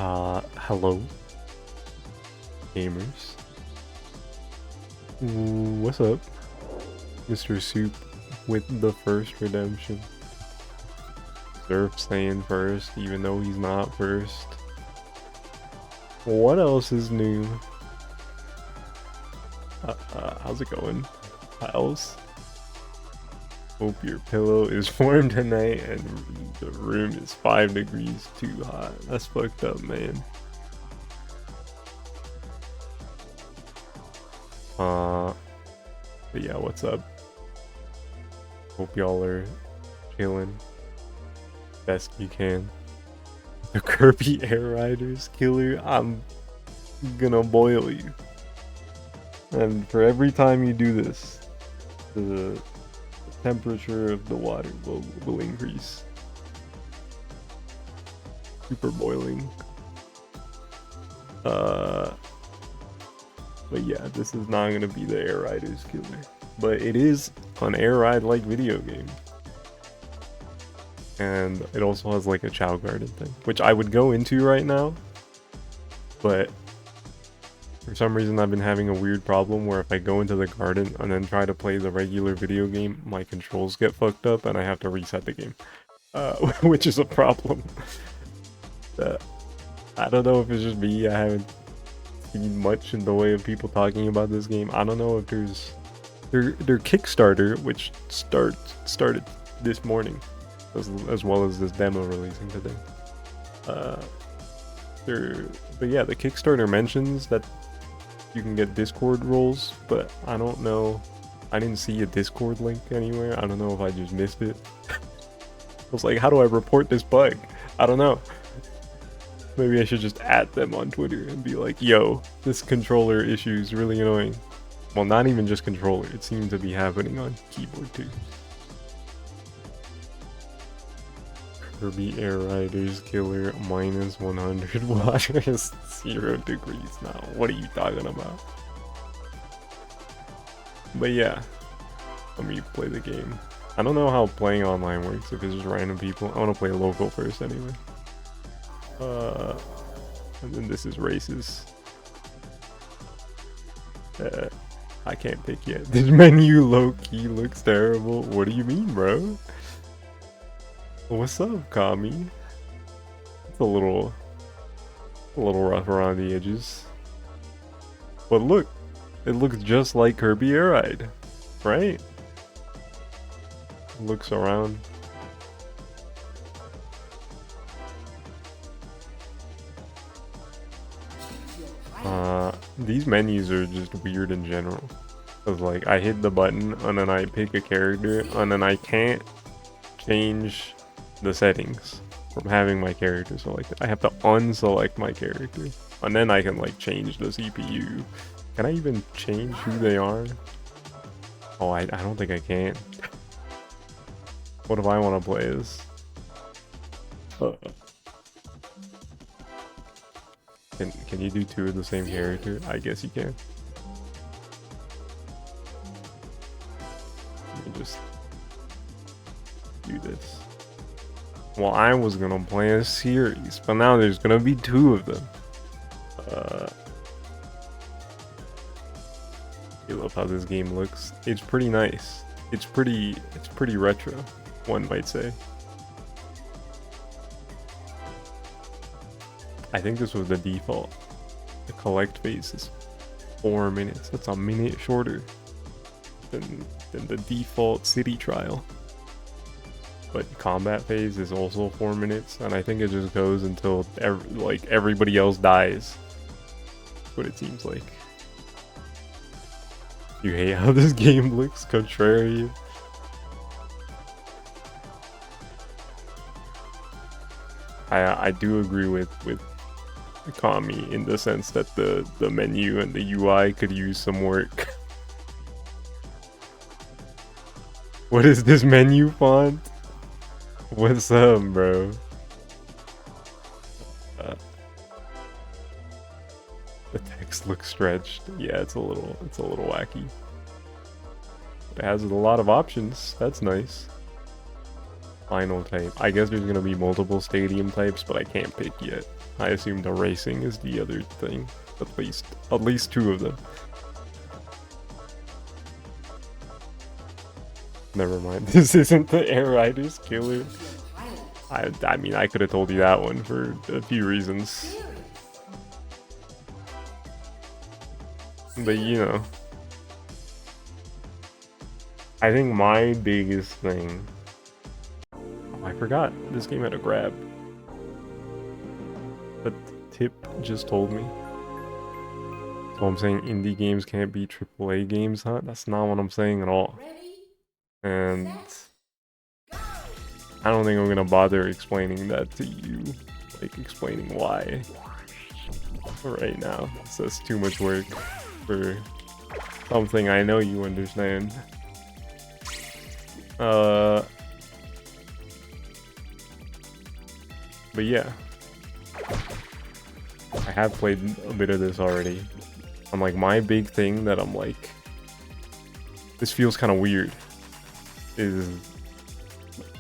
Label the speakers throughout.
Speaker 1: Hello, gamers. What's up, Mr. Soup with the first redemption? Surf saying first, even though he's not first. What else is new? How's it going, pals? Hope your pillow is warm tonight and the room is 5 degrees too hot. That's fucked up, man. But yeah, what's up? Hope y'all are chilling best you can. The Kirby Air Riders killer, I'm gonna boil you. And for every time you do this, the temperature of the water will increase. Super boiling. But yeah, this is not gonna be the Air Riders killer. But it is an air ride like video game. And it also has like a Chow Garden thing, which I would go into right now. But for some reason I've been having a weird problem where if I go into the garden and then try to play the regular video game, my controls get fucked up and I have to reset the game. Which is a problem. I don't know if it's just me, I haven't seen much in the way of people talking about this game. I don't know if there's their Kickstarter, which started this morning, as well as this demo releasing today. But yeah, the Kickstarter mentions that you can get Discord roles, but I don't know. I didn't see a Discord link anywhere. I don't know if I just missed it. I was like, how do I report this bug? I don't know. Maybe I should just add them on Twitter and be like, yo, this controller issue is really annoying. Well, not even just controller. It seemed to be happening on keyboard too. Kirby Air Riders killer minus 100 water is 0 degrees now. What are you talking about? But yeah, let me play the game. I don't know how playing online works, if it's just random people. I want to play local first anyway. And then this is races. I can't pick yet. This menu low-key looks terrible. What do you mean, bro? What's up, Kami? It's a little rough around the edges. But look, it looks just like Kirby Air Ride, right? Looks around. These menus are just weird in general. Cause like I hit the button and then I pick a character and then I can't change the settings from having my character selected. I have to unselect my character and then I can like change the CPU. Can I even change who they are? Oh, I don't think I can. What if I want to play as? Can you do 2 of the same character? I guess you can. Let me just do this. Well, I was gonna play a series, but now there's gonna be 2 of them. I love how this game looks. It's pretty nice. It's pretty retro, one might say. I think this was the default. The collect phase is 4 minutes. That's a minute shorter than the default city trial. But combat phase is also 4 minutes, and I think it just goes until everybody else dies. That's what it seems like. You hate how this game looks, contrary. I do agree with Kami in the sense that the menu and the UI could use some work. What is this menu font? What's up, bro? The text looks stretched. Yeah, it's a little wacky. But it has a lot of options. That's nice. final type. I guess there's gonna be multiple stadium types, but I can't pick yet. I assume the racing is the other thing. At least 2 of them. Never mind. This isn't the Air Riders killer. I mean, I could have told you that one for a few reasons. But you know, I think my biggest thing. Oh, I forgot this game had a grab. But Tip just told me. So I'm saying indie games can't be AAA games, huh? That's not what I'm saying at all. And I don't think I'm gonna bother explaining that to you. Like, explaining why. Right now. So it's too much work for something I know you understand. But yeah. I have played a bit of this already. I'm like, my big thing that I'm like, this feels kind of weird, is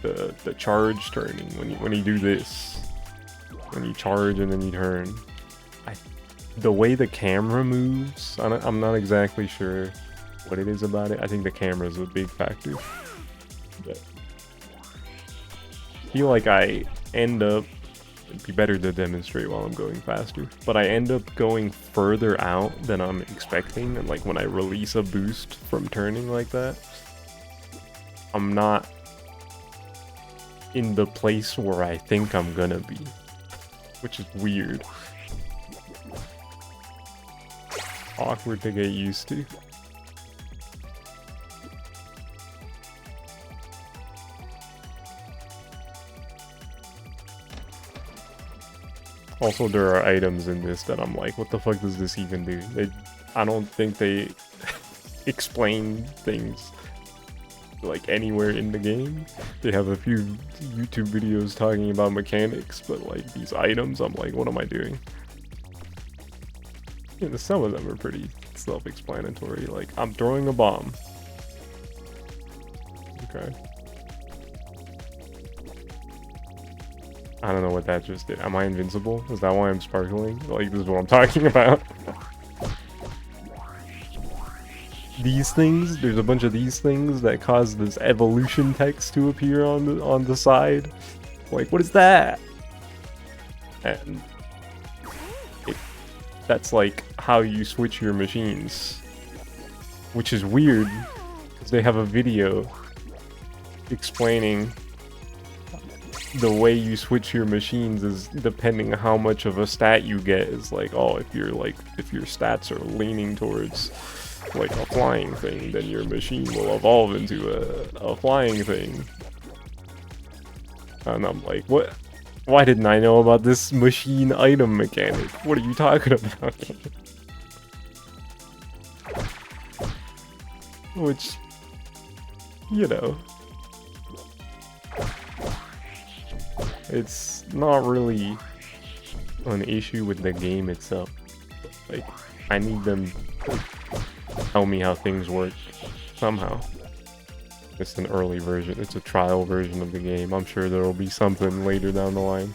Speaker 1: the charge turning when you do this, when you charge and then you turn. The way the camera moves, I'm not exactly sure what it is about it. I think the camera is a big factor. But I feel like I end up, it'd be better to demonstrate while I'm going faster, but I end up going further out than I'm expecting, and like when I release a boost from turning like that, I'm not in the place where I think I'm gonna be, which is weird. Awkward to get used to. Also, there are items in this that I'm like, what the fuck does this even do? I don't think they explain things like anywhere in the game. They have a few YouTube videos talking about mechanics, but like these items, I'm like, what am I doing? Yeah, some of them are pretty self-explanatory. Like, I'm throwing a bomb. Okay. I don't know what that just did. Am I invincible? Is that why I'm sparkling? Like, this is what I'm talking about. These things, there's a bunch of these things that cause this evolution text to appear on the side. Like, what is that? And that's like how you switch your machines, which is weird because they have a video explaining the way you switch your machines is depending on how much of a stat you get. Is like, oh, if your stats are leaning towards like a flying thing, then your machine will evolve into a flying thing. And I'm like, what? Why didn't I know about this machine item mechanic? What are you talking about? Which, you know, it's not really an issue with the game itself. Like, I need them to tell me how things work somehow. It's an early version, it's a trial version of the game. I'm sure there will be something later down the line.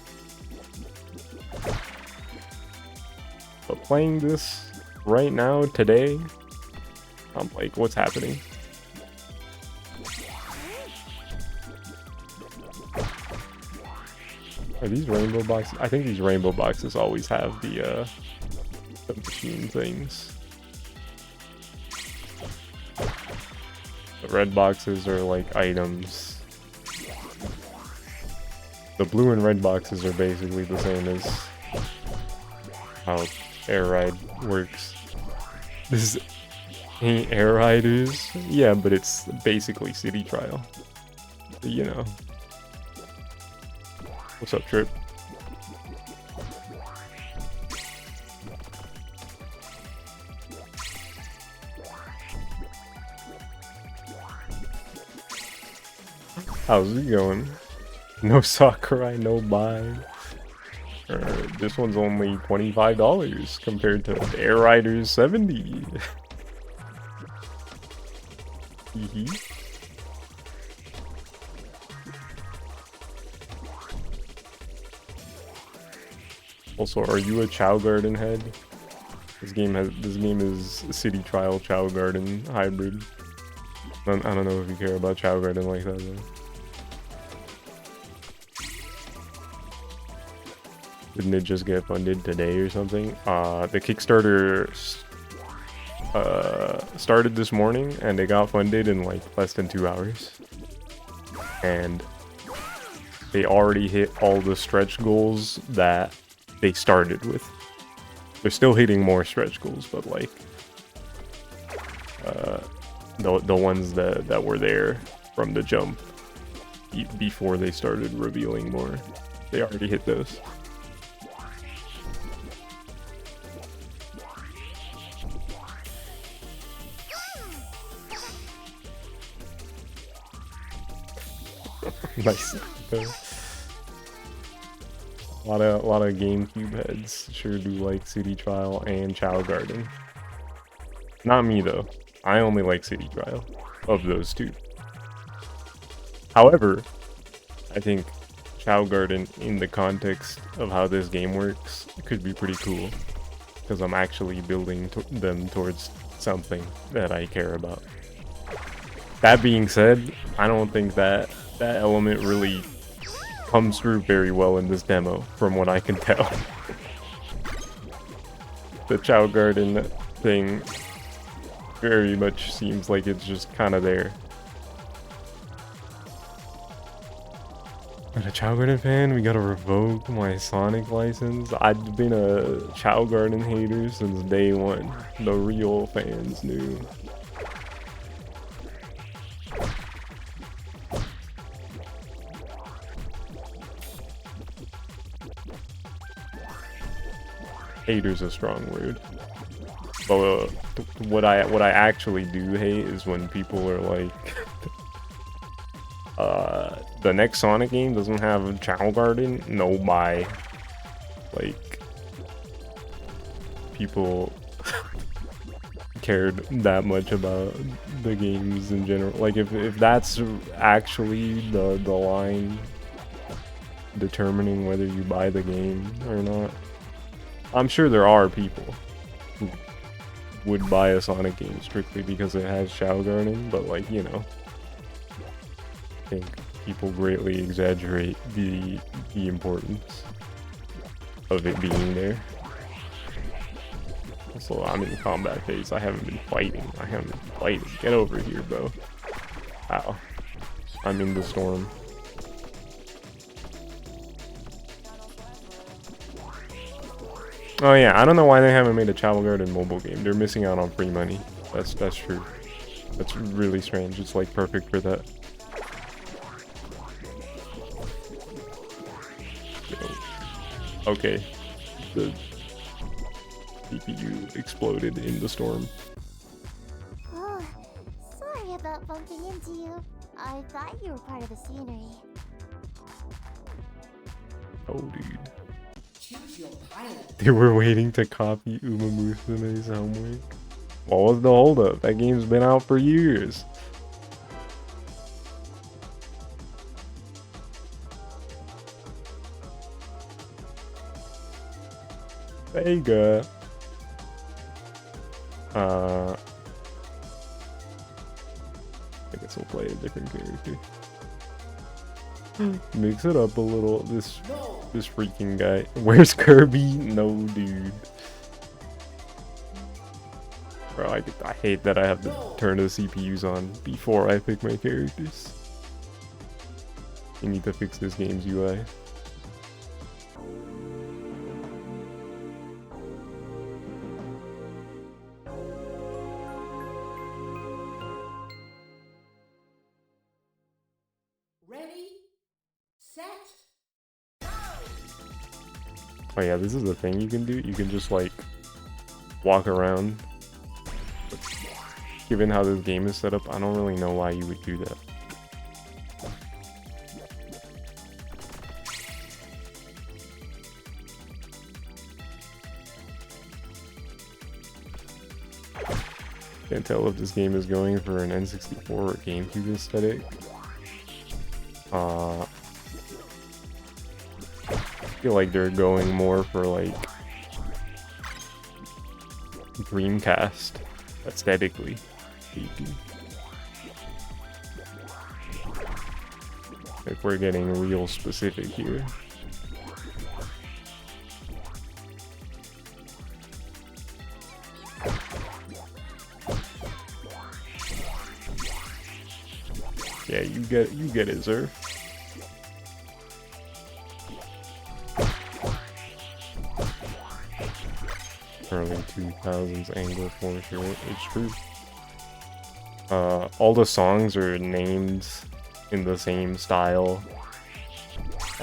Speaker 1: But playing this right now, today, I'm like, what's happening? Are these rainbow boxes? I think these rainbow boxes always have the machine things. The red boxes are like items. The blue and red boxes are basically the same as how Air Ride works. This ain't Air Riders. Yeah, but it's basically City Trial. But, you know. What's up, Trip? How's it going? No Sakurai, no buy. This one's only $25 compared to Air Riders 70. Also, are you a Chow Garden head? This game is City Trial Chow Garden hybrid. I don't know if you care about Chow Garden like that though. Didn't it just get funded today or something? The Kickstarter started this morning and it got funded in like less than 2 hours. And they already hit all the stretch goals that they started with. They're still hitting more stretch goals, but like the ones that were there from the jump before they started revealing more, they already hit those. Nice. A lot of GameCube heads sure do like City Trial and Chow Garden. Not me though. I only like City Trial of those two. However, I think Chow Garden in the context of how this game works could be pretty cool because I'm actually building them towards something that I care about. That being said, I don't think that element really comes through very well in this demo, from what I can tell. The Chow Garden thing very much seems like it's just kind of there. I'm a Chow Garden fan, we gotta revoke my Sonic license. I've been a Chow Garden hater since day one. The real fans knew. Hater's a strong word. But what I actually do hate is when people are like, the next Sonic game doesn't have Chow Garden. No buy. Like, people cared that much about the games in general. Like, if that's actually the line determining whether you buy the game or not. I'm sure there are people who would buy a Sonic game strictly because it has Chow Garden, but like, you know, I think people greatly exaggerate the importance of it being there. Also, I'm in combat phase. I haven't been fighting. Get over here, bro. Ow. I'm in the storm. Oh yeah, I don't know why they haven't made a Chow Garden mobile game. They're missing out on free money. That's true. That's really strange. It's like perfect for that. Okay. The CPU exploded in the storm.
Speaker 2: Oh, sorry about bumping into you. I thought you were part of the scenery.
Speaker 1: Oh, dude. They were waiting to copy Uma Musume's homework. What was the holdup? That game's been out for years. Vega. I guess we'll play a different character. Mix it up a little. This freaking guy. Where's Kirby? No, dude. Bro, I hate that I have to turn the CPUs on before I pick my characters. You need to fix this game's UI. Oh yeah, this is the thing you can do. You can just like walk around. But given how this game is set up, I don't really know why you would do that. Can't tell if this game is going for an N64 or GameCube aesthetic. feel like they're going more for like Dreamcast aesthetically speaking. If we're getting real specific here. Yeah, you get it, sir. Early 2000s angle for sure. It's true. All the songs are named in the same style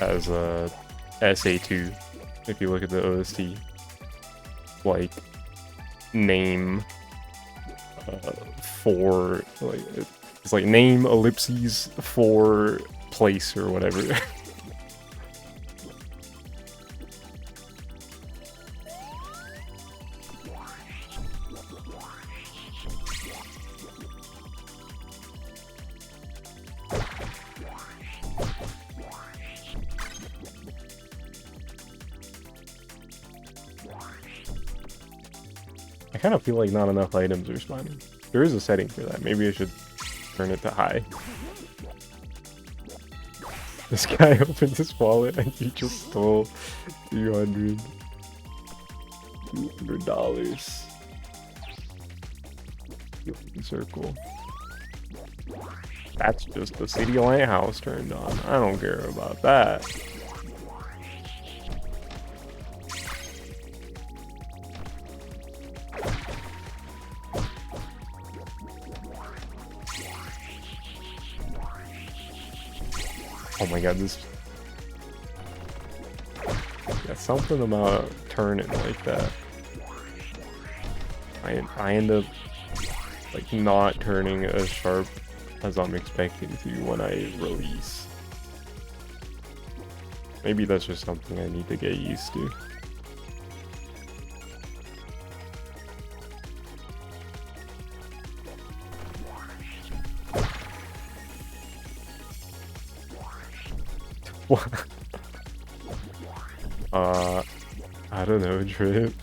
Speaker 1: as SA2. If you look at the OST, like name for like it's like name ellipses for place or whatever. I kind of feel like not enough items are spawning. There is a setting for that. Maybe I should turn it to high. This guy opened his wallet and he just stole $200. Circle. That's just the city lighthouse turned on. I don't care about that. Oh my god, this... Yeah, something about turning like that. I end up like not turning as sharp as I'm expecting to when I release. Maybe that's just something I need to get used to. What? I don't know, Trip.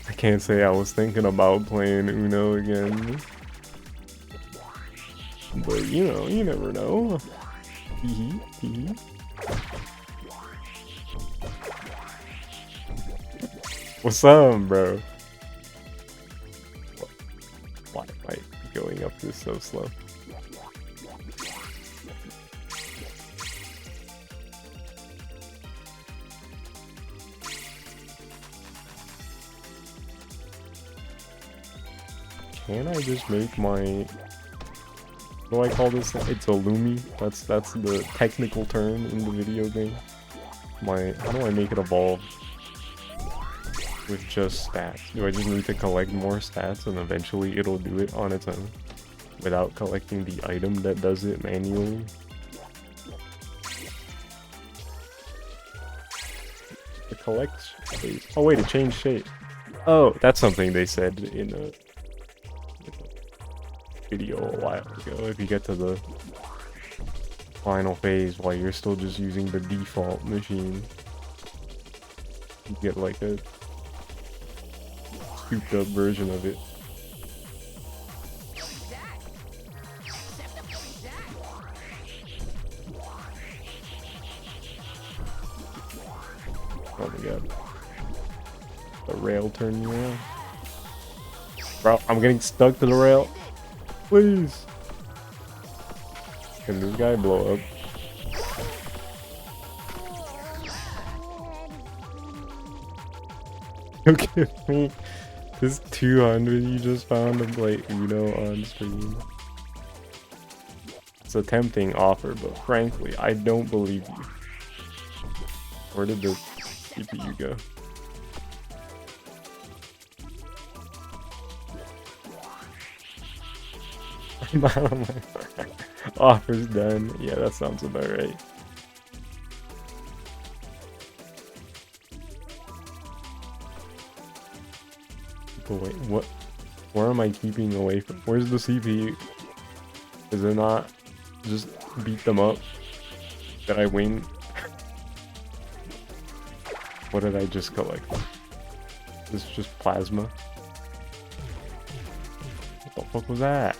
Speaker 1: I can't say I was thinking about playing Uno again. But you know, you never know. Hee hee. What's up, bro? Why am I going up this so slow? Can I just make my... What do I call this? It's a Lumi. That's the technical term in the video game. How do I make it evolve with just stats? Do I just need to collect more stats and eventually it'll do it on its own without collecting the item that does it manually? To collect space. Oh wait, it changed shape. Oh, that's something they said in a video a while ago. If you get to the final phase while you're still just using the default machine, you get like a souped up version of it. Oh my god. The rail turned me around. Bro, I'm getting stuck to the rail. Please. Can this guy blow up? Look at me. This 200 you just found to play Uno on stream. It's a tempting offer, but frankly, I don't believe you. Where did the CPU go? Offer's done. Yeah, that sounds about right. But wait, what? Where am I keeping away from? Where's the CPU? Is it not just beat them up? That I win? What did I just collect? This is just plasma. What the fuck was that?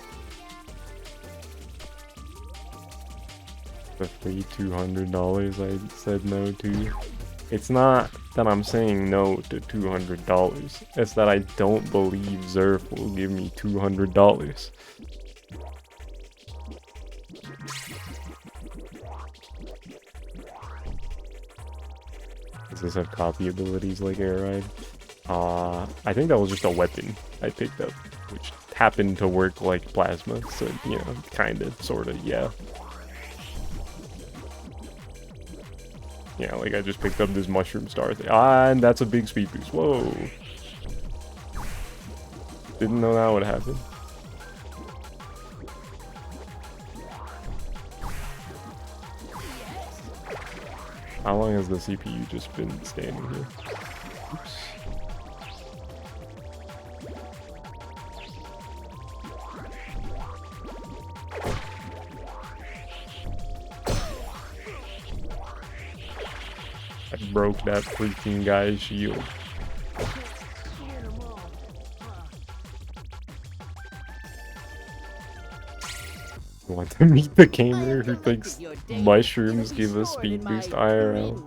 Speaker 1: The free $200 I said no to. It's not that I'm saying no to $200. It's that I don't believe Zerf will give me $200. Does this have copy abilities like Air Ride? I think that was just a weapon I picked up, which happened to work like plasma, so, you know, kinda, sorta, yeah. Yeah, like I just picked up this mushroom star thing. And that's a big speed boost. Whoa. Didn't know that would happen. How long has the CPU just been standing here? Oops. I broke that freaking guy's shield. You want to meet the gamer who thinks mushrooms give a speed boost IRL?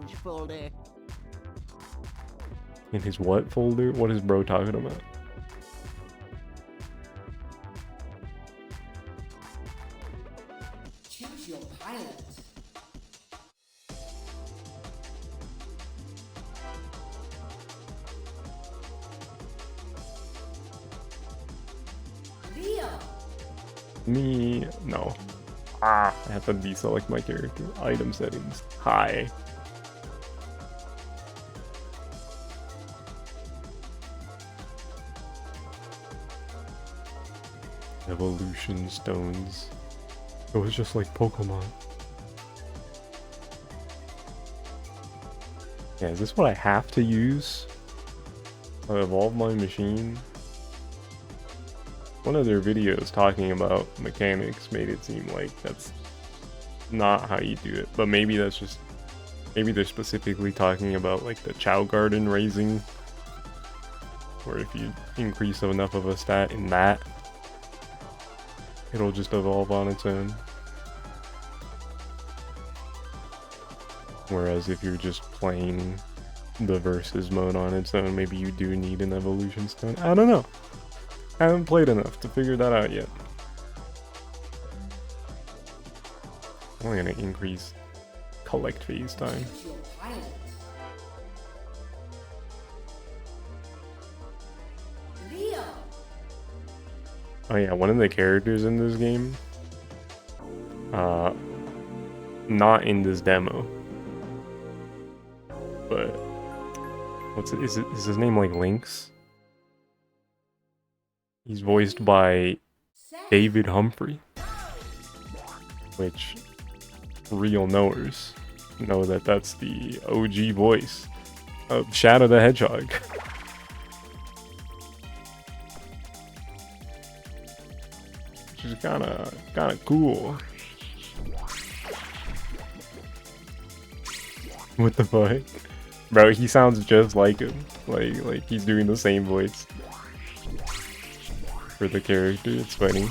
Speaker 1: In his what folder? What is bro talking about?
Speaker 3: Choose your pilot. Leo.
Speaker 1: Me, no. I have to deselect my character. Item settings. Hi. Evolution stones. It was just like Pokemon. Yeah, is this what I have to use? I evolve my machine. One of their videos talking about mechanics made it seem like that's not how you do it, but maybe that's just, maybe they're specifically talking about like the Chow Garden raising, where if you increase enough of a stat in that, it'll just evolve on its own. Whereas if you're just playing the versus mode on its own, maybe you do need an evolution stone. I don't know. I haven't played enough to figure that out yet. I'm only gonna increase collect phase time.
Speaker 3: Choose your pilot. Leo.
Speaker 1: Oh yeah, one of the characters in this game, not in this demo, but what's it? Is his name like Lynx? He's voiced by
Speaker 3: Set.
Speaker 1: David Humphrey, which real knowers know that that's the OG voice of Shadow the Hedgehog. Which is kinda cool. What the fuck? Bro, he sounds just like him. Like he's doing the same voice for the character. It's funny.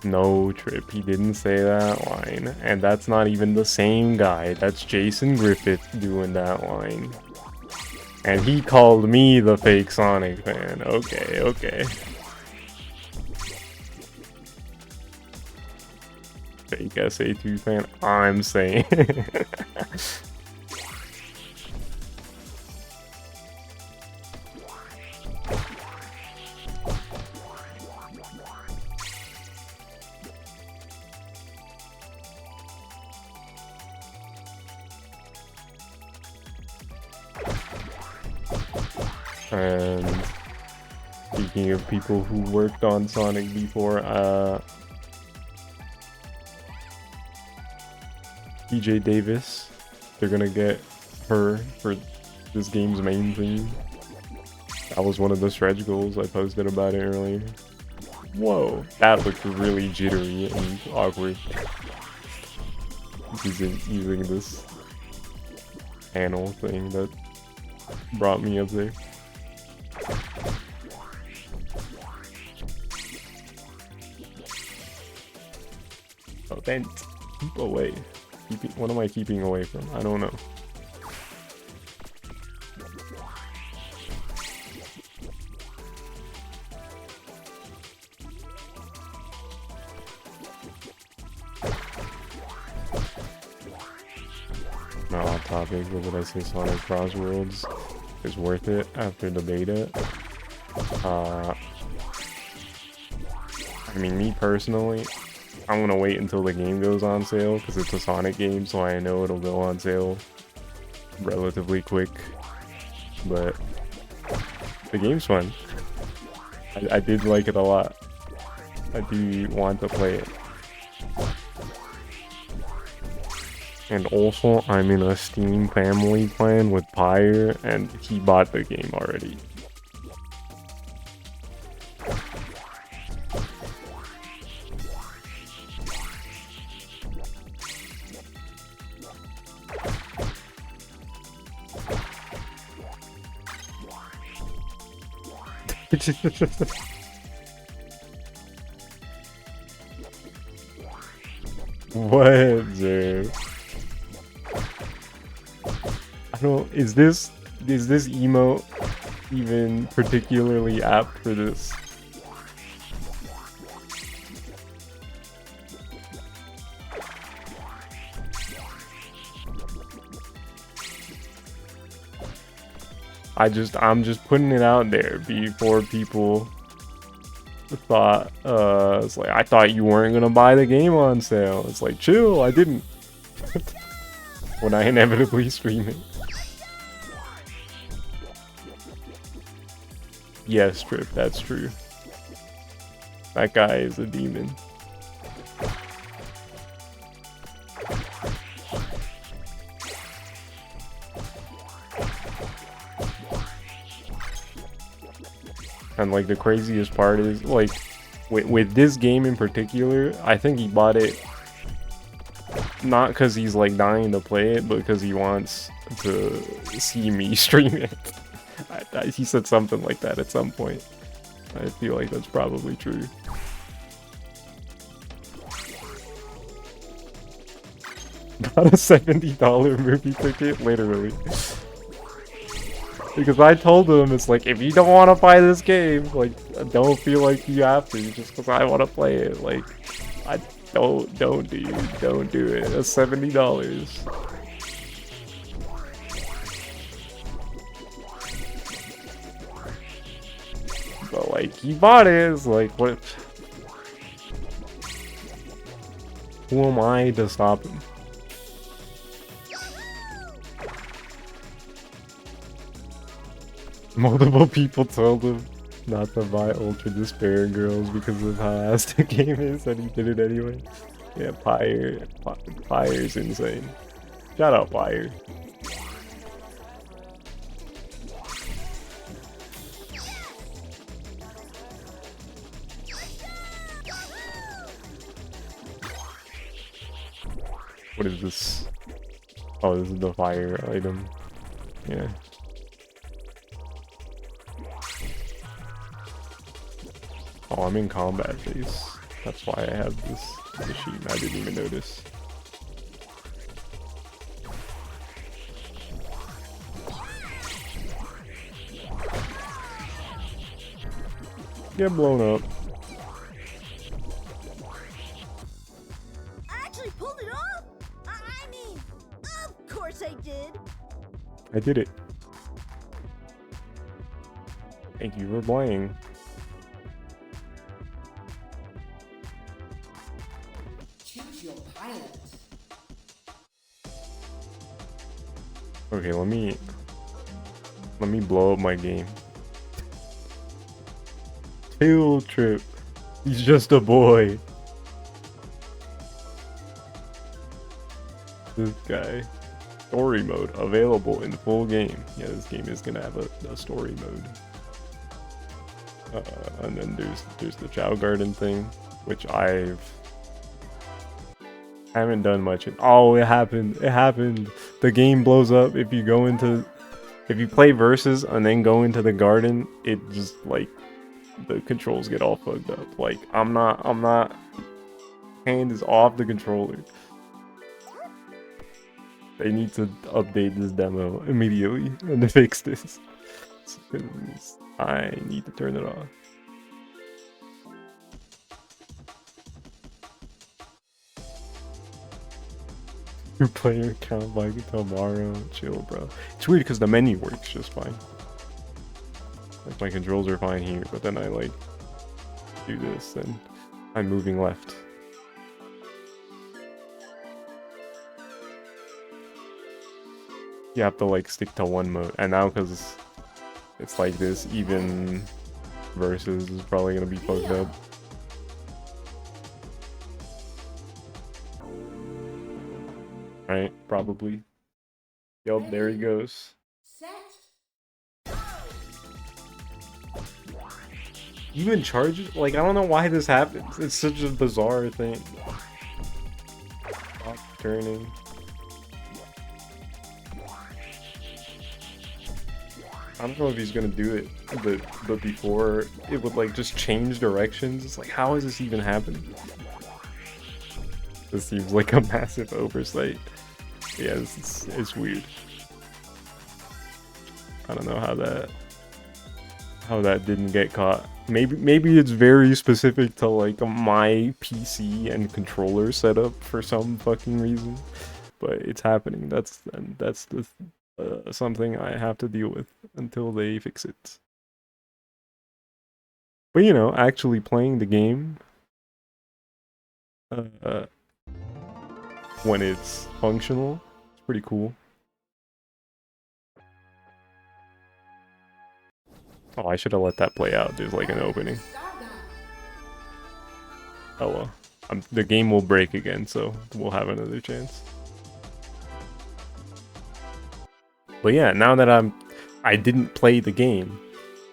Speaker 1: No, Trip, he didn't say that line. And that's not even the same guy. That's Jason Griffith doing that line. And he called me the fake Sonic fan. Okay, okay. Fake SA2 fan, I'm saying. And speaking of people who worked on Sonic before, PJ Davis, they're gonna get her for this game's main theme. That was one of the stretch goals. I posted about it earlier. Whoa, that looked really jittery and awkward. using this panel thing that brought me up there. Oh, then keep away. What am I keeping away from? I don't know. Not off topic, but would I say Sonic Crossworlds is worth it after the beta? I mean, me personally, I'm gonna wait until the game goes on sale because it's a Sonic game, so I know it'll go on sale relatively quick. But the game's fun. I did like it a lot. I do want to play it. And also, I'm in a Steam family plan with Pyre, and he bought the game already. What, dude? I don't. Is this emote even particularly apt for this? I'm just putting it out there before people thought it's like, I thought you weren't gonna buy the game on sale. It's like, chill, I didn't. When I inevitably stream it. Yes, Trip, that's true. That guy is a demon. And like the craziest part is like with this game in particular, I think he bought it not because he's like dying to play it, but because he wants to see me stream it. He said something like that at some point. I feel like that's probably true. Not a $70 movie ticket, literally. Because I told him, it's like, if you don't want to buy this game, like, don't feel like you have to, just because I want to play it. Like, I don't do it. That's $70. But like, he bought it. It's like, what? Who am I to stop him? Multiple people told him not to buy Ultra Despair Girls because of how ass the game is, and he did it anyway. Yeah, Pyre's insane. Shout out Pyre. What is this? Oh, this is the fire item. Yeah. Oh, I'm in combat phase. That's why I have this machine. I didn't even notice. Get blown up.
Speaker 4: I actually pulled it off! I mean, of course I did!
Speaker 1: I did it. Thank you for playing.
Speaker 3: Choose your pilot.
Speaker 1: Okay, let me blow up my game. Field trip. He's just a boy. This guy. Story mode available in the full game. Yeah, this game is gonna have a story mode. And then there's the Chow Garden thing, which I've I haven't done much. Oh, it happened. It happened. The game blows up if you go into... If you play versus and then go into the garden, it just, like, the controls get all fucked up. Like, I'm not... Hand is off the controller. They need to update this demo immediately and to fix this. I need to turn it off. Your player account by tomorrow. Chill, bro. It's weird because the menu works just fine. Like my controls are fine here, but then I like do this and I'm moving left. You have to like stick to one mode, and now because it's like this, even versus is probably gonna be fucked up. Right, probably. Yup, there he goes.
Speaker 3: Set.
Speaker 1: You in charge? Like, I don't know why this happens. It's such a bizarre thing. Stop turning. I don't know if he's gonna do it, but before it would like just change directions. It's like, how is this even happening? This seems like a massive oversight. Yeah, it's weird. I don't know how that didn't get caught. Maybe it's very specific to like my PC and controller setup for some fucking reason, but it's happening. That's the something I have to deal with until they fix it. But you know, actually playing the game when it's functional, it's pretty cool. Oh, I should have let that play out. There's like an opening. Oh well. The game will break again, so we'll have another chance. But yeah, now that I didn't play the game,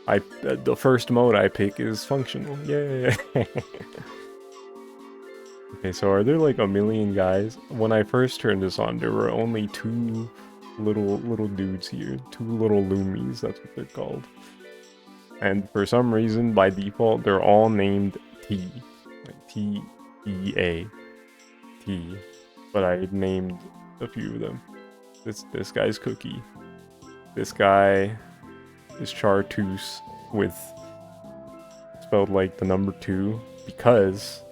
Speaker 1: the first mode I pick is functional. Yay! Okay, so are there like a million guys? When I first turned this on, there were only two little dudes here, two little loomies. That's what they're called. And for some reason, by default, they're all named T, like T-E-A, T. But I named a few of them. This guy's Cookie. This guy is Chartreuse with spelled like the number 2 because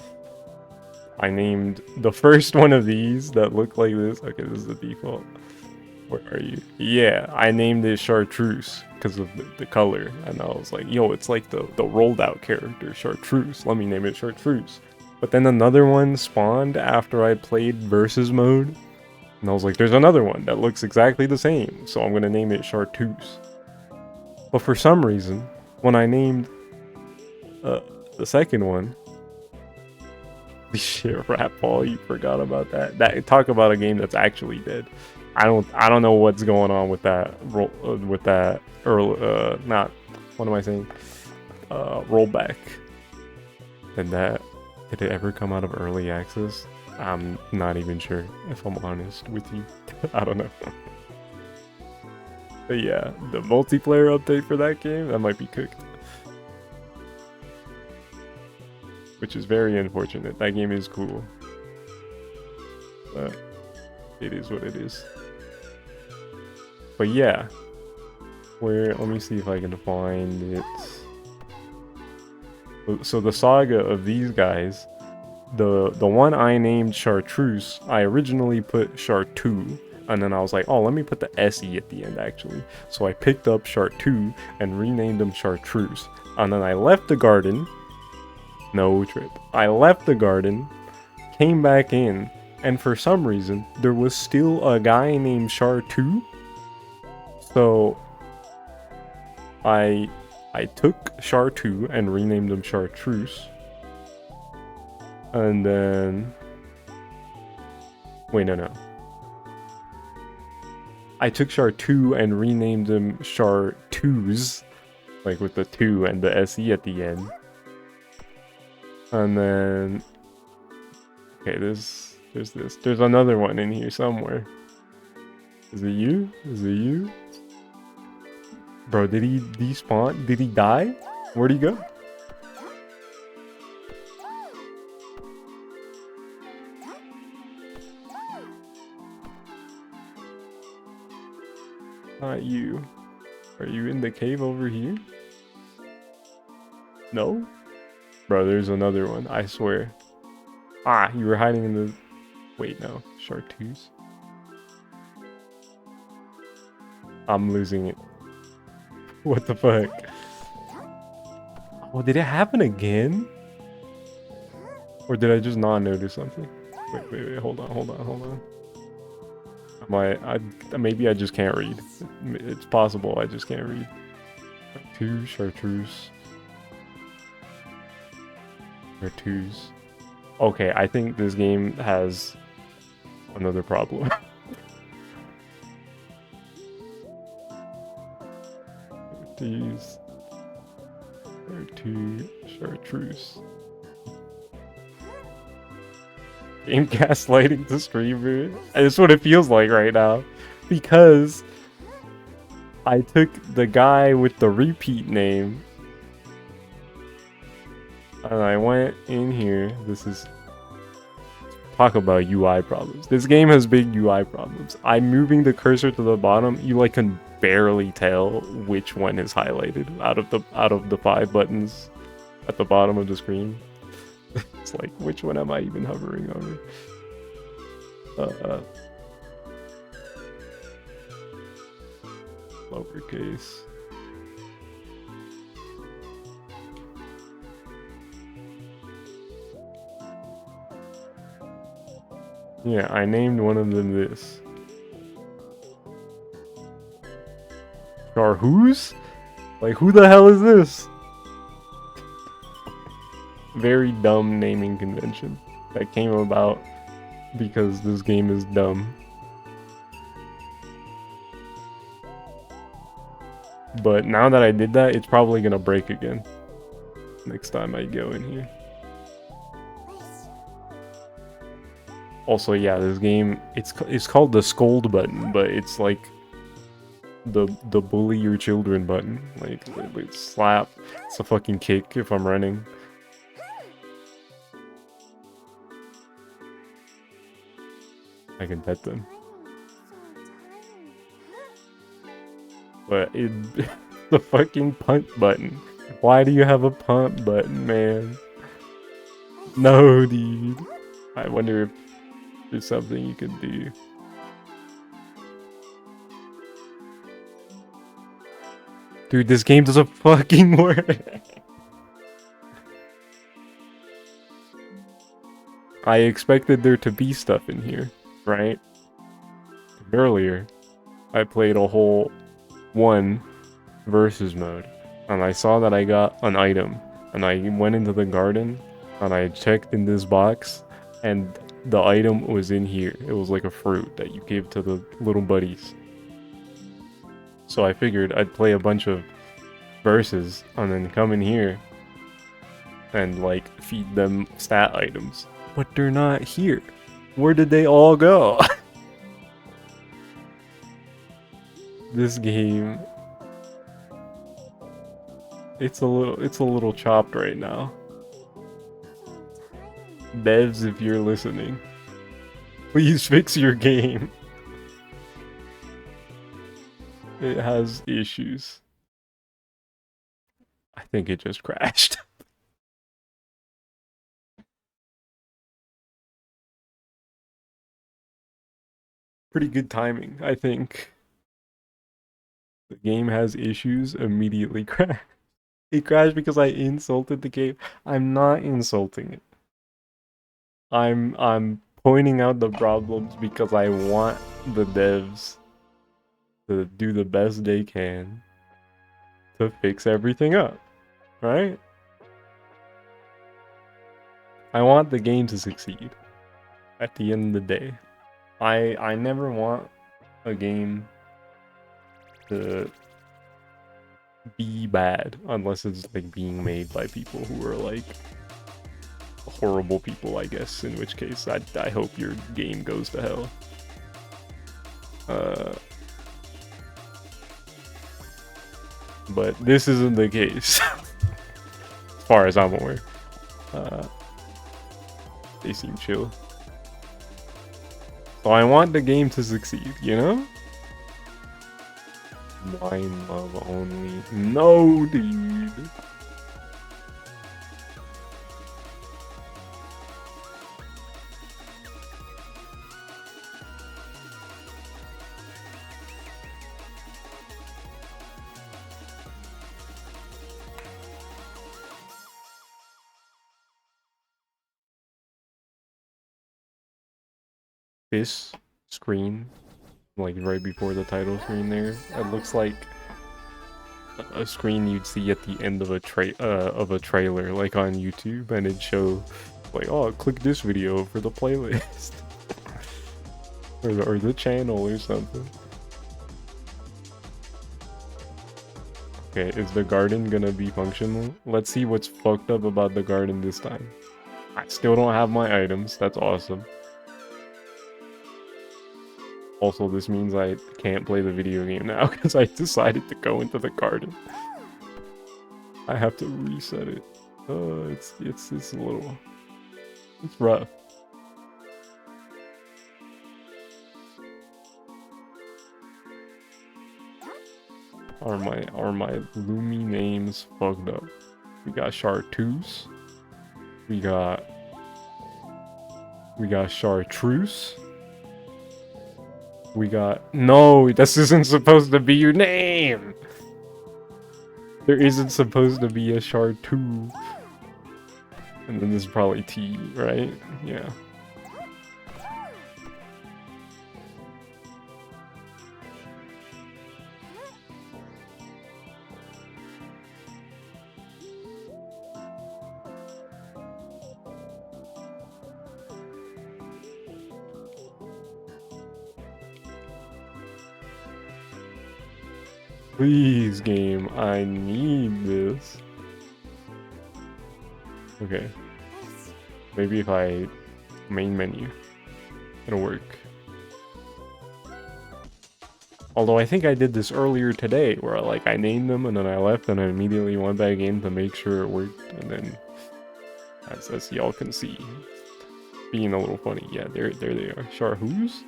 Speaker 1: I named the first one of these that look like this. Okay, this is the default. Where are you? Yeah, I named it Chartreuse because of the color, and I was like, yo, it's like the rolled out character Chartreuse. Let me name it Chartreuse. But then another one spawned after I played versus mode. And I was like, there's another one that looks exactly the same, so I'm gonna name it Chartreuse. But for some reason, when I named the second one, the shit rap ball, you forgot about that. Talk about a game that's actually dead. I don't know what's going on with that rollback. And that, did it ever come out of early access? I'm not even sure, if I'm honest with you. I don't know. But yeah, the multiplayer update for that game, that might be cooked. Which is very unfortunate. That game is cool. But it is what it is. But yeah. Let me see if I can find it. So the saga of these guys, the one I named Chartreuse, I originally put Chartreuse, and then I was like, oh, let me put the SE at the end actually. So I picked up Chartreuse and renamed them Chartreuse. And then I left the garden. No trip. I left the garden, came back in, and for some reason, there was still a guy named Chartreuse. So I took Chartreuse and renamed him Chartreuse. And then... Wait, no. I took Chartreuse and renamed him Chartreuse, like with the 2 and the SE at the end. And then... Okay, this There's this. There's another one in here somewhere. Is it you? Is it you? Bro, did he despawn? Did he die? Where'd he go? Not you. Are you in the cave over here? No? Bro, there's another one, I swear. Ah, you were hiding in the... Wait, no. Chartreuse? I'm losing it. What the fuck? Oh, did it happen again? Or did I just not notice something? Wait, hold on. Maybe I just can't read. It's possible I just can't read. Chartreuse. Okay, I think this game has another problem. Chartreuse. Game gaslighting the streamer. It's what it feels like right now. Because I took the guy with the repeat name and I went in here. This is... Talk about UI problems. This game has big UI problems. I'm moving the cursor to the bottom. You like can barely tell which one is highlighted out of the 5 buttons at the bottom of the screen. It's like, which one am I even hovering over? Lowercase. Yeah, I named one of them this. Who's? Like, who the hell is this? Very dumb naming convention that came about because this game is dumb. But now that I did that, it's probably gonna break again next time I go in here. Also, yeah, this game, it's called the scold button, but it's like the bully your children button. Like, it's slap. It's a fucking kick if I'm running. I can pet them. But the fucking punt button. Why do you have a punt button, man? No, dude. I wonder if there's something you could do. Dude, this game doesn't fucking work. I expected there to be stuff in here, right? Earlier, I played a whole 1 versus mode, and I saw that I got an item, and I went into the garden, and I checked in this box, and the item was in here. It was like a fruit that you give to the little buddies. So I figured I'd play a bunch of verses and then come in here and like feed them stat items. But they're not here. Where did they all go? This game, it's a little chopped right now. Devs, if you're listening, please fix your game. It has issues. I think it just crashed. Pretty good timing, I think. The game has issues, immediately crashed. It crashed because I insulted the game. I'm not insulting it. I'm pointing out the problems because I want the devs to do the best they can to fix everything up, right? I want the game to succeed at the end of the day. I never want a game to be bad unless it's like being made by people who are like horrible people, I guess, in which case I hope your game goes to hell. But this isn't the case, as far as I'm aware. They seem chill. So I want the game to succeed, you know? Wine love only. No, dude. This screen, like right before the title screen there, it looks like a screen you'd see at the end of a trailer, like on YouTube, and it'd show like, oh, click this video for the playlist, or the channel or something. Okay, is the garden gonna be functional? Let's see what's fucked up about the garden this time. I still don't have my items. That's awesome. Also, this means I can't play the video game now because I decided to go into the garden. I have to reset it. It's a little, it's rough. Are my Lumi names fucked up? We got Chartreuse. We got Chartreuse. We got... No, this isn't supposed to be your name! There isn't supposed to be a Chartreuse. And then this is probably T, right? Yeah. Please, game, I need this. Okay. Maybe if I main menu, it'll work. Although I think I did this earlier today, where like I named them and then I left and I immediately went back in to make sure it worked, and then as y'all can see, being a little funny. Yeah, there they are. Chartreuse?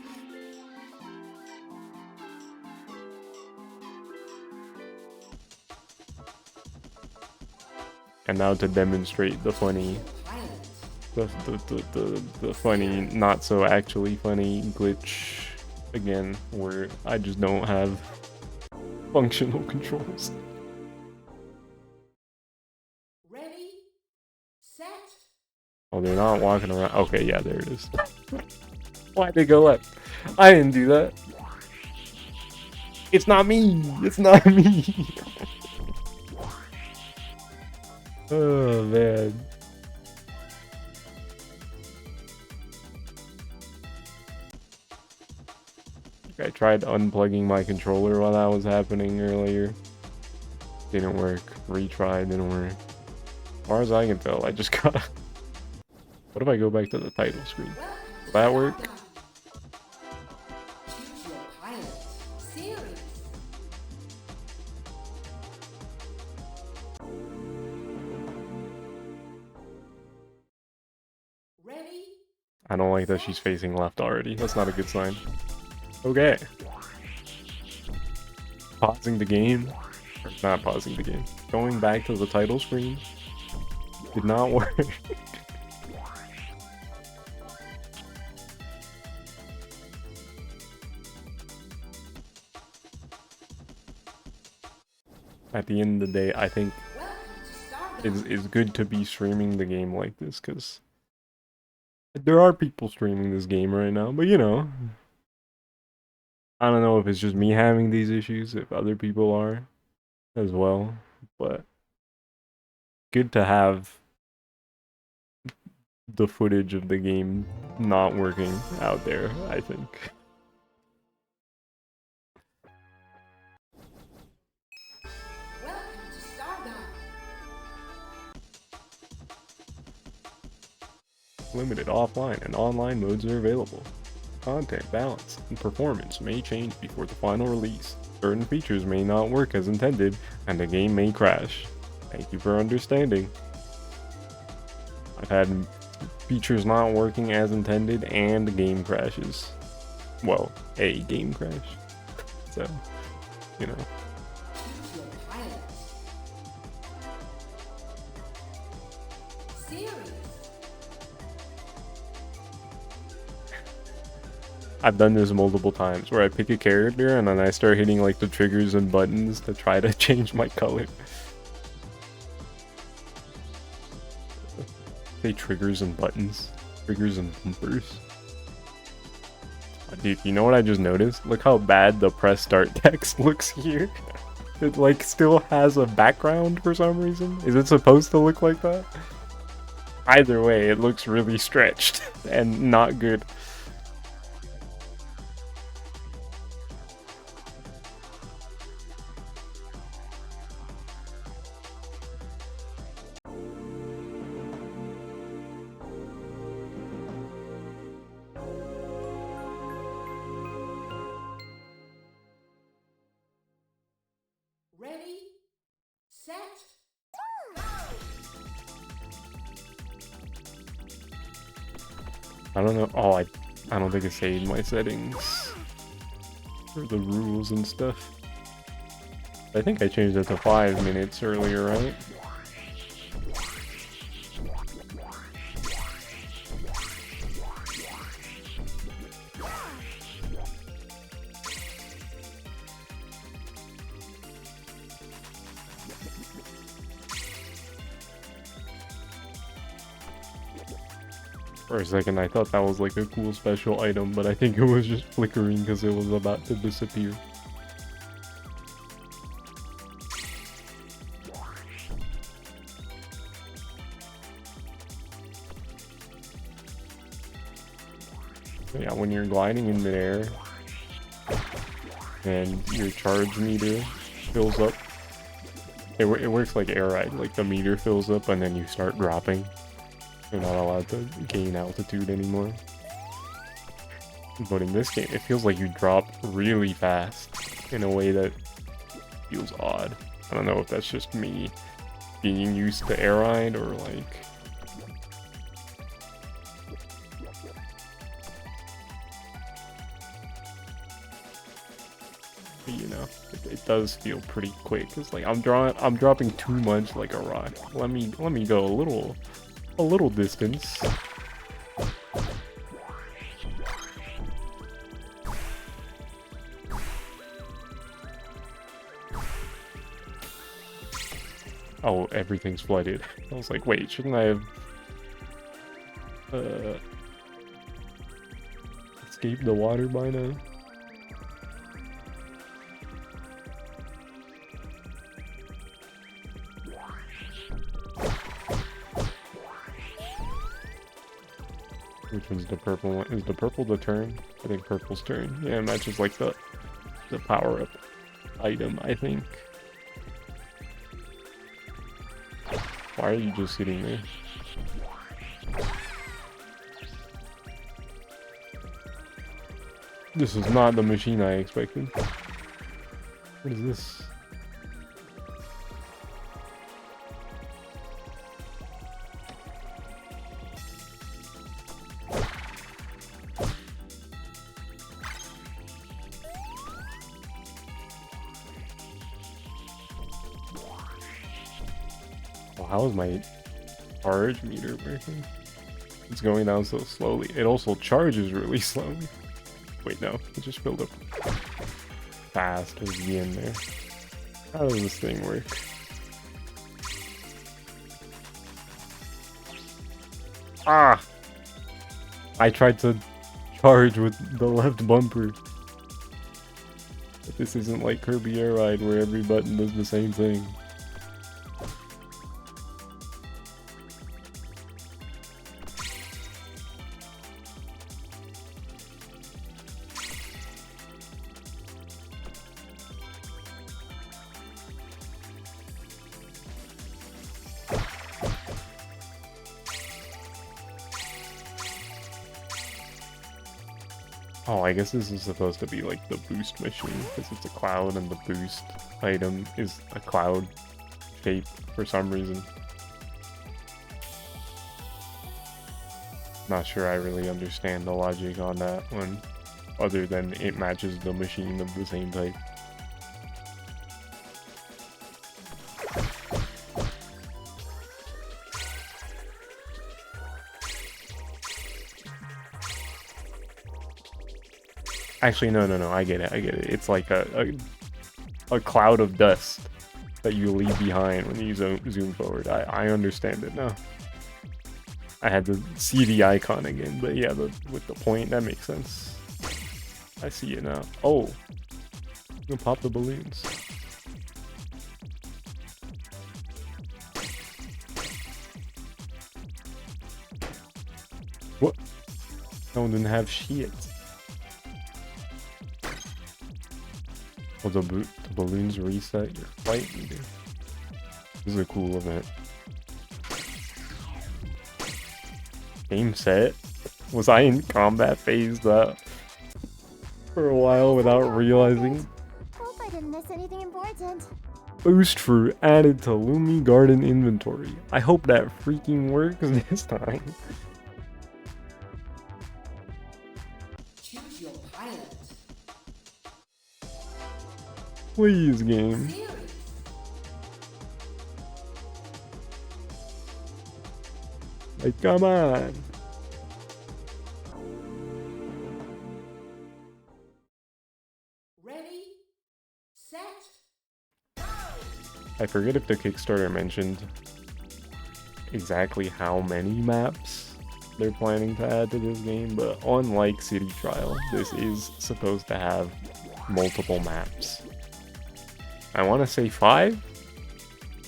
Speaker 1: And now to demonstrate the funny, the funny, not so actually funny glitch again, where I just don't have functional controls.
Speaker 3: Ready, set.
Speaker 1: Oh, they're not walking around. Okay, yeah, there it is. Why'd they go left? I didn't do that. It's not me. It's not me. Oh, man. I tried unplugging my controller while that was happening earlier. Didn't work. Retried, didn't work. As far as I can tell, I just got... What if I go back to the title screen? Will that work?
Speaker 3: Choose your pilot. Series. Ready.
Speaker 1: I don't like that she's facing left already. That's not a good sign. Okay. Pausing the game. Or not pausing the game. Going back to the title screen. Did not work. At the end of the day, I think it's good to be streaming the game like this, because there are people streaming this game right now, but you know, I don't know if it's just me having these issues, if other people are as well, but good to have the footage of the game not working out there, I think.
Speaker 3: Welcome to Stardom.
Speaker 1: limited offline and online modes are available. Content, balance, and performance may change before the final release. Certain features may not work as intended, and the game may crash. Thank you for understanding. I've had features not working as intended and game crashes. Well, a game crash. So, you know.
Speaker 3: Choose your pilot. Series.
Speaker 1: I've done this multiple times where I pick a character and then I start hitting like the triggers and buttons to try to change my color. Say triggers and buttons. Triggers and bumpers. Dude, you know what I just noticed? Look how bad the press start text looks here. It like still has a background for some reason. Is it supposed to look like that? Either way, it looks really stretched and not good.
Speaker 3: Ready, set,
Speaker 1: I don't know. Oh, I don't think it saved my settings for the rules and stuff. I think I changed it to 5 minutes earlier, right? For a second, I thought that was like a cool special item, but I think it was just flickering because it was about to disappear. Yeah, when you're gliding in midair and your charge meter fills up, it works like air ride. Like the meter fills up and then you start dropping. You're not allowed to gain altitude anymore. But in this game, it feels like you drop really fast in a way that feels odd. I don't know if that's just me being used to air ride or like... But, you know, it does feel pretty quick. It's like I'm dropping too much like a rock. Let me go a little distance. Oh, everything's flooded. I was like, wait, shouldn't I have escaped the water by now? Which one's the purple one? Is the purple the turn? I think purple's turn. Yeah, it matches like the power-up item, I think. Why are you just sitting there? This is not the machine I expected. What is this? How is my charge meter working? It's going down so slowly. It also charges really slowly. Wait, no. It just filled up fast with the in there. How does this thing work? Ah! I tried to charge with the left bumper. But this isn't like Kirby Air Ride where every button does the same thing. Oh, I guess this is supposed to be like the boost machine because it's a cloud and the boost item is a cloud shape for some reason. Not sure I really understand the logic on that one, other than it matches the machine of the same type. Actually, no, I get it. It's like a cloud of dust that you leave behind when you zoom forward. I understand it now. I had to see the icon again, but yeah, with the point, that makes sense. I see it now. Oh, I'm gonna pop the balloons. What? No one didn't have shit. Well, the balloons reset your flight meter. This is a cool event. Game set? Was I in combat phase that for a while without realizing?
Speaker 2: Hope I didn't miss anything important.
Speaker 1: Boost fruit added to Lumi Garden inventory. I hope that freaking works this time.
Speaker 3: Choose your pilot.
Speaker 1: Please, game.
Speaker 3: Series.
Speaker 1: Like, come on.
Speaker 3: Ready, set,
Speaker 1: I forget if the Kickstarter mentioned exactly how many maps they're planning to add to this game, but unlike City Trial, this is supposed to have multiple maps. I want to say 5?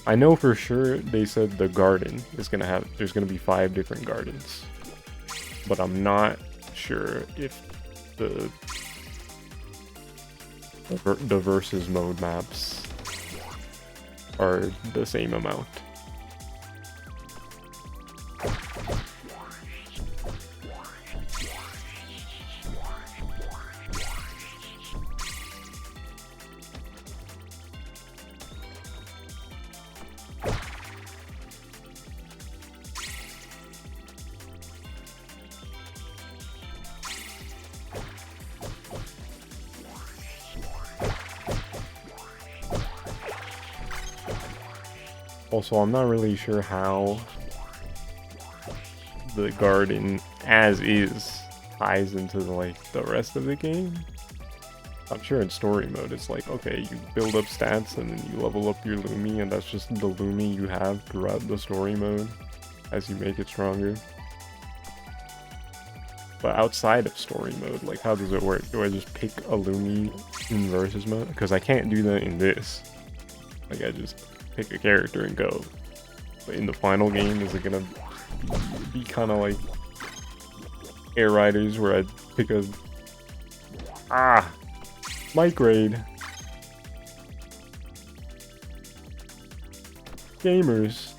Speaker 1: I know for sure they said the garden is gonna have, there's gonna be 5 different gardens, but I'm not sure if the versus mode maps are the same amount. Also, I'm not really sure how the garden as is ties into the rest of the game. I'm sure in story mode it's like, okay, you build up stats and then you level up your Lumi, and that's just the Lumi you have throughout the story mode as you make it stronger. But outside of story mode, like, how does it work? Do I just pick a Lumi in versus mode? Because I can't do that in this. Like, I just pick a character and go. But in the final game, is it gonna be kind of like Air Riders, where I pick a Mike Raid? Gamers,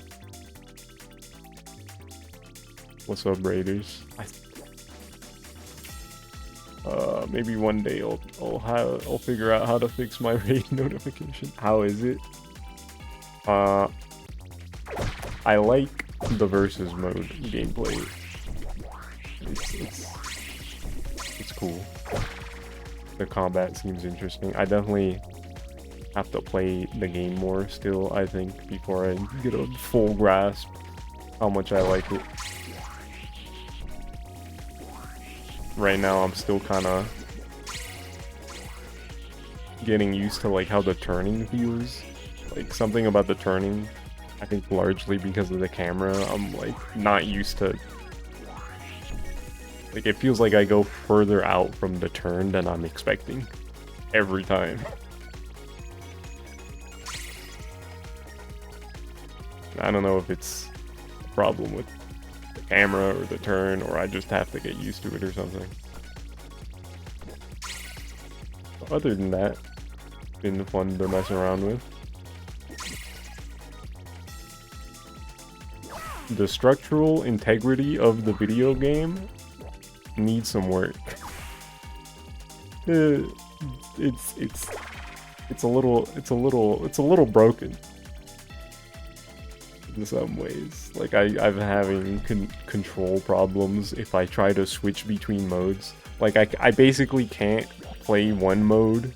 Speaker 1: what's up, Raiders? Maybe one day I'll figure out how to fix my raid notification. How is it? I like the versus mode gameplay. It's cool. The combat seems interesting. I definitely have to play the game more still, I think, before I get a full grasp how much I like it. Right now I'm still kind of getting used to like how the turning feels. Like, something about the turning, I think largely because of the camera, I'm like not used to. Like, it feels like I go further out from the turn than I'm expecting every time. I don't know if it's a problem with the camera or the turn, or I just have to get used to it or something. But other than that, it's been fun to mess around with. The structural integrity of the video game needs some work. It's a little broken in some ways. Like I'm having control problems if I try to switch between modes. Like I basically can't play one mode,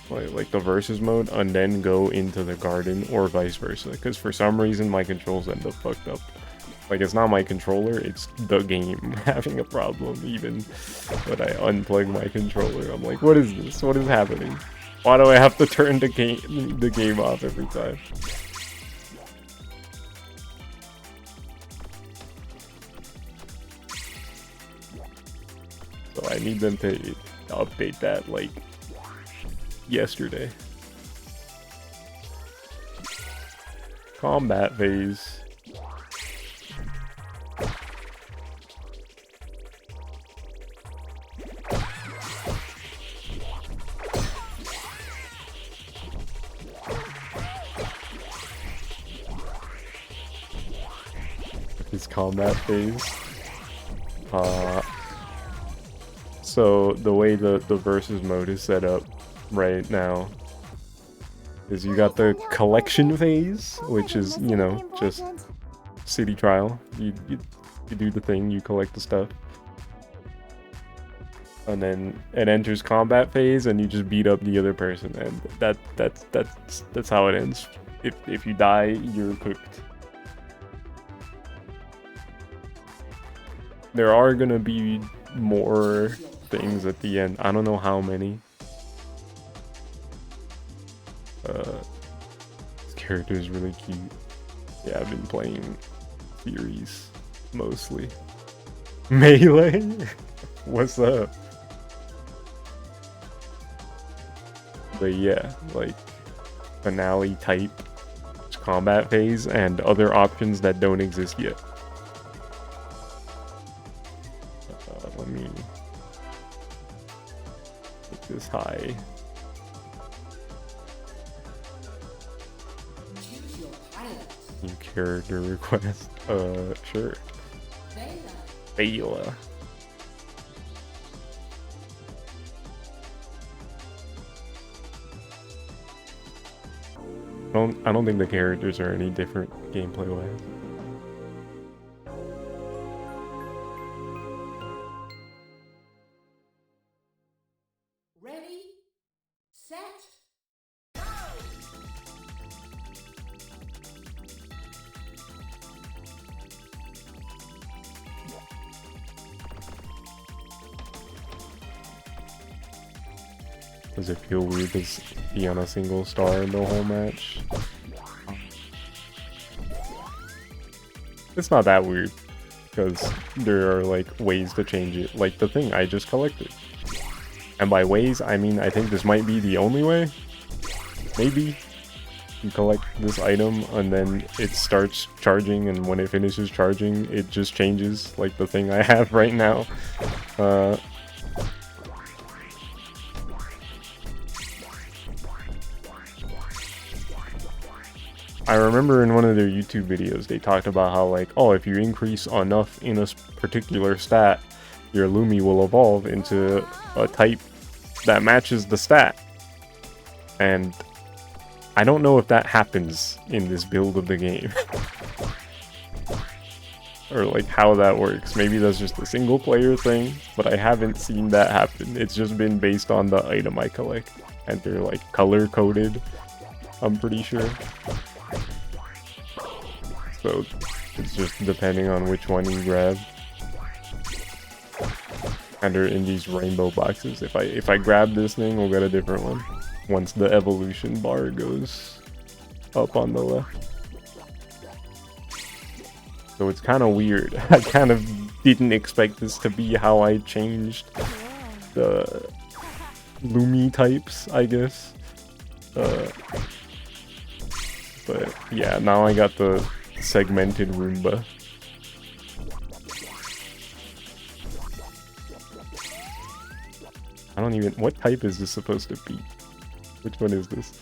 Speaker 1: like the versus mode, and then go into the garden, or vice versa, because for some reason my controls end up fucked up. Like, it's not my controller, it's the game having a problem. Even when I unplug my controller, I'm like, what is this? What is happening? Why do I have to turn the game off every time? So I need them to update that, like, yesterday. Combat phase. His combat phase. So the way the versus mode is set up right now is you got the collection phase, which is, you know, just city trial. You do the thing, you collect the stuff, and then it enters combat phase, and you just beat up the other person, and that's how it ends. If you die, you're cooked. There are gonna be more things at the end. I don't know how many. This character is really cute. Yeah, I've been playing Theories mostly. Melee? What's up? But yeah, like finale type combat phase and other options that don't exist yet. Let me make this high.
Speaker 3: Choose your pilot.
Speaker 1: New character request. Sure. Bayla. I don't think the characters are any different gameplay wise.
Speaker 3: Ready, set, go!
Speaker 1: Does it feel weird to be on a single star in the whole match? It's not that weird, because there are like ways to change it, like the thing I just collected. And by ways, I mean I think this might be the only way. Maybe you collect this item and then it starts charging, and when it finishes charging, it just changes, like the thing I have right now. I remember in one of their YouTube videos, they talked about how, like, oh, if you increase enough in a particular stat, your Lumi will evolve into a type that matches the stat. And I don't know if that happens in this build of the game. Or like how that works. Maybe that's just a single player thing, but I haven't seen that happen. It's just been based on the item I collect. And they're like color coded, I'm pretty sure. So it's just depending on which one you grab. And they're in these rainbow boxes. If I grab this thing, we'll get a different one once the evolution bar goes up on the left. So it's kind of weird. I kind of didn't expect this to be how I changed the Lumi types, I guess. But yeah, now I got the segmented Roomba. I don't even... What type is this supposed to be? Which one is this?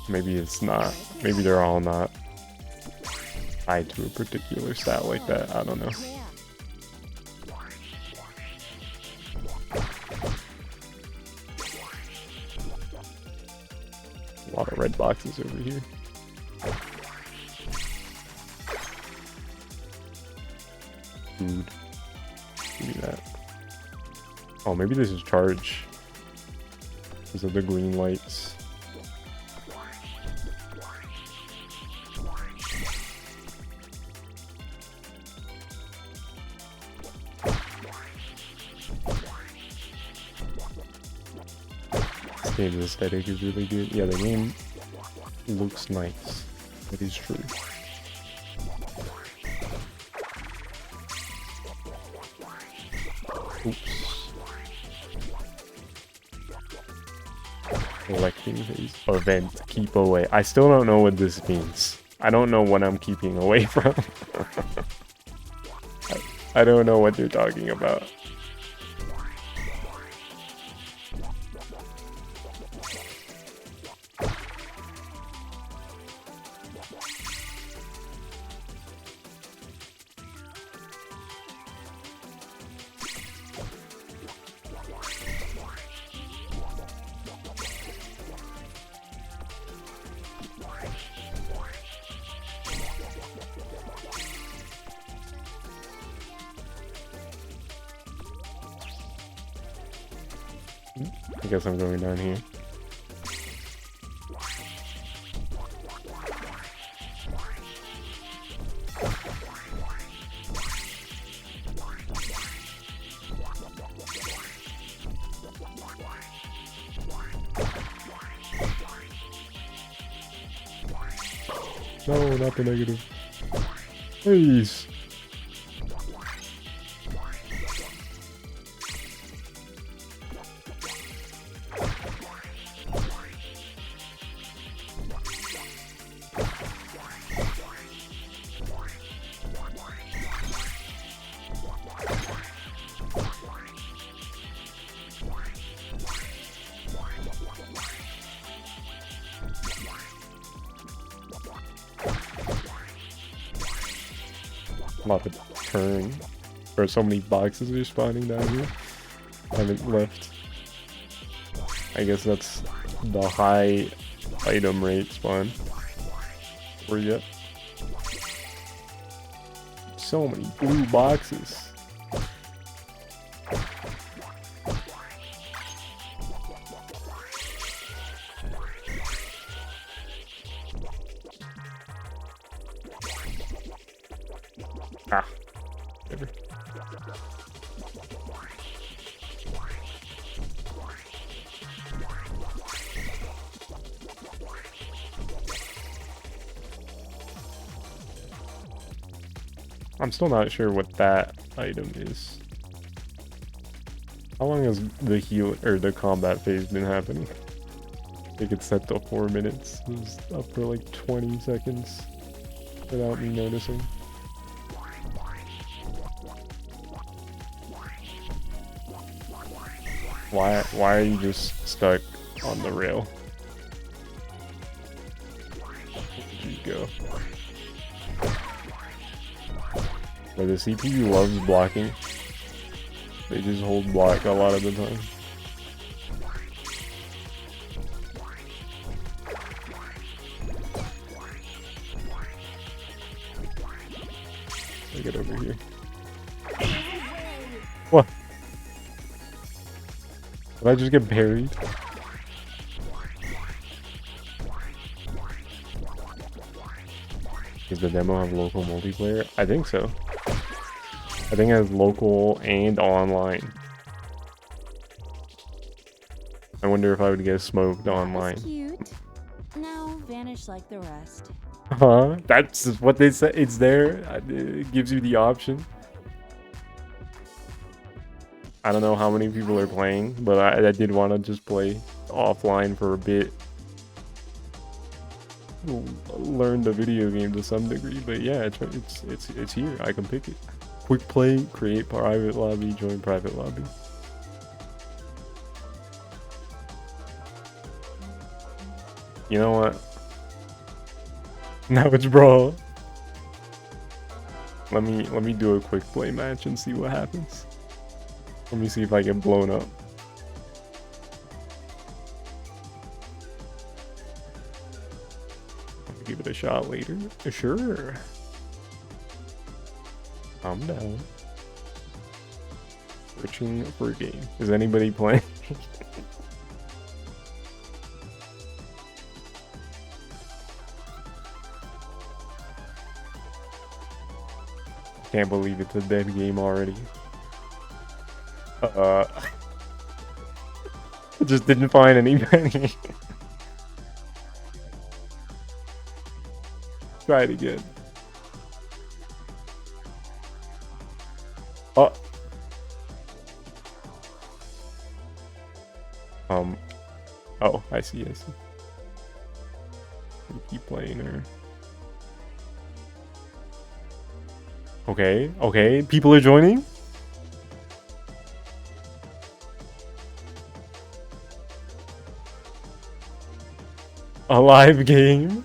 Speaker 1: Maybe it's not. Maybe they're all not tied to a particular stat like that. I don't know. boxes over here. Food. Give me that. Oh, maybe this is charge. These are the green lights. This game's aesthetic is really good. Yeah, the game looks nice. That is true. Oops. Collecting phase. Event. Keep away. I still don't know what this means. I don't know what I'm keeping away from. I don't know what they're talking about. I guess I'm going down here. No, not the negative. Please. I'm about to turn. There are so many boxes are spawning down here. I haven't left. I guess that's the high item rate spawn. Where you at? So many blue boxes. Ah, whatever. I'm still not sure what that item is. How long has the heal or the combat phase been happening? I think it's set to 4 minutes. It was up for like 20 seconds without me noticing. Why are you just stuck on the rail? There you go. But the CPU loves blocking. They just hold block a lot of the time. Let me get over here. What? Did I just get buried? Does the demo have local multiplayer? I think so. I think it has local and online. I wonder if I would get smoked online.
Speaker 5: That was cute. Now vanish like the rest.
Speaker 1: Huh? That's what they say. It's there. It gives you the option. I don't know how many people are playing, but I did want to just play offline for a bit. Learn the video game to some degree, but yeah, it's here. I can pick it. Quick play, create private lobby, join private lobby. You know what? Now it's brawl. Let me do a quick play match and see what happens. Let me see if I get blown up. give it a shot later. Sure. Calm down. Searching for a game. Is anybody playing? Can't believe it's a dead game already. I just didn't find anybody. Try it again. Oh. Oh, I see. You keep playing her. Okay. People are joining. A live game.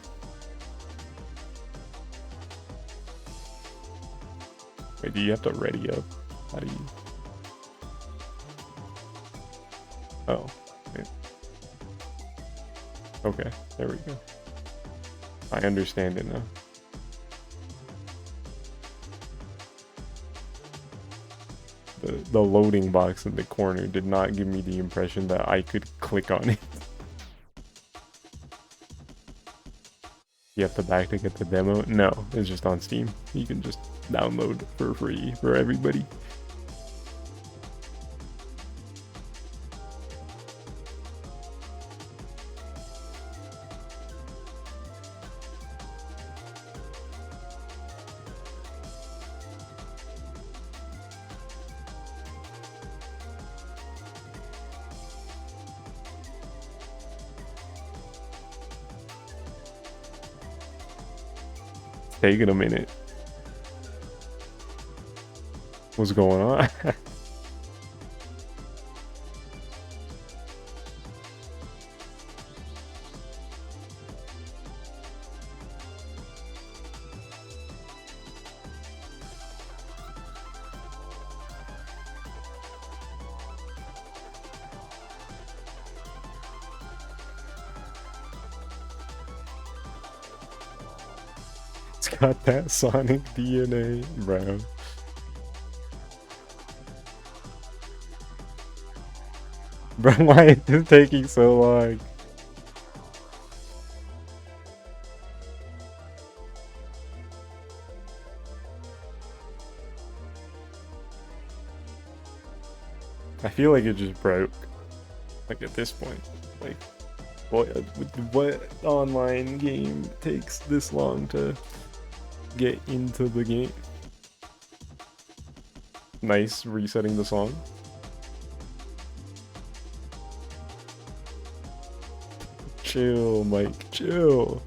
Speaker 1: Wait, do you have to ready up? How do you? Oh. Yeah. Okay, there we go. I understand it now. The loading box in the corner did not give me the impression that I could click on it. You have to back to get the demo? No, it's just on Steam. You can just download for free for everybody. Taking a minute. What's going on? It's got that Sonic DNA, bro. Bro, why is this taking so long? I feel like it just broke. Like at this point. Like, what online game takes this long to get into the game? Nice resetting the song. Chill, Mike, chill.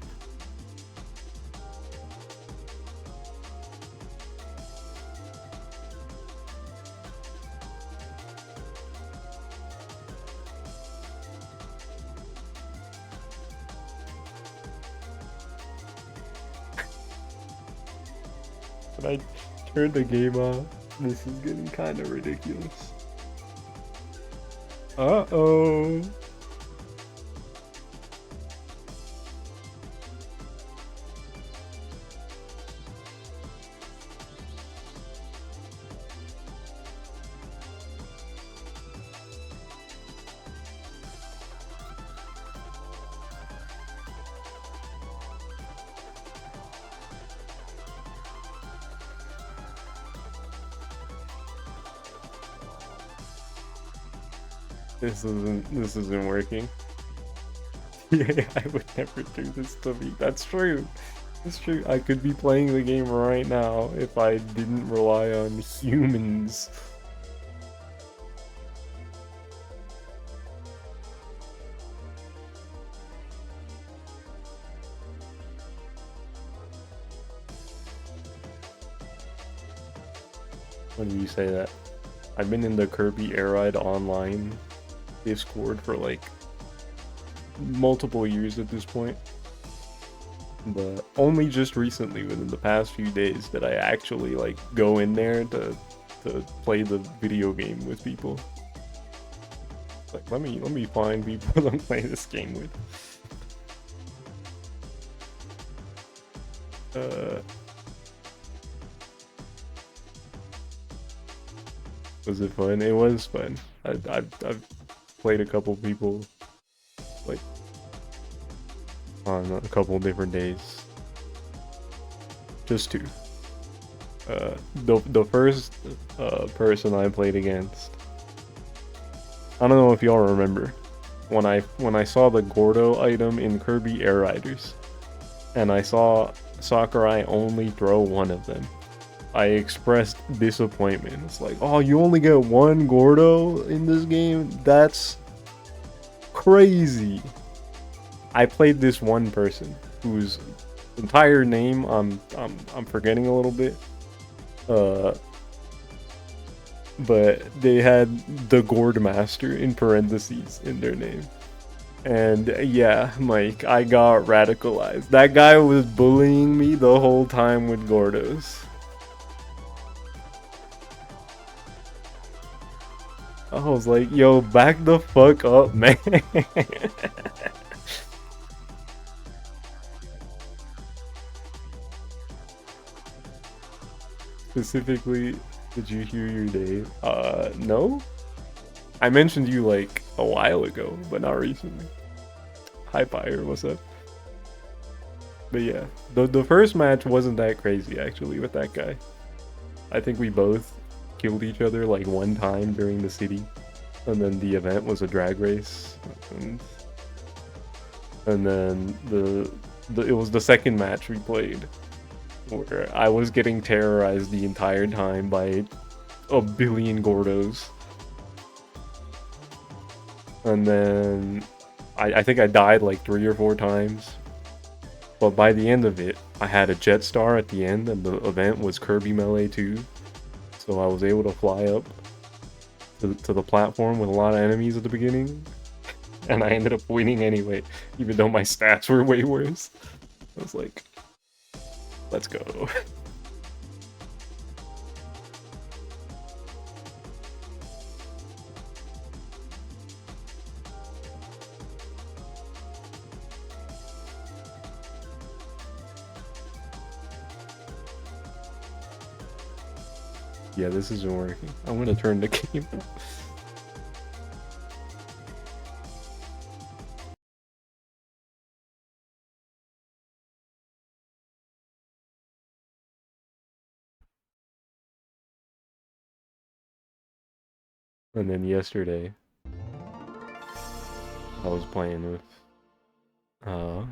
Speaker 1: When I turn the game off, this is getting kind of ridiculous. Uh-oh. This isn't working. Yeah, I would never do this to me. That's true. It's true. I could be playing the game right now if I didn't rely on humans. When do you say that? I've been in the Kirby Air Ride online Discord for like multiple years at this point, but only just recently, within the past few days, did I actually like go in there to play the video game with people. Like, let me find people to play this game with. Was it fun? It was fun. I've played a couple people like on a couple different days. Just two. The first person I played against, I don't know if y'all remember when I saw the Gordo item in Kirby Air Riders, and I saw Sakurai only throw one of them. I expressed disappointment. It's like, oh, you only get one Gordo in this game? That's crazy. I played this one person whose entire name I'm forgetting a little bit. But they had the Gourd Master in parentheses in their name. And yeah, Mike, I got radicalized. That guy was bullying me the whole time with Gordos. I was like, yo, back the fuck up, man. Specifically, did you hear your day? No? I mentioned you like a while ago, but not recently. Hi, Pyre, what's up? But yeah, the first match wasn't that crazy actually with that guy. I think we both killed each other like one time during the city, and then the event was a drag race, and then it was the second match we played where I was getting terrorized the entire time by a billion Gordos, and then I think I died like 3 or 4 times, but by the end of it I had a jet star at the end, and the event was Kirby Melee 2. So I was able to fly up to the platform with a lot of enemies at the beginning. And I ended up winning anyway, even though my stats were way worse. I was like, let's go. Yeah, this isn't working. I'm gonna turn the game off. And then yesterday, I was playing with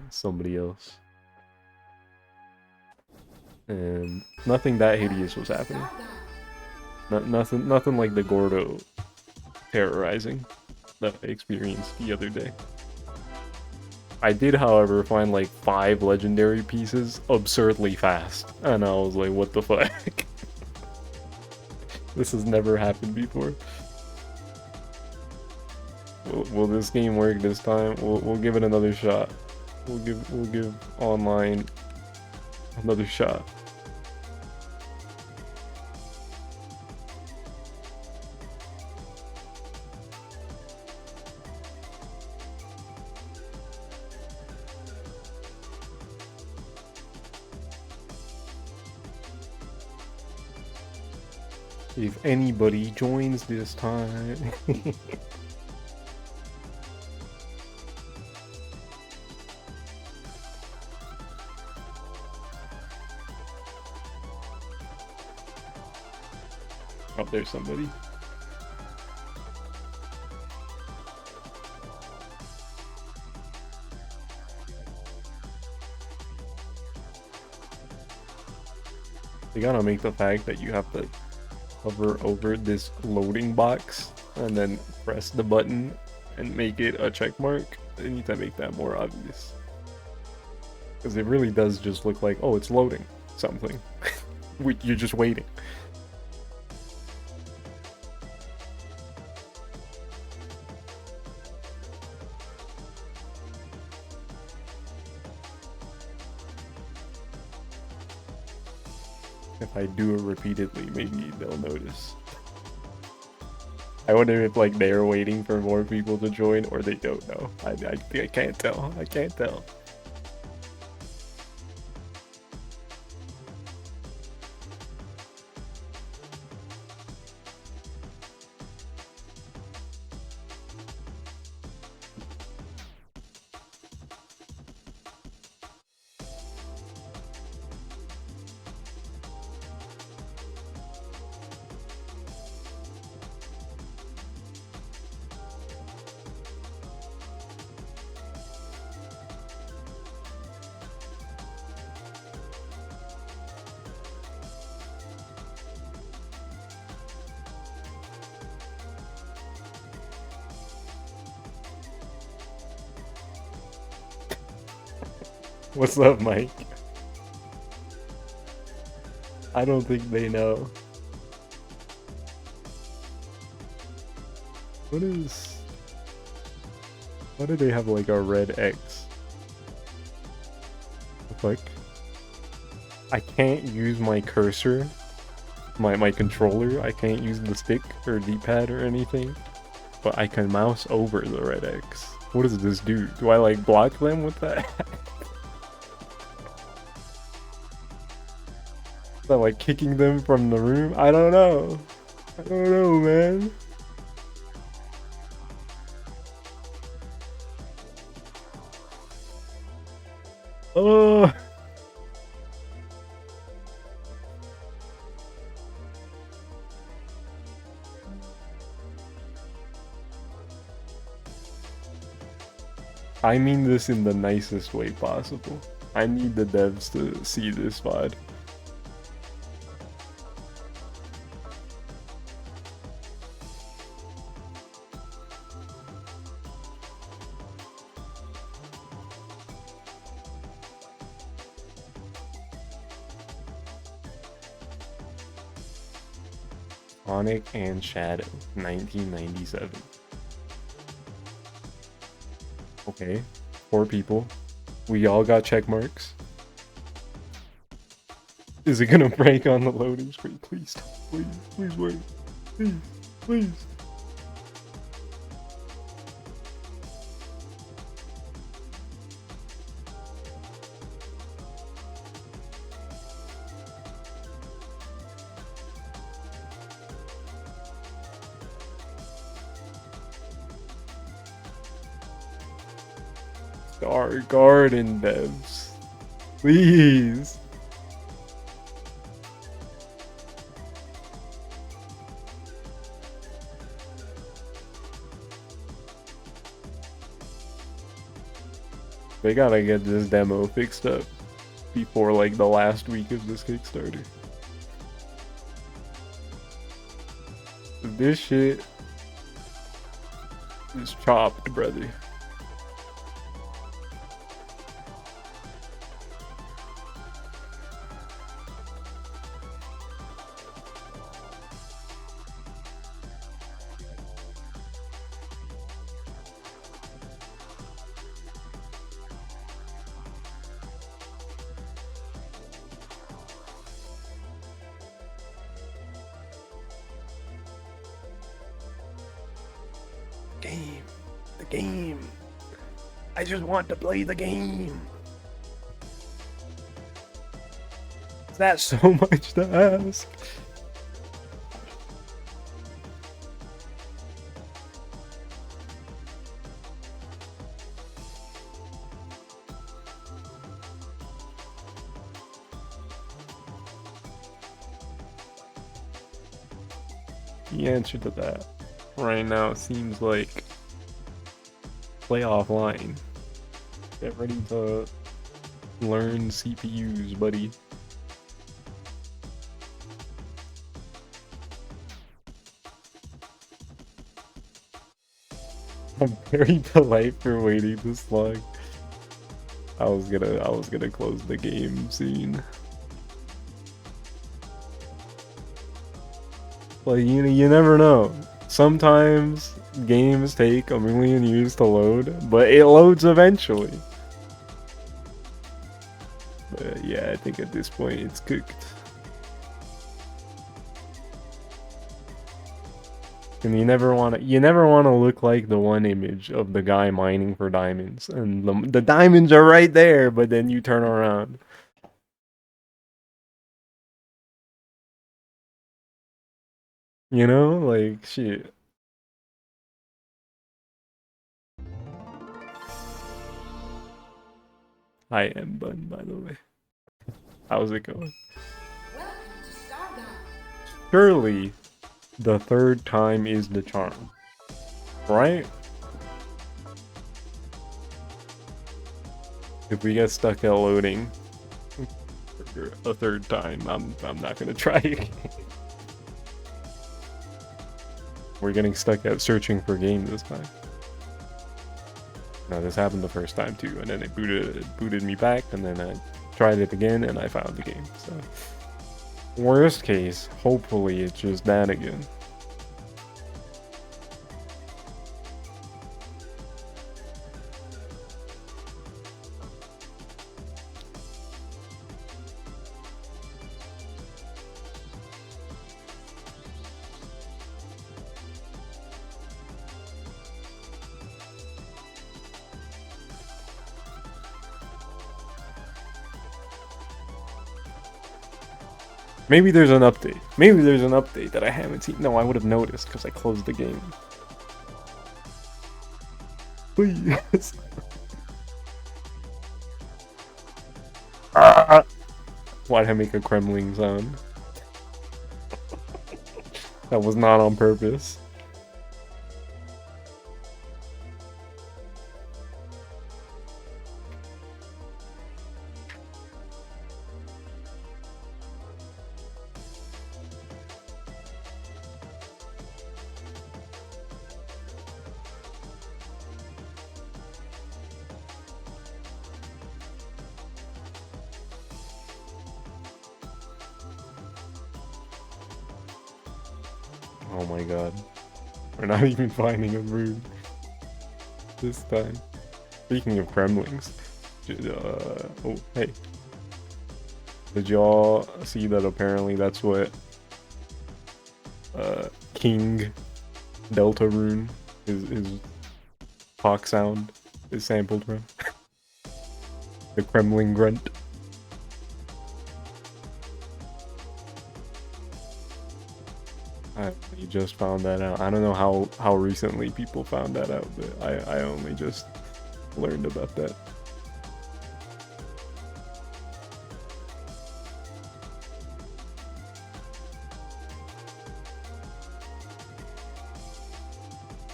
Speaker 1: somebody else, and nothing that hideous was happening. Nothing like the Gordo terrorizing that I experienced the other day. I did, however, find like 5 legendary pieces absurdly fast, and I was like, what the fuck? This has never happened before. Will this game work this time? We'll give it another shot. We'll give online another shot. If anybody joins this time. Oh, there's somebody. They gotta make the fact that you have to hover over this loading box and then press the button and make it a check mark. They need to make that more obvious, because it really does just look like, oh, it's loading something. You're just waiting. If I do it repeatedly, maybe they'll notice. I wonder if like they're waiting for more people to join, or they don't know. I can't tell. I can't tell. What's up, Mike? I don't think they know. What is... Why do they have like a red X? Like, I can't use my cursor, my controller. I can't use the stick or D-pad or anything, but I can mouse over the red X. What does this do? Do I like block them with that? Is that like kicking them from the room? I don't know. I don't know, man. Oh. I mean this in the nicest way possible. I need the devs to see this VOD. Sonic and Shadow, 1997. Okay, 4 people. We all got check marks. Is it gonna break on the loading screen? Please, please, please wait. Please, please. Star Garden devs. Please. They gotta get this demo fixed up before like the last week of this Kickstarter. This shit is chopped, brother. The game. I just want to play the game. Is that so much to ask? The answer to that right now seems like play offline. Get ready to learn CPUs, buddy. I'm very polite for waiting this long. I was gonna close the game soon. Like you never know. Sometimes games take a million years to load, but it loads eventually. But yeah, I think at this point it's cooked. And you never want to look like the one image of the guy mining for diamonds, and the diamonds are right there, but then you turn around. You know, like shit. I am Bun, by the way. How's it going?
Speaker 3: Welcome to Starbound.
Speaker 1: Surely the third time is the charm, right? If we get stuck at loading for a third time, I'm not gonna try again. We're getting stuck at searching for game this time. No, this happened the first time too, and then it booted me back, and then I tried it again, and I found the game. So, worst case, hopefully it's just that again. Maybe there's an update. Maybe there's an update that I haven't seen. No, I would have noticed because I closed the game. Please. Why'd I make a Kremling sound? That was not on purpose. Oh my god. We're not even finding a room this time. Speaking of Kremlings, oh, hey. Did y'all see that apparently that's what King Delta Rune, his hawk sound, is sampled from? The Kremling grunt. You just found that out. I don't know how recently people found that out, but I only just learned about that.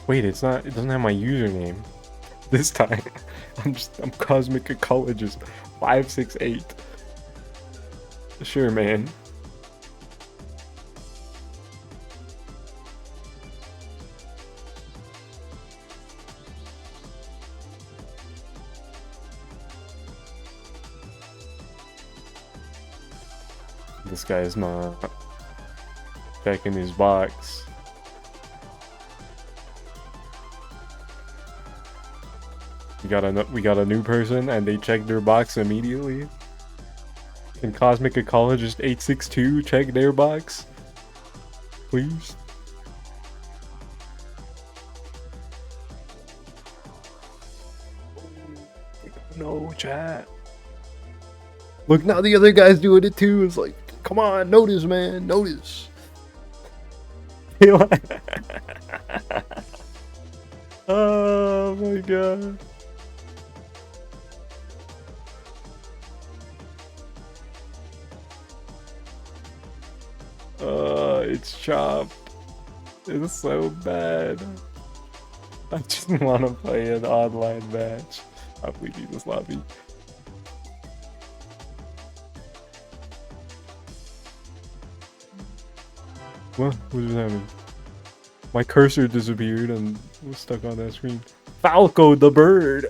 Speaker 1: Wait, it doesn't have my username this time. I'm Cosmic Ecologist 568. Sure, man. This guy's not checking his box. We got a new person, and they checked their box immediately. Can Cosmic Ecologist 862 check their box, please? No, chat. Look, now the other guy's doing it too. It's like, come on, notice, man, notice. Oh my god. It's chopped. It's so bad. I just want to play an online match. I'll leave this lobby. What just happened? My cursor disappeared and was stuck on that screen. Falco the bird!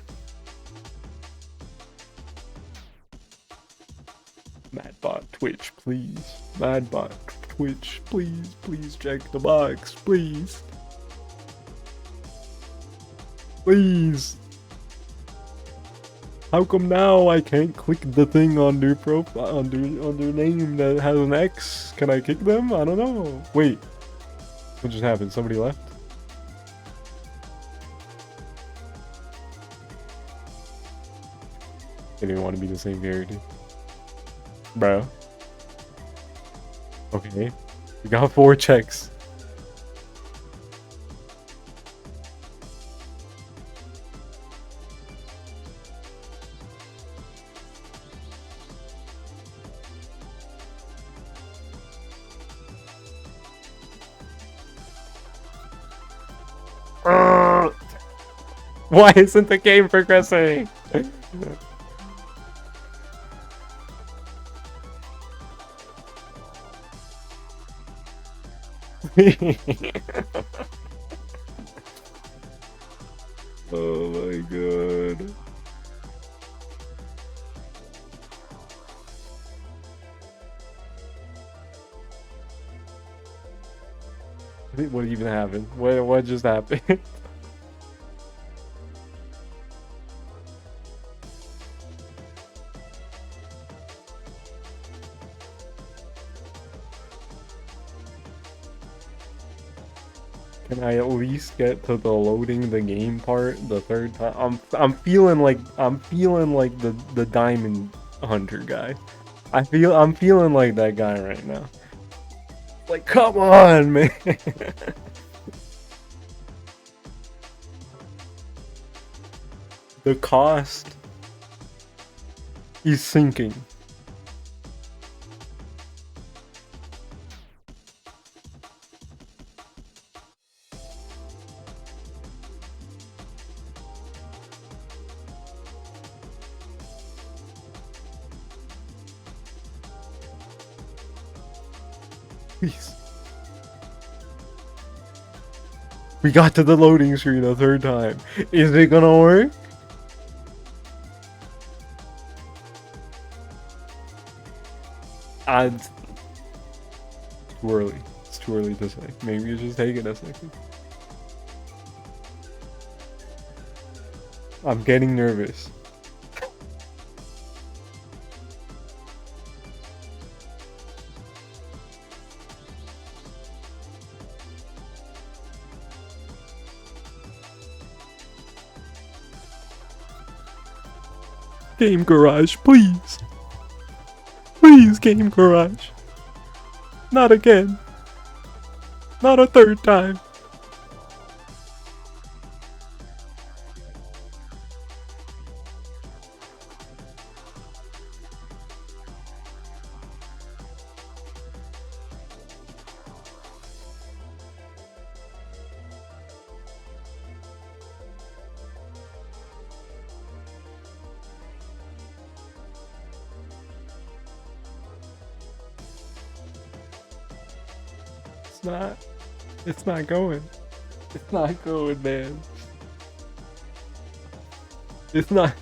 Speaker 1: Madbot Twitch, please. Madbot Twitch, please. Please check the box, please. Please. How come now I can't click the thing on their profile, on their name that has an X? Can I kick them? I don't know. Wait. What just happened? Somebody left? They didn't want to be the same character. Bro. Okay. We got 4 checks. Why isn't the game progressing? Oh my god. What even happened? What just happened? Can I at least get to the loading the game part the third time? I'm feeling like the diamond hunter guy. I'm feeling like that guy right now. Like, come on, man. The cost. He's sinking. Please. We got to the loading screen a third time. Is it gonna work? It's too early. It's too early to say. Maybe it's just taking a second. I'm getting nervous. Game Garage, please. Please, Game Garage. Not again. Not a third time. It's not going. It's not going, man. It's not.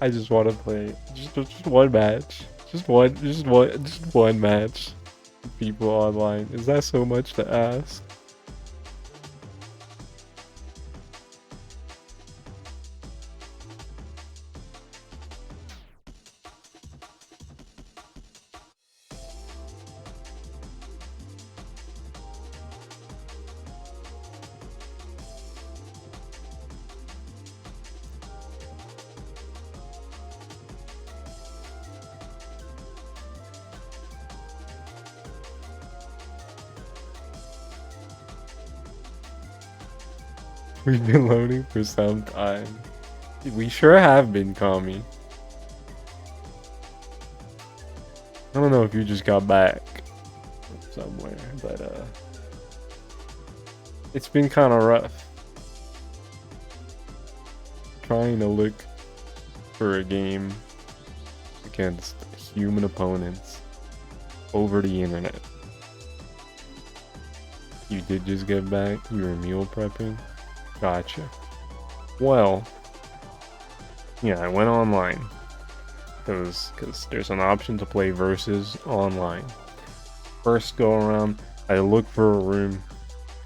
Speaker 1: I just want to play just one match. Just one match. People online. Is that so much to ask? We've been loading for some time. We sure have been, Kami. I don't know if you just got back from somewhere, but it's been kind of rough. Trying to look for a game against human opponents over the internet. You did just get back? You were meal prepping? Gotcha. Well, yeah, I went online. Because there's an option to play versus online. First go around, I look for a room,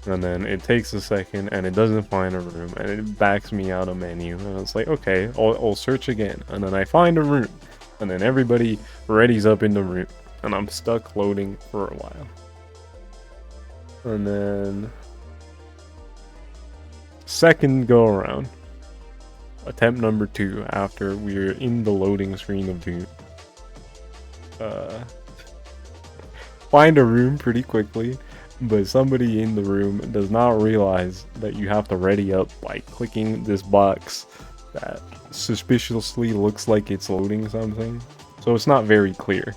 Speaker 1: and then it takes a second, and it doesn't find a room, and it backs me out a menu. And it's like, okay, I'll search again, and then I find a room, and then everybody readies up in the room, and I'm stuck loading for a while. And then second go around, attempt number 2 after we're in the loading screen of Doom. Find a room pretty quickly, but somebody in the room does not realize that you have to ready up by clicking this box that suspiciously looks like it's loading something. So it's not very clear.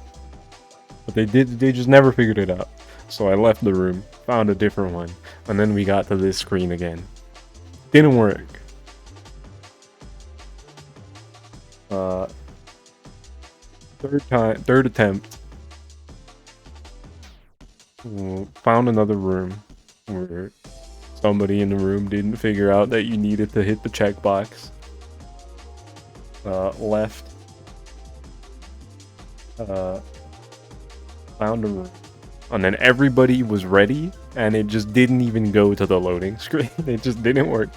Speaker 1: But they just never figured it out. So I left the room, found a different one, and then we got to this screen again. Didn't work. Third attempt. Found another room where somebody in the room didn't figure out that you needed to hit the checkbox. Left. Found a room. And then everybody was ready, and it just didn't even go to the loading screen. It just didn't work.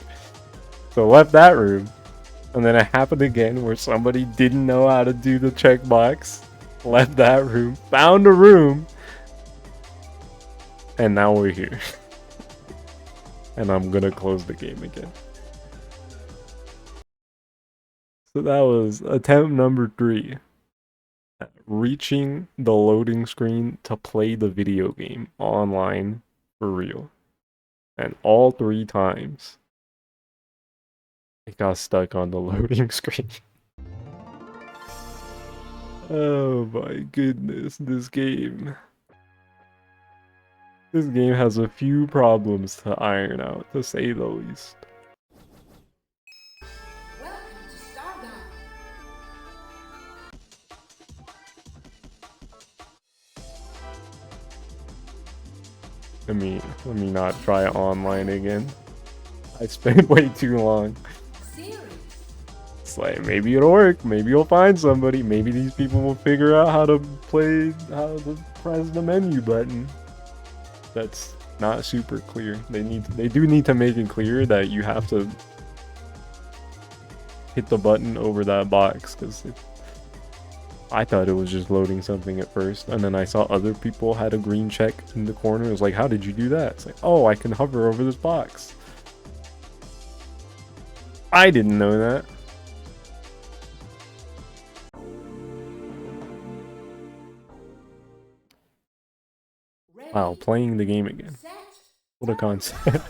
Speaker 1: So left that room. And then it happened again where somebody didn't know how to do the checkbox. Left that room. Found a room. And now we're here. And I'm gonna close the game again. So that was attempt number 3. Reaching the loading screen to play the video game online for real. And all 3 times, it got stuck on the loading screen. Oh my goodness, this game. This game has a few problems to iron out, to say the least.
Speaker 3: Welcome to Starbound.
Speaker 1: Let me not try online again. I spent way too long.
Speaker 3: Series.
Speaker 1: It's like, maybe it'll work, maybe you'll find somebody, maybe these people will figure out how to press the menu button. That's not super clear. They do need to make it clear that you have to hit the button over that box, because I thought it was just loading something at first, and then I saw other people had a green check in the corner. It was like, how did you do that? It's like, oh, I can hover over this box. I didn't know that.
Speaker 3: Ready,
Speaker 1: Wow, playing the game again.
Speaker 3: set,
Speaker 1: What a concept.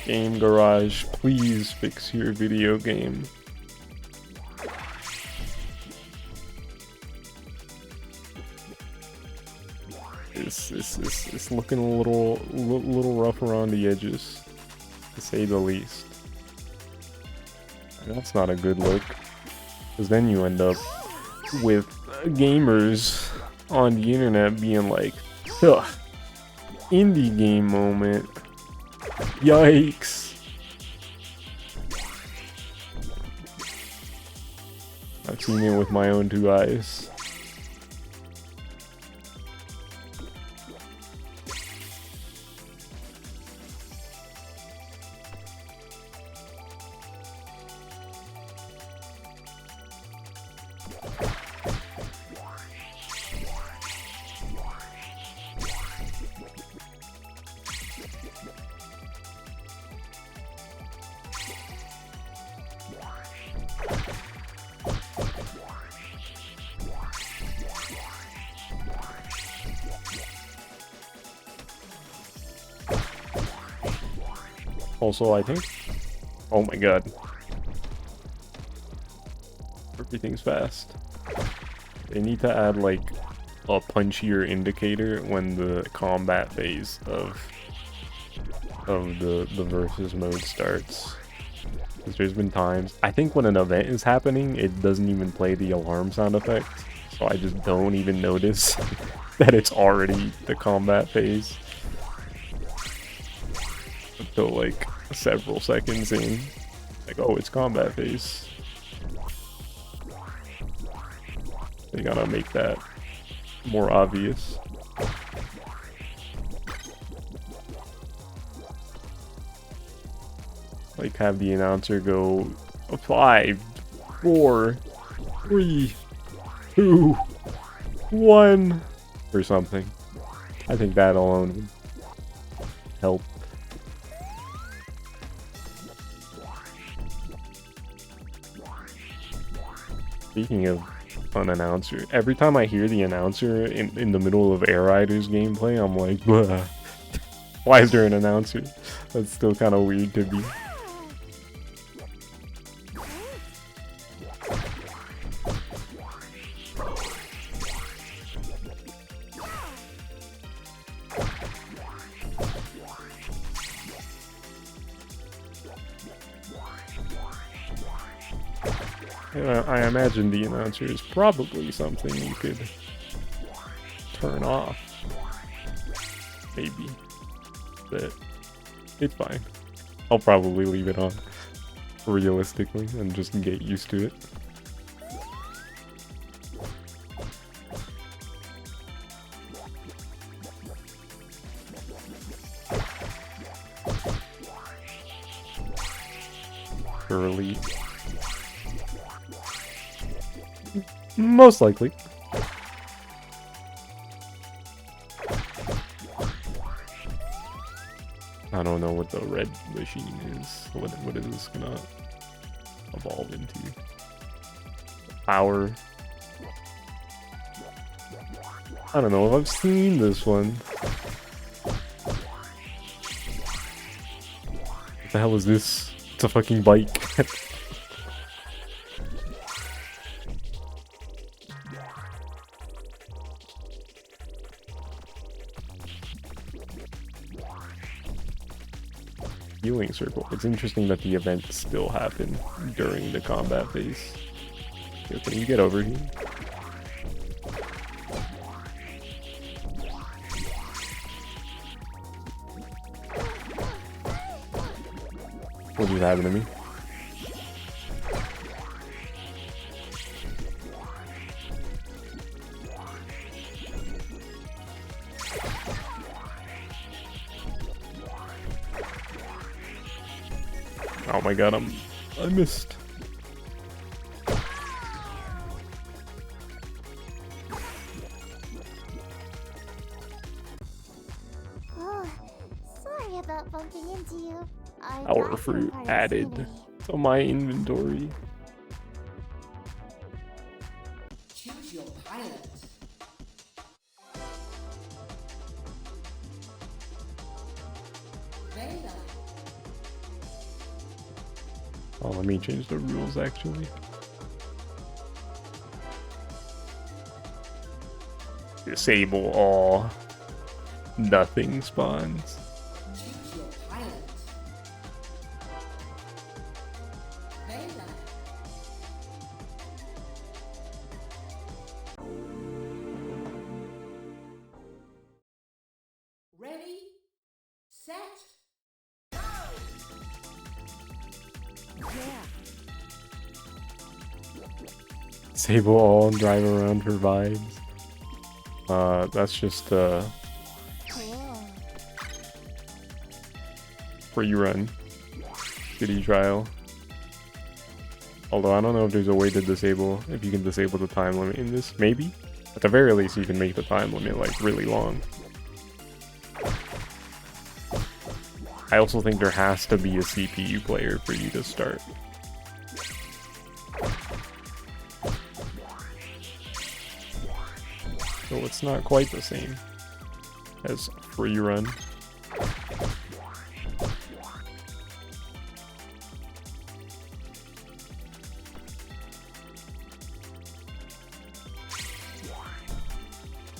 Speaker 1: Game Garage, please fix your video game. It's looking a little rough around the edges, to say the least. And that's not a good look, because then you end up with gamers on the internet being like, ugh, indie game moment. Yikes. I've seen it with my own 2 eyes. Also, I think... Oh my god. Everything's fast. They need to add, like, a punchier indicator when the combat phase of the versus mode starts. Because there's been times... I think when an event is happening, it doesn't even play the alarm sound effect. So I just don't even notice that it's already the combat phase. Until, like, several seconds in. Like, oh, it's combat phase. They gotta make that more obvious. Like, have the announcer go 5, 4, 3, 2, 1 or something. I think that alone would help. Speaking of an announcer, every time I hear the announcer in the middle of Air Riders gameplay, I'm like, bleh. Why is there an announcer? That's still kind of weird to me. I imagine the announcer is probably something you could turn off. Maybe. But it's fine. I'll probably leave it on, realistically, and just get used to it. Early. Most likely. I don't know what the red machine is. What is this gonna evolve into? Power. I don't know if I've seen this one. What the hell is this? It's a fucking bike. Healing circle. It's interesting that the events still happen during the combat phase. Yo, can you get over here? What just happened to me? Oh my god, I missed.
Speaker 2: Oh, sorry about bumping into you. I
Speaker 1: Power
Speaker 2: thought you were
Speaker 1: fruit
Speaker 2: part of the
Speaker 1: added
Speaker 2: scenery.
Speaker 1: to my inventory.
Speaker 3: Choose your pilot. Vela.
Speaker 1: Oh, let me change the rules actually. Disable all. Nothing spawns.
Speaker 3: Choose your pilot. Vela. Ready, set,
Speaker 1: Disable all and drive around for vibes. That's just
Speaker 2: Cool.
Speaker 1: free run. City trial. Although I don't know if there's a way to disable, if you can disable the time limit in this. Maybe? At the very least, you can make the time limit like really long. I also think there has to be a CPU player for you to start. So it's not quite the same as free run.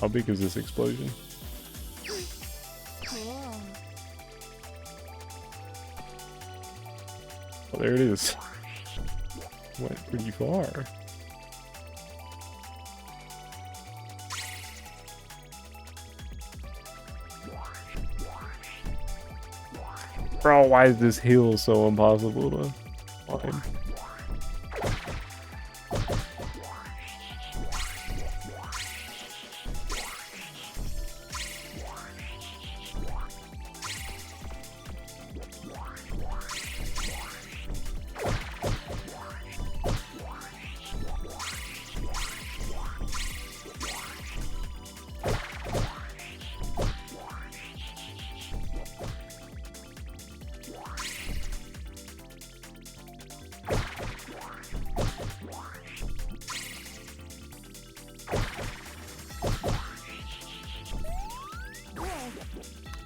Speaker 1: How big is this explosion?
Speaker 2: Cool.
Speaker 1: Oh, there it is. Went pretty far. Bro, why is this hill so impossible to climb?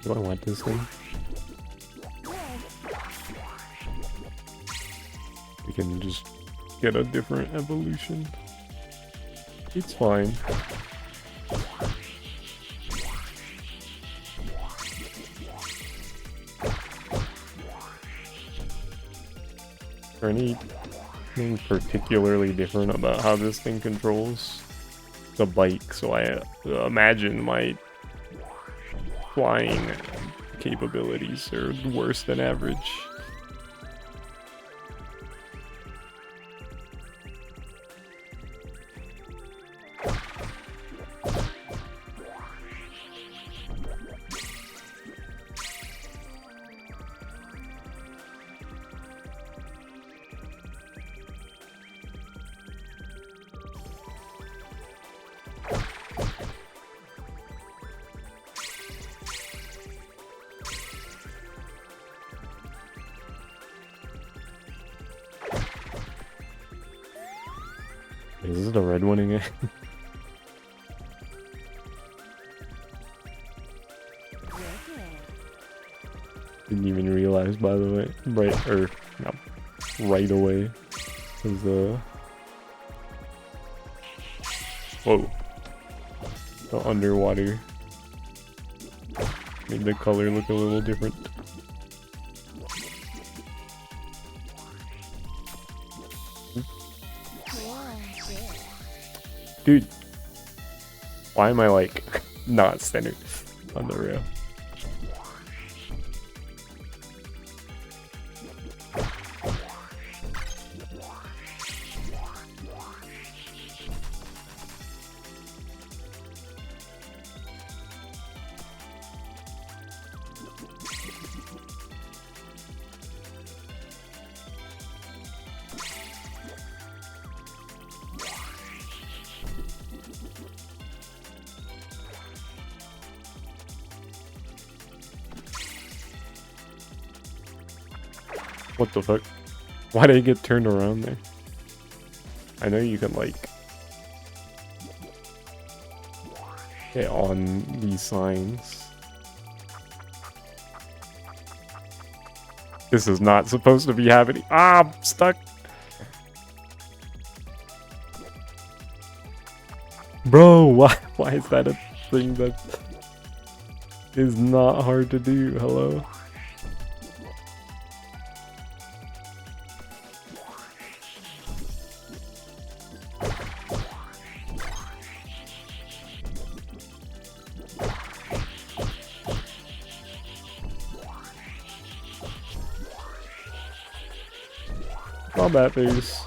Speaker 1: Do I want this thing? We can just get a different evolution. It's fine. Grenade. nothing particularly different about how this thing controls the bike, so I imagine my flying capabilities are worse than average. Is this the red one again? Didn't even realize, by the way. Right away. Cause whoa. The underwater made the color look a little different. Dude, why am I like not centered on the rail? What the fuck? Why did I get turned around there? I know you can like get on these signs. This is not supposed to be happening. Ah, I'm stuck. Bro, why is that a thing that is not hard to do? Hello? Combat phase.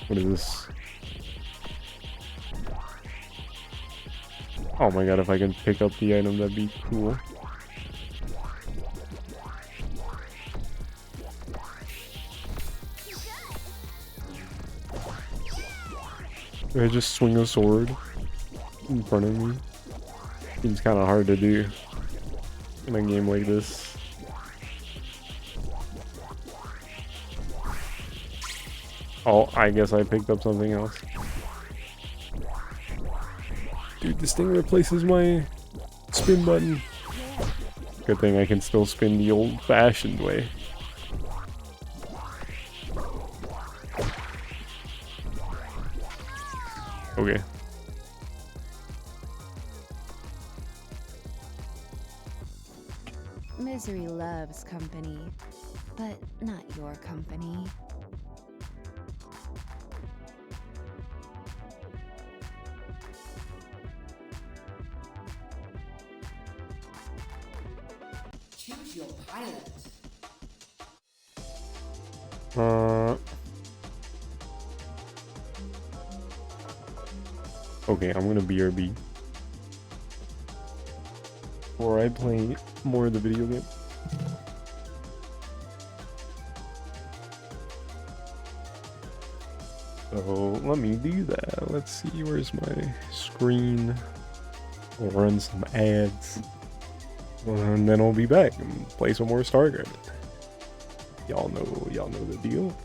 Speaker 1: What is this? Oh my god, if I can pick up the item, that'd be cool. Do I just swing a sword in front of me? Seems kind of hard to do in a game like this. Oh, I guess I picked up something else. Dude, this thing replaces my spin button. Good thing I can still spin the old-fashioned way. Okay.
Speaker 5: Misery loves company, but not your company.
Speaker 3: Choose your pilot.
Speaker 1: Okay, I'm gonna BRB. Before I play more of the video game. So let me do that. Let's see, where's my screen? We'll run some ads. And then I'll be back and play some more StarCraft. Y'all know the deal.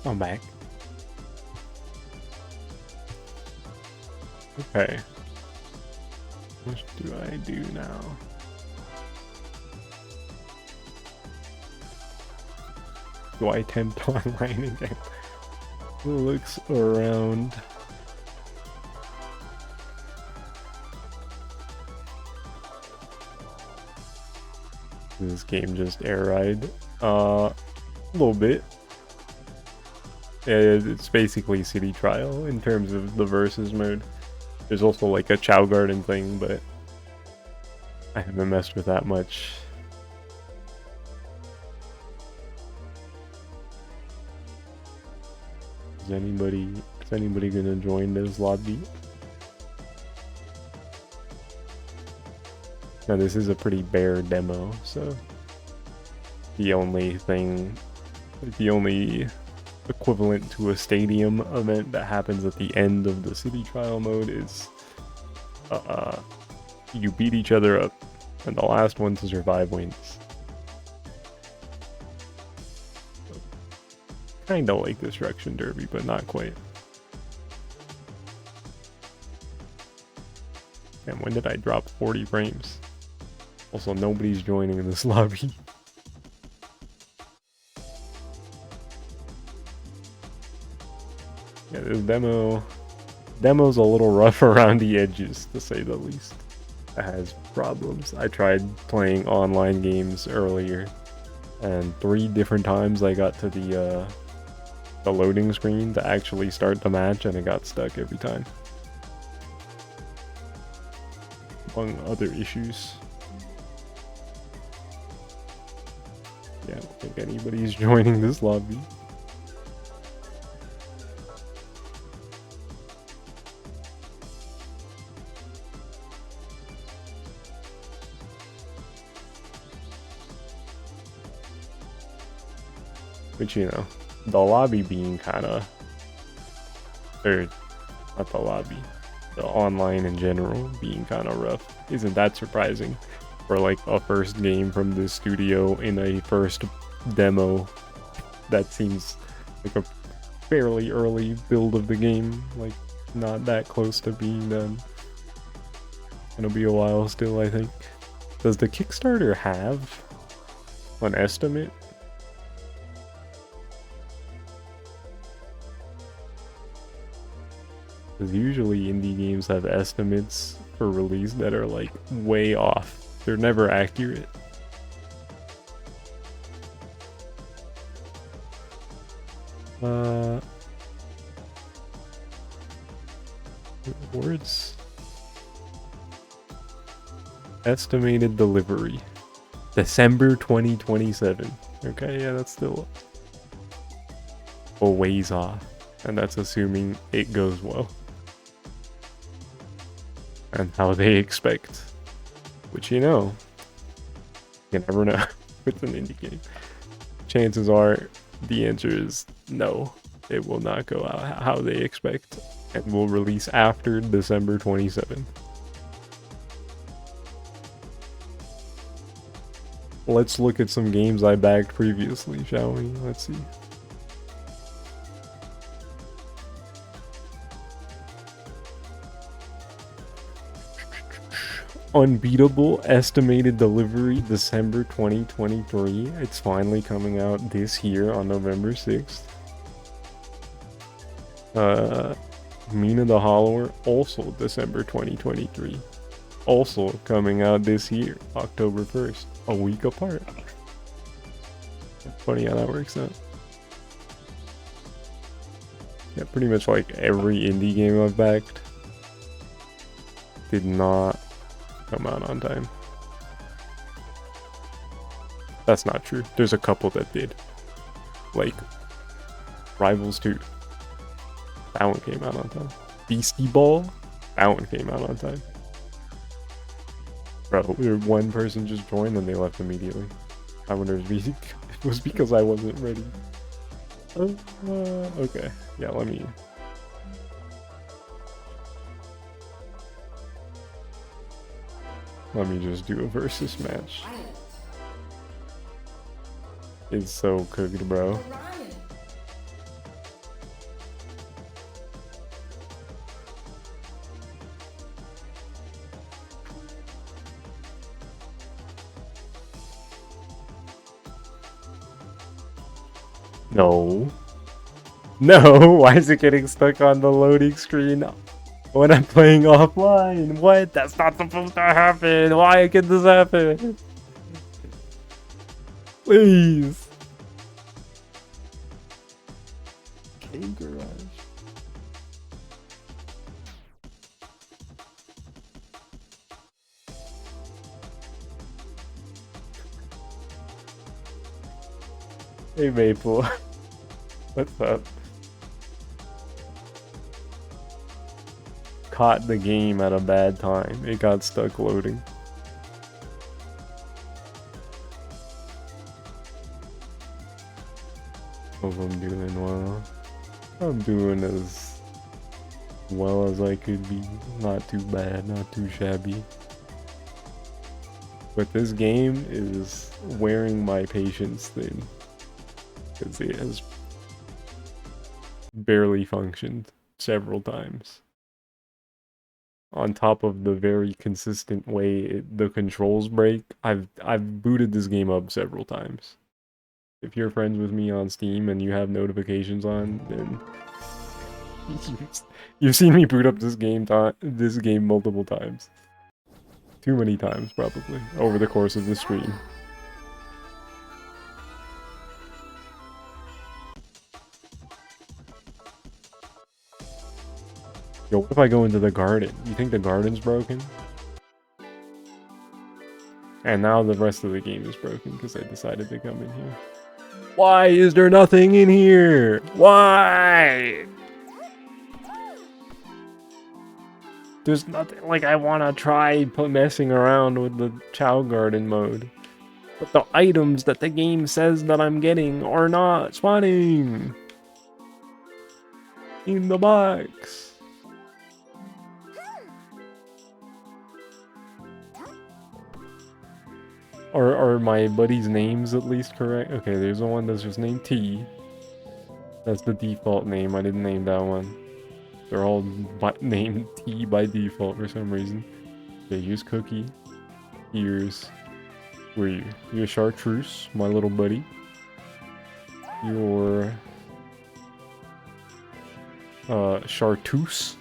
Speaker 1: I'm back. Okay. What do I do now? Do I attempt online again? Looks around. This game just air ride. A little bit. It's basically city trial in terms of the versus mode. There's also like a Chow Garden thing, but I haven't messed with that much. Is anybody gonna join this lobby? Now this is a pretty bare demo, so the only equivalent to a stadium event that happens at the end of the city trial mode is you beat each other up and the last one to survive wins. Kinda like Destruction Derby, but not quite. And when did I drop 40 frames? Also, nobody's joining in this lobby. Yeah, this demo's a little rough around the edges, to say the least. It has problems. I tried playing online games earlier, and 3 different times I got to the loading screen to actually start the match, and it got stuck every time. Among other issues. Yeah, I don't think anybody's joining this lobby. But you know, the lobby being kinda, or not the lobby, the online in general being kinda rough isn't that surprising for like a first game from the studio in a first demo. That seems like a fairly early build of the game, like not that close to being done. It'll be a while still, I think. Does the Kickstarter have an estimate? Because usually indie games have estimates for release that are like way off. They're never accurate. Words. Estimated delivery. December 2027. Okay, yeah, that's still a ways off. And that's assuming it goes well. And how they expect. Which, you know, you never know with an indie game. Chances are the answer is no. It will not go out how they expect. And will release after December 27th. Let's look at some games I bagged previously, shall we? Let's see. Unbeatable estimated delivery December 2023. It's finally coming out this year on November 6th. Mina the Hollower, also December 2023. Also coming out this year, October 1st. A week apart. Funny how that works out. Yeah, pretty much like every indie game I've backed did not come out on time. That's not true. There's a couple that did. Like Rivals 2. That one came out on time. Beastie Ball? That one came out on time. Bro, one person just joined and they left immediately. I wonder if it was because I wasn't ready. Okay. Yeah, let me just do a versus match. It's so cooked, bro. No. No, why is it getting stuck on the loading screen when I'm playing offline? What? That's not supposed to happen. Why can this happen? Please. Game garage. Hey Maple. What's up? Caught the game at a bad time. It got stuck loading. Hope I'm doing well. I'm doing as well as I could be. Not too bad, not too shabby. But this game is wearing my patience thin. Because it has barely functioned several times. On top of the very consistent way the controls break, I've booted this game up several times. If you're friends with me on Steam and you have notifications on, then you've seen me boot up this game multiple times. Too many times, probably, over the course of the stream. Yo, what if I go into the garden? You think the garden's broken? And now the rest of the game is broken because I decided to come in here. Why is there nothing in here? Why? There's nothing, like, I want to try messing around with the Chow Garden mode. But the items that the game says that I'm getting are not spawning in the box. Are my buddies' names at least correct? Okay, there's the one that's just named T. That's the default name. I didn't name that one. They're all named T by default for some reason. Okay, here's Cookie. Here's... Where are you? You're Chartreuse, my little buddy. You're... Chartreuse.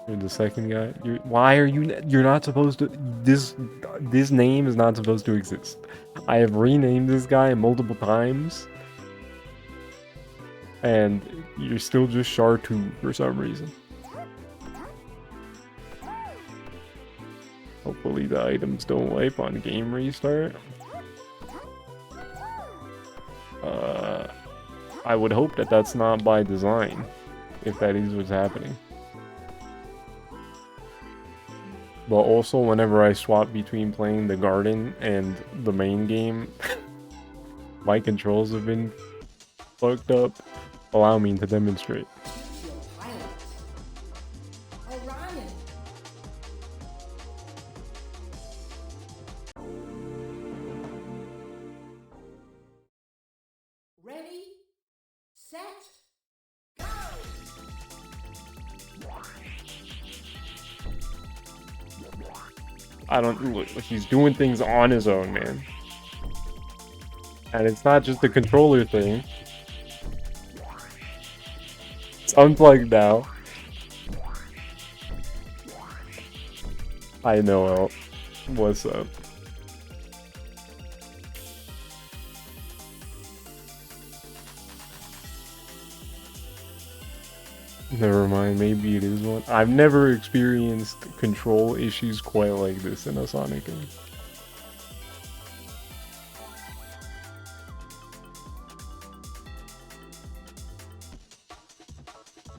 Speaker 1: You're the second guy. Why are you... You're not supposed to... This name is not supposed to exist. I have renamed this guy multiple times. And you're still just Chartreuse for some reason. Hopefully the items don't wipe on game restart. I would hope that that's not by design, if that is what's happening. But also, whenever I swap between playing the garden and the main game, my controls have been fucked up. Allow me to demonstrate.
Speaker 3: Choose your pilot. Orion. Ready, set, go!
Speaker 1: I don't look. He's doing things on his own, man. And it's not just a controller thing. It's unplugged now. Hi Noel. What's up? Never mind, maybe it is one. I've never experienced control issues quite like this in a Sonic game.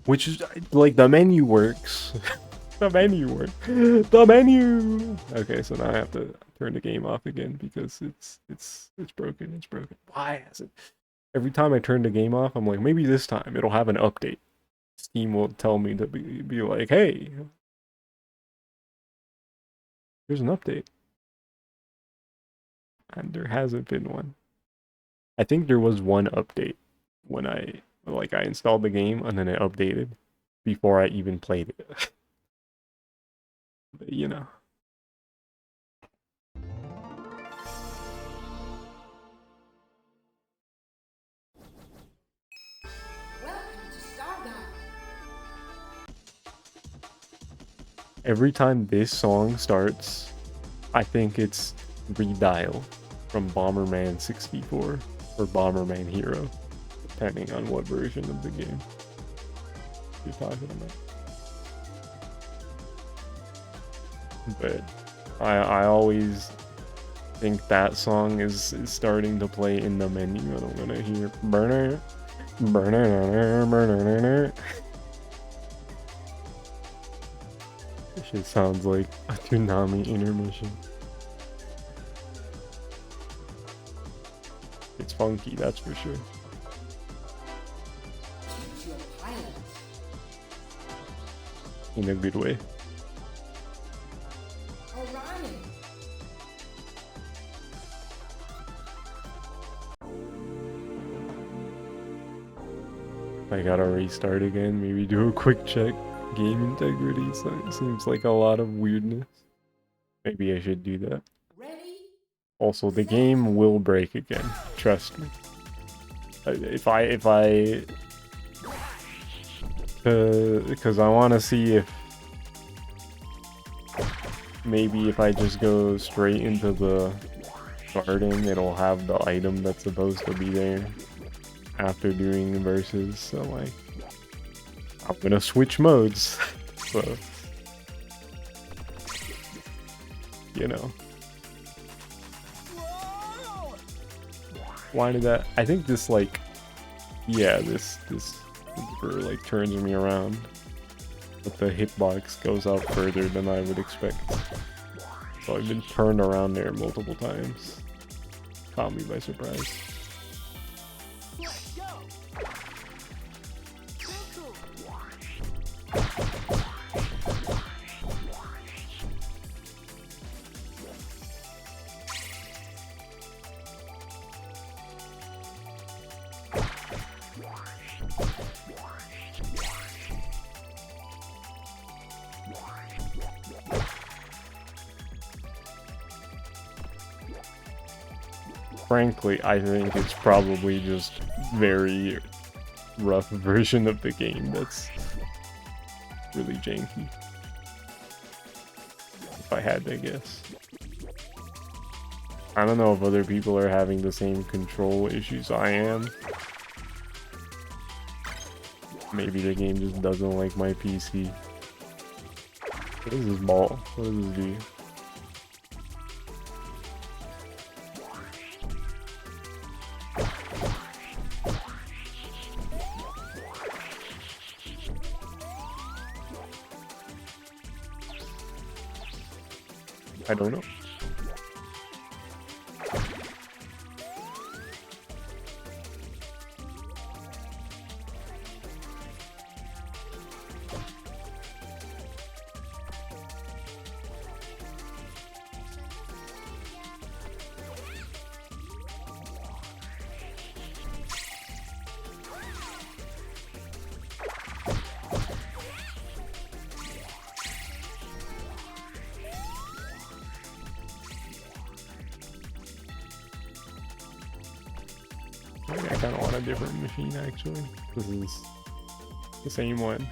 Speaker 1: Which is, like, the menu works. The menu works. The menu! Okay, so now I have to turn the game off again because it's broken, it's broken. Why has it? Every time I turn the game off, I'm like, maybe this time it'll have an update. Steam will tell me to be like, hey, there's an update. And there hasn't been one. I think there was one update when I installed the game and then it updated before I even played it. But, you know. Every time this song starts, I think it's Redial from Bomberman 64 or Bomberman Hero, depending on what version of the game you're talking about. But I always think that song is starting to play in the menu, and I'm gonna hear burner, burner, burner. This shit sounds like a Toonami intermission. It's funky, that's for sure.
Speaker 3: Choose your pilot.
Speaker 1: In a good way.
Speaker 3: Orion.
Speaker 1: I gotta restart again, maybe do a quick check. Game integrity seems like a lot of weirdness. Maybe I should do that.
Speaker 3: Ready?
Speaker 1: Also, the game will break again. Trust me. If I because I want to see if maybe if I just go straight into the garden, it'll have the item that's supposed to be there after doing versus. So like, I'm gonna switch modes. So, you know. Why did that? I think this like, yeah, this like turns me around, but the hitbox goes out further than I would expect. So I've been turned around there multiple times. Caught me by surprise.
Speaker 4: Let's go. Cool.
Speaker 1: Frankly, I think it's probably just very rough version of the game that's really janky. If I had to guess. I don't know if other people are having the same control issues I am. Maybe the game just doesn't like my PC. What is this ball? What does this do? I don't know. I kind of want a different machine actually. This is the same one.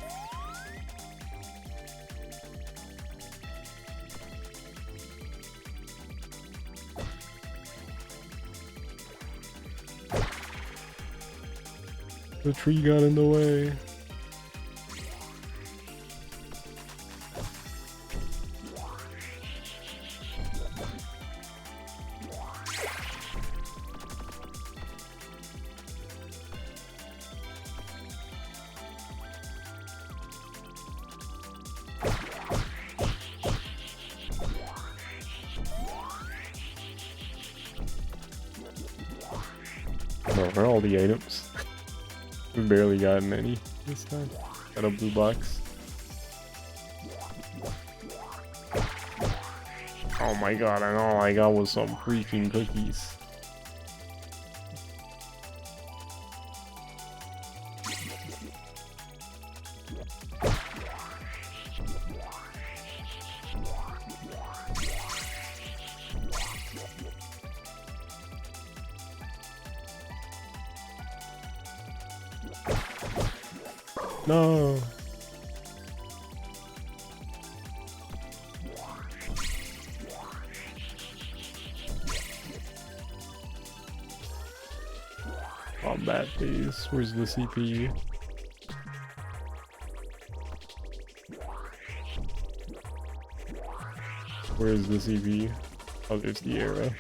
Speaker 1: The tree got in the way. Where are all the items? We've barely gotten any this time. Got a blue box. Oh my god, and all I got was some freaking cookies. No. Combat phase. Where's the CPU? Where's the CPU? Oh, there's the arrow.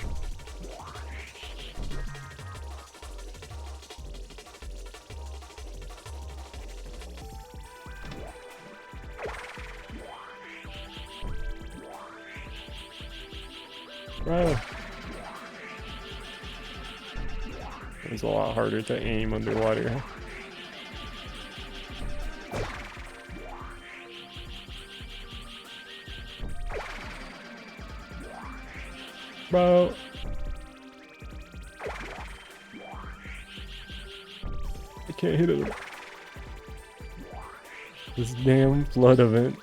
Speaker 1: Bro. It's a lot harder to aim underwater. Bro. I can't hit it. This damn flood event.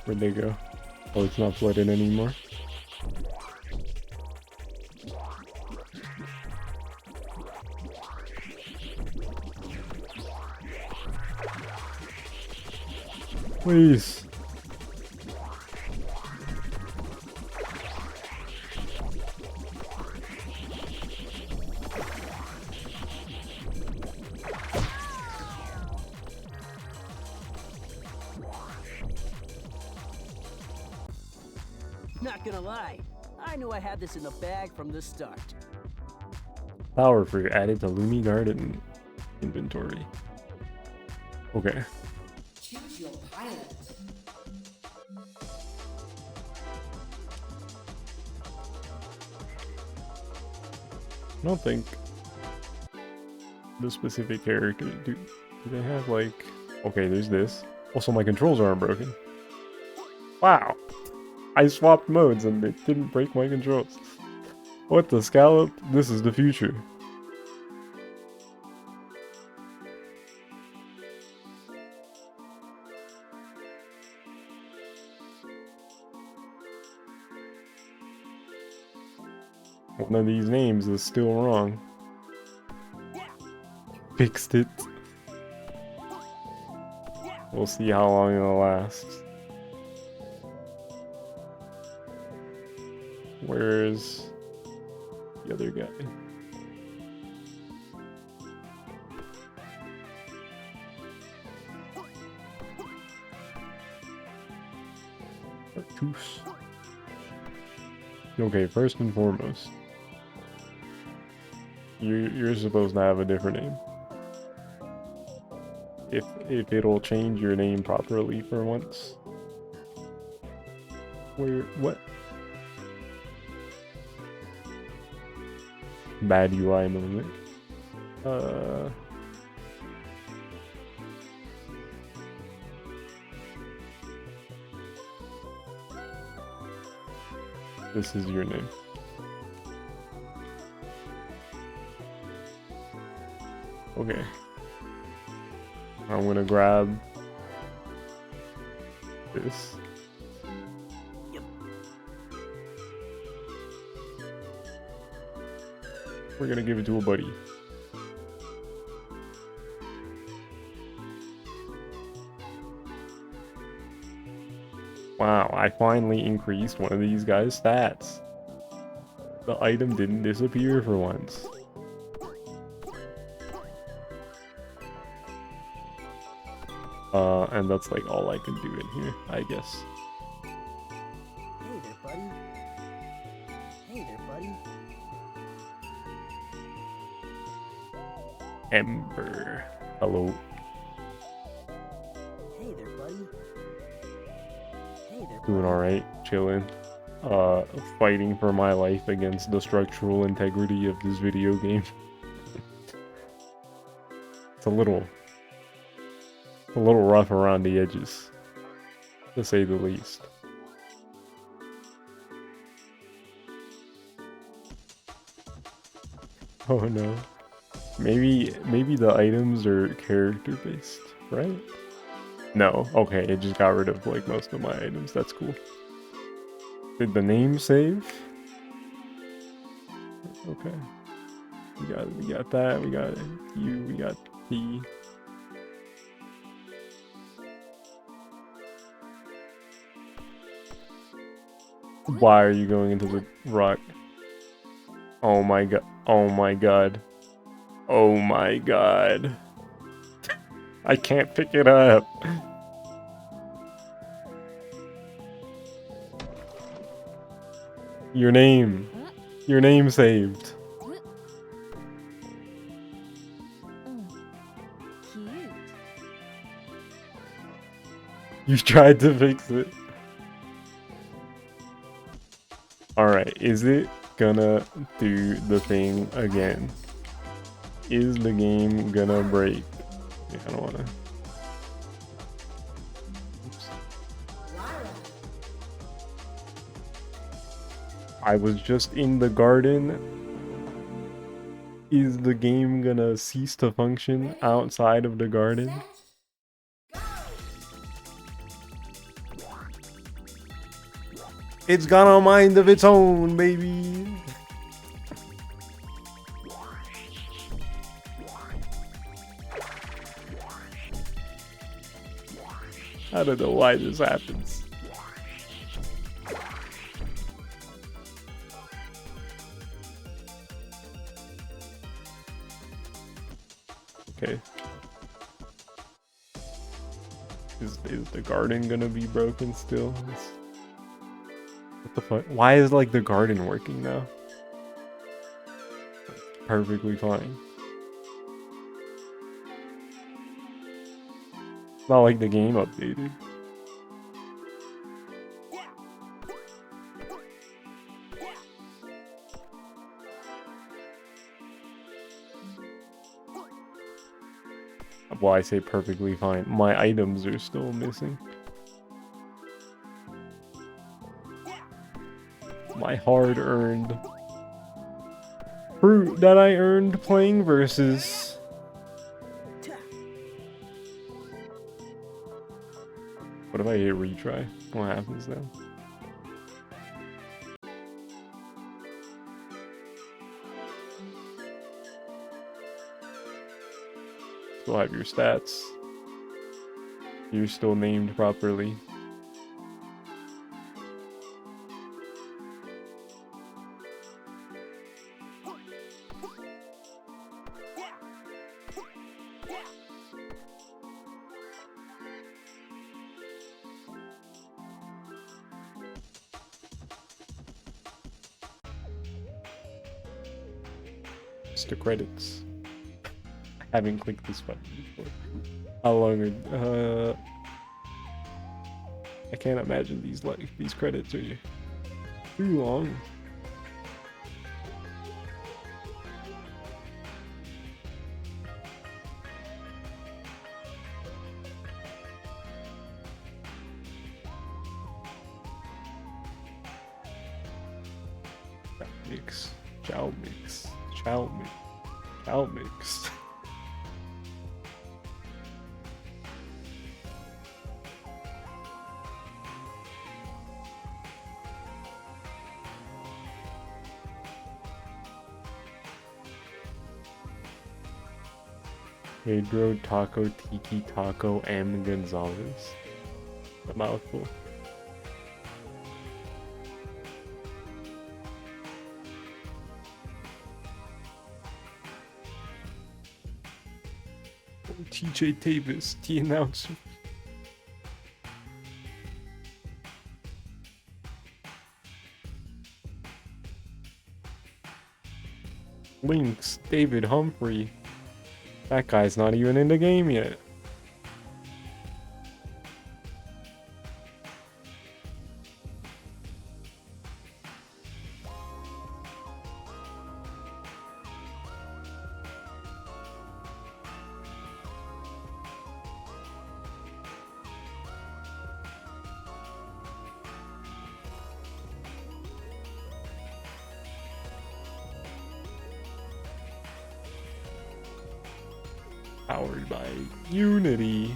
Speaker 1: Where'd they go? Oh, it's not flooded anymore. Please.
Speaker 6: Not gonna lie, I knew I had this in the bag from the start.
Speaker 1: Power fruit added to Lumi Garden inventory. Okay.
Speaker 3: Choose your pilot.
Speaker 1: I don't think the specific character do they have like okay, there's this. Also my controls aren't broken. Wow. I swapped modes and it didn't break my controls. What the scallop? This is the future. One of these names is still wrong. Fixed it. We'll see how long it'll last. Where's the other guy? Artus. Okay, first and foremost, you're supposed to have a different name. If it'll change your name properly for once. What? Bad UI moment. This is your name. Okay. I'm gonna grab this. We're gonna give it to a buddy. Wow, I finally increased one of these guys' stats. The item didn't disappear for once. And that's like all I can do in here, I guess.
Speaker 6: Hey there, buddy. Hey there, buddy.
Speaker 1: Ember. Hello.
Speaker 6: Hey there, buddy. Hey there,
Speaker 1: Doing alright, chilling. Fighting for my life against the structural integrity of this video game. It's a little rough around the edges, to say the least. Oh no. Maybe the items are character based, right? No. Okay, it just got rid of like most of my items. That's cool. Did the name save? Okay. We got that. We got U. We got T. Why are you going into the rock? Oh my god. Oh my god. Oh my god. I can't pick it up. Your name. Your name saved.
Speaker 5: Cute.
Speaker 1: You tried to fix it. Alright, is it gonna do the thing again? Is the game gonna break? Yeah, I don't wanna. Oops.
Speaker 3: Lyra.
Speaker 1: I was just in the garden. Is the game gonna cease to function outside of the garden?
Speaker 3: Set. Go.
Speaker 1: It's got a mind of its own, baby. I don't know why this happens. Okay. Is the garden gonna be broken still? What the fuck? Why is like the garden working now? Perfectly fine. It's not like the game updated. Well, I say perfectly fine. My items are still missing. My hard-earned fruit that I earned playing Versus. What if I hit retry? What happens then? Still have your stats. You're still named properly. Just the credits. I haven't clicked this button before. How long are I can't imagine these credits are too long. Mix, chow mix, chow mix, chow mix. Pedro Taco Tiki Taco M Gonzalez. A mouthful. TJ Davis, the announcer. Lynx, David Humphrey. That guy's not even in the game yet. Powered by Unity.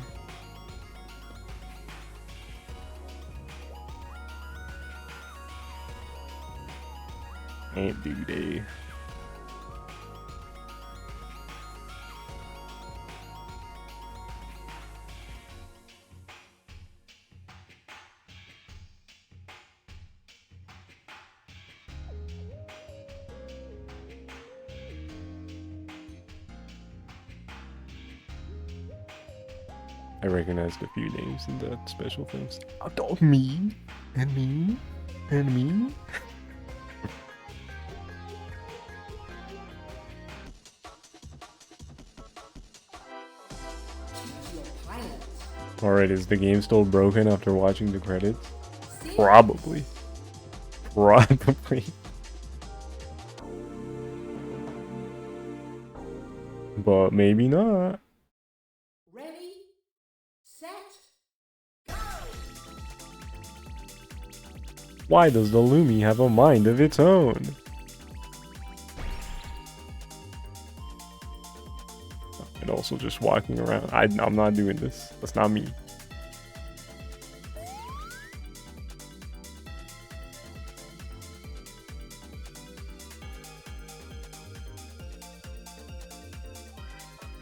Speaker 1: Can't do day. I recognized a few names in the special things. Oh, me and me and me.
Speaker 3: Choose your pilot.
Speaker 1: Alright, is the game still broken after watching the credits?
Speaker 3: Series.
Speaker 1: Probably. Probably. But maybe not.
Speaker 3: Ready, set, go!
Speaker 1: Why does the Lumi have a mind of its own? And also just walking around. I'm not doing this. That's not me.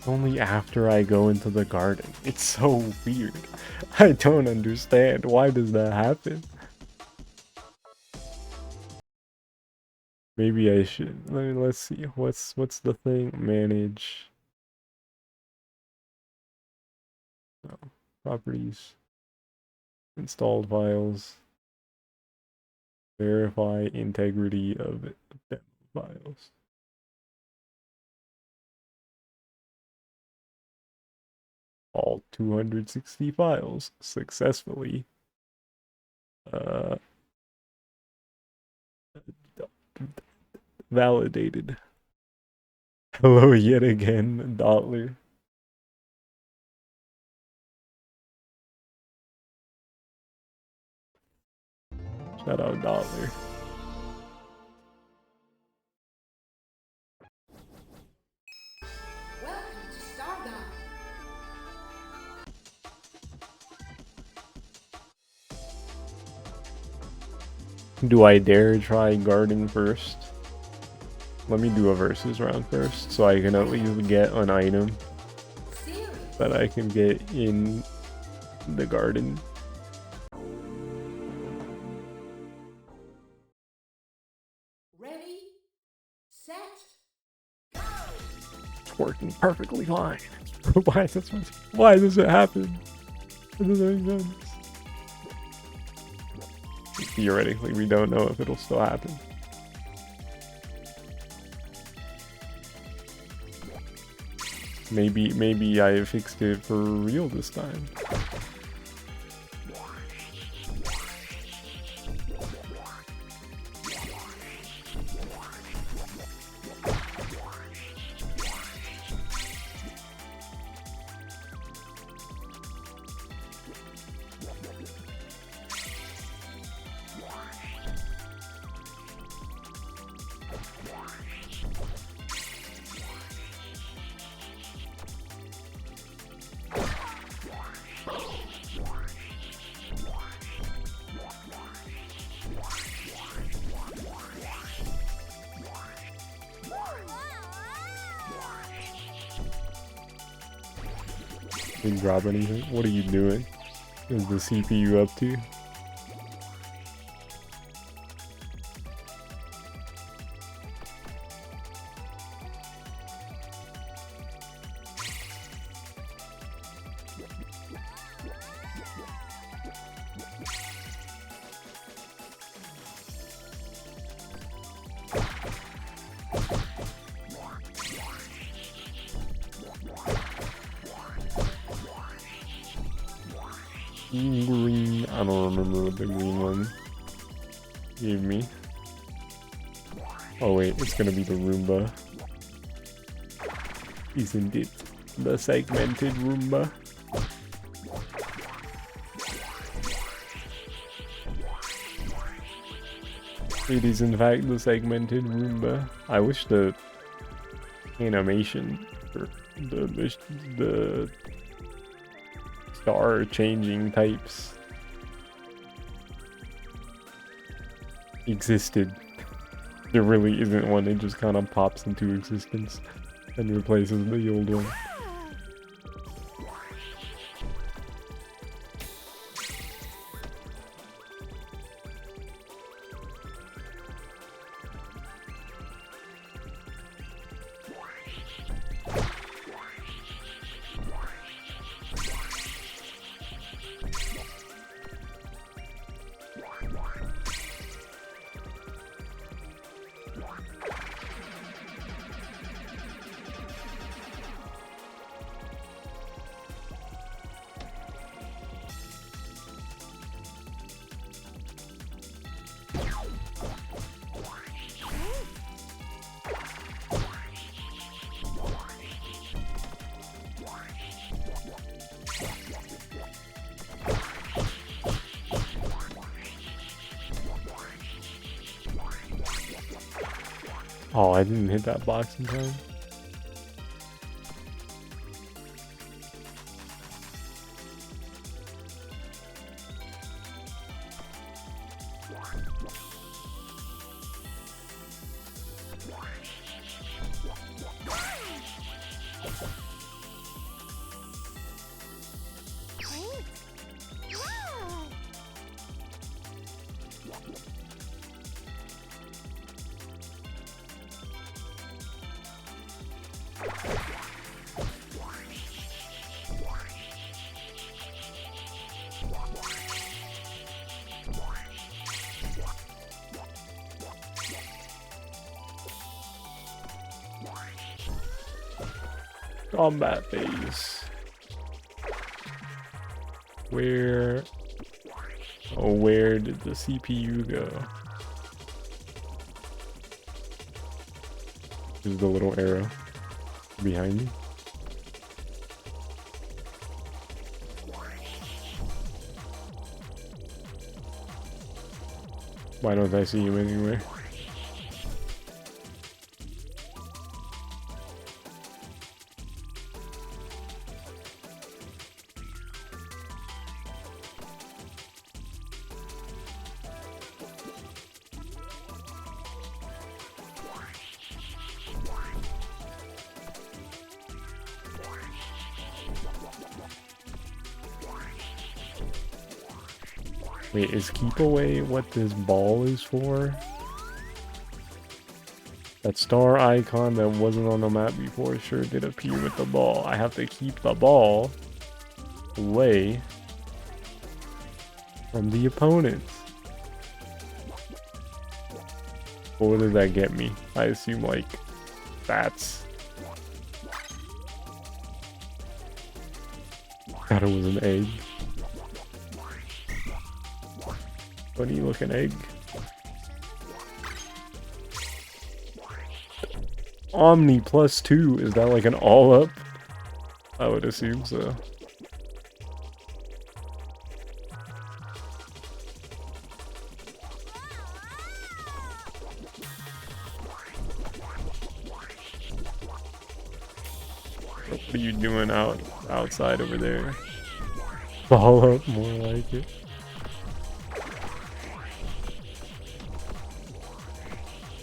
Speaker 1: Only after I go into the garden. It's so weird. I don't understand. Why does that happen? Maybe I should. Let's see. What's the thing? Manage. No. Properties. Installed files. Verify integrity of demo files. All 260 files successfully validated. Hello yet again, Dotler. Shout out Dotler.
Speaker 3: Welcome to Stardown.
Speaker 1: Do I dare try guarding first? Let me do a versus round first, so I can at least get an item
Speaker 3: Series.
Speaker 1: that I can get in the garden.
Speaker 3: Ready, set, go!
Speaker 1: It's working perfectly fine. Why does it happen? It doesn't make sense. Theoretically, we don't know if it'll still happen. Maybe I fixed it for real this time. Didn't drop anything. What are you doing? Is the CPU up to? Green. I don't remember what the green one gave me. Oh wait, it's gonna be the Roomba. Isn't it? The segmented Roomba. It is in fact the segmented Roomba. I wish the animation for the star changing types existed. There really isn't one. It just kind of pops into existence and replaces the old one. Oh, I didn't hit that box in time. Combat phase. Where did the CPU go? This is the little arrow behind me. Why don't I see him anywhere? Wait, is keep away what this ball is for? That star icon that wasn't on the map before sure did appear with the ball. I have to keep the ball away from the opponents. What does that get me? I assume like that's... Thought it was an egg. Funny looking egg. Omni +2, is that like an all up? I would assume so. What are you doing outside over there? Ball up, more like it.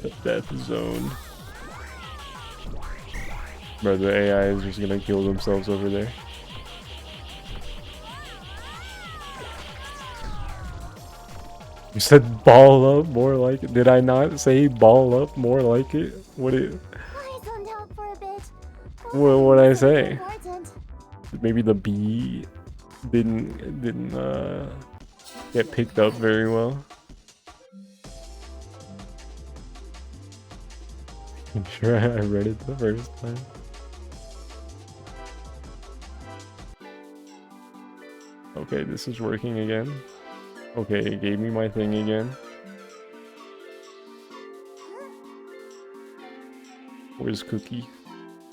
Speaker 1: The death zone. Bro, the AI is just gonna kill themselves over there. You said ball up, more like it. Did I not say ball up, more like it? What it?
Speaker 2: I zoned out for a bit.
Speaker 1: What I say?
Speaker 2: Important.
Speaker 1: Maybe the B didn't get picked up very well. I'm sure I read it the first time. Okay, this is working again. Okay, it gave me my thing again. Where's Cookie?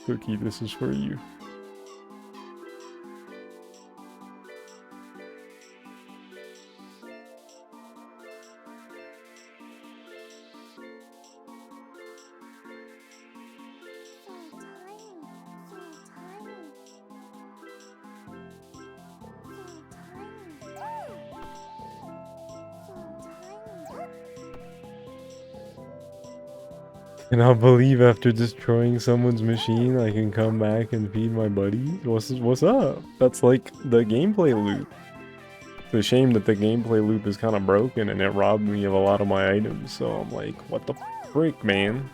Speaker 1: Cookie, this is for you. Cannot believe after destroying someone's machine, I can come back and feed my buddy. What's up? That's like the gameplay loop. It's a shame that the gameplay loop is kind of broken and it robbed me of a lot of my items. So I'm like, what the frick, man?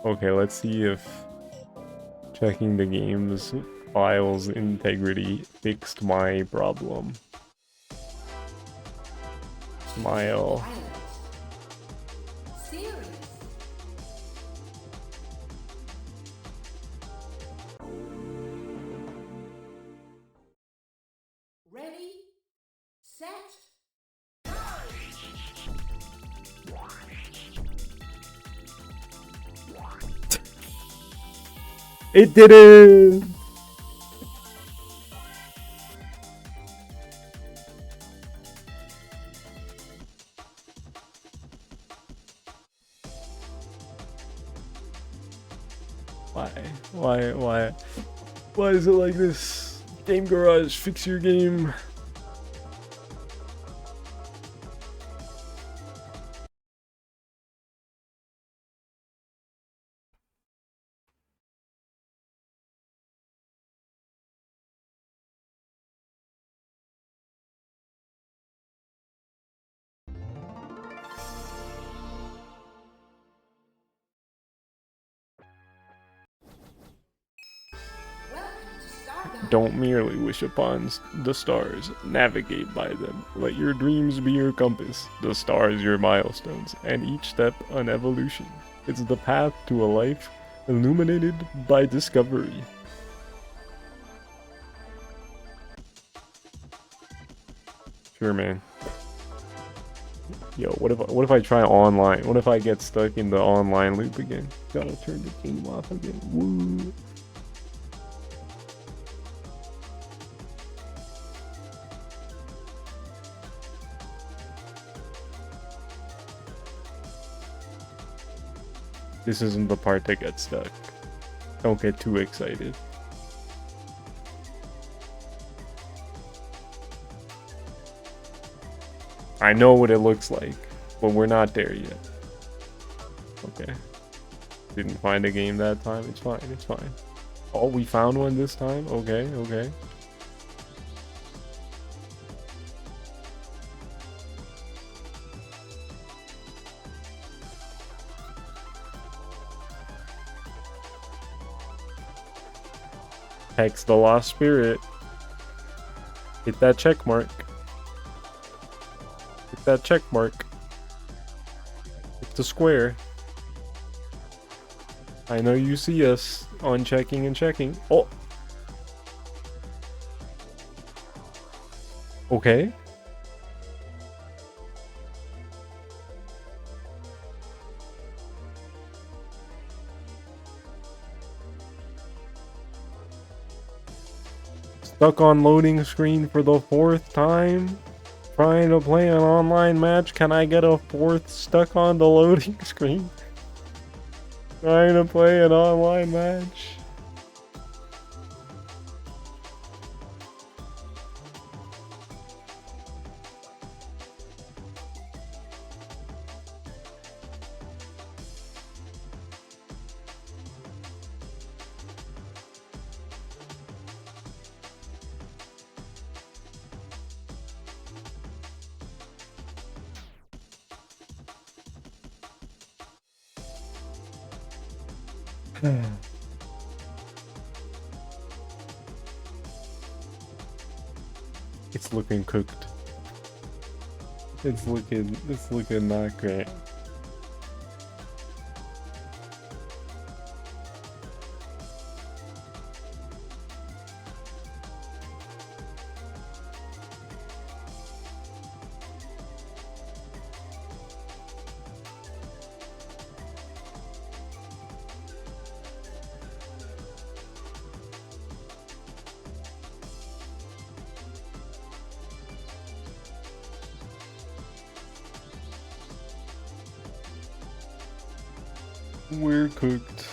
Speaker 1: Okay, let's see if checking the game's file's integrity fixed my problem. Smile.
Speaker 3: Violence. Serious. Ready, set,
Speaker 1: It did it! Why is it like this? Game Garage, fix your game.
Speaker 3: welcome to Stardom.
Speaker 1: Don't merely wish upon the stars, navigate by them. Let your dreams be your compass, the stars your milestones, and each step an evolution. It's the path to a life illuminated by discovery. Sure, man. Yo, what if I try online? What if I get stuck in the online loop again? Gotta turn the game off again. Woo. This isn't the part that gets stuck. Don't get too excited. I know what it looks like, but we're not there yet. Okay. Didn't find a game that time. It's fine. It's fine. Oh, we found one this time? Okay, okay. Hex the Lost Spirit. Hit that check mark. Hit that check mark. Hit the square. I know you see us on checking and checking. Oh! Okay. Stuck on loading screen for the 4th time. Trying to play an online match. Can I get a 4th stuck on the loading screen? Trying to play an online match. It's looking cooked. It's looking not great. We're cooked.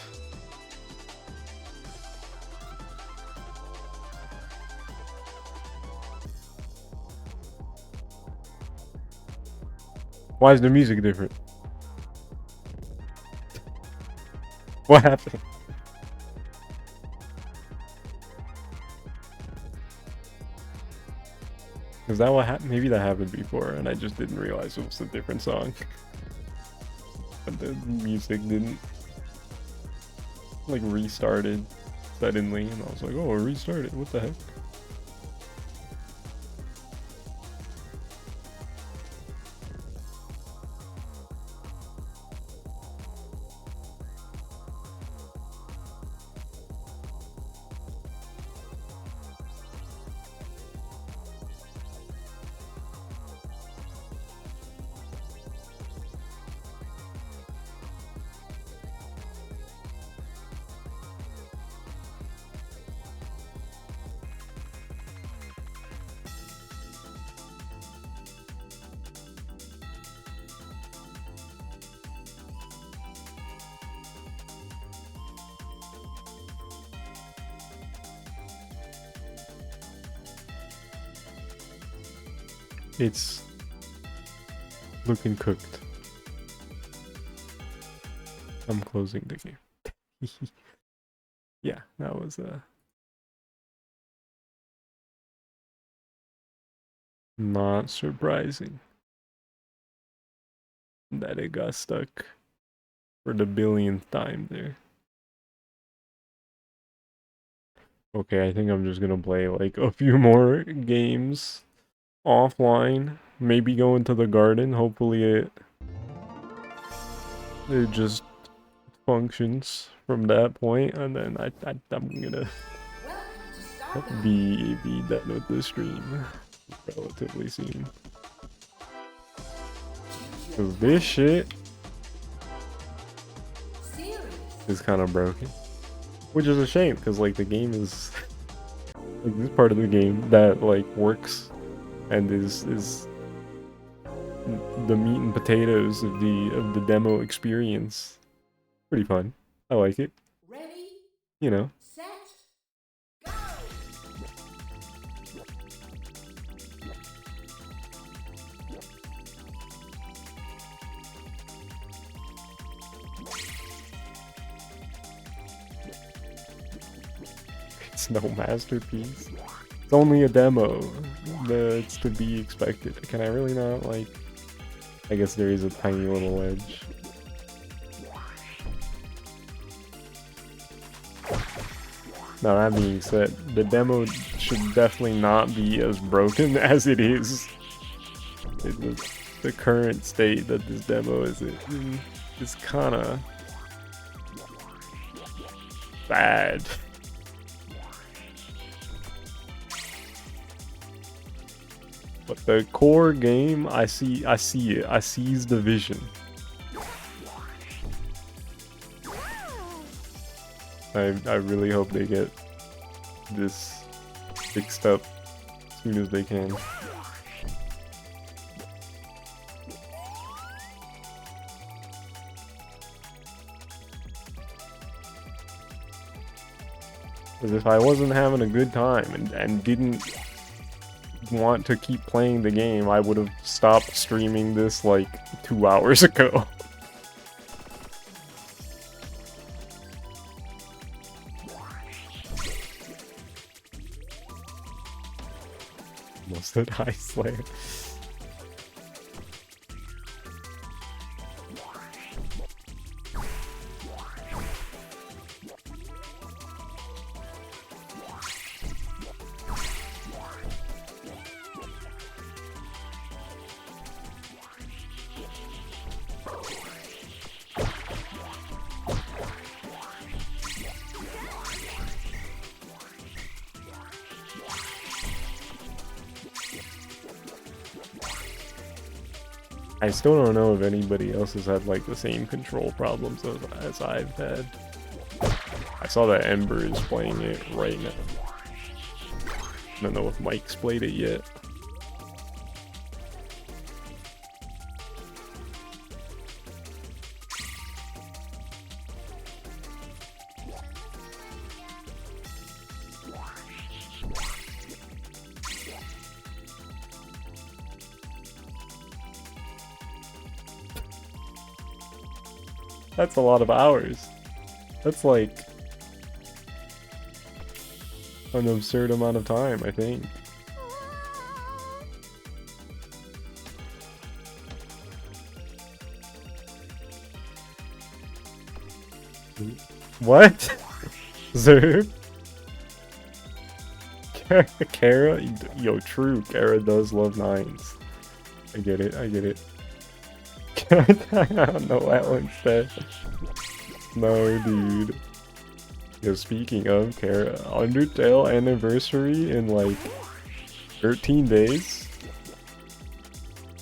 Speaker 1: Why is the music different? What happened? Is that what happened? Maybe that happened before and I just didn't realize it was a different song. But the music didn't like restarted suddenly and I was like, oh, it restarted. What the heck? It's looking cooked. I'm closing the game. Yeah, that was not surprising that it got stuck for the billionth time there. Okay, I think I'm just gonna play like a few more games offline. Maybe go into the garden. Hopefully it just functions from that point, and then I'm gonna
Speaker 3: Welcome to Starbound.
Speaker 1: be done with the stream relatively soon.
Speaker 3: Choose your
Speaker 1: Cause this shit
Speaker 3: series.
Speaker 1: is kind of broken, which is a shame. Cause like the game is like this part of the game that like works and is the meat and potatoes of the demo experience. Pretty fun. I like it.
Speaker 3: Ready,
Speaker 1: You know.
Speaker 3: set, go!
Speaker 1: It's no masterpiece. It's only a demo. It's to be expected. Can I really not, like... I guess there is a tiny little edge. Now that being said, the demo should definitely not be as broken as it is. The current state that this demo is in is kinda... bad. But the core game, I see it. I seize the vision. I really hope they get this fixed up as soon as they can. Because if I wasn't having a good time and didn't want to keep playing the game, I would have stopped streaming this like 2 hours ago. Almost at Ice Slayer. I still don't know if anybody else has had like the same control problems as I've had. I saw that Ember is playing it right now. I don't know if Mike's played it yet. That's a lot of hours. That's like an absurd amount of time, I think. What? Zerg? Kara? Yo, true. Kara does love nines. I get it. I get it. I don't know that one said. No, dude. Yo, speaking of Kara, Undertale anniversary in like 13 days.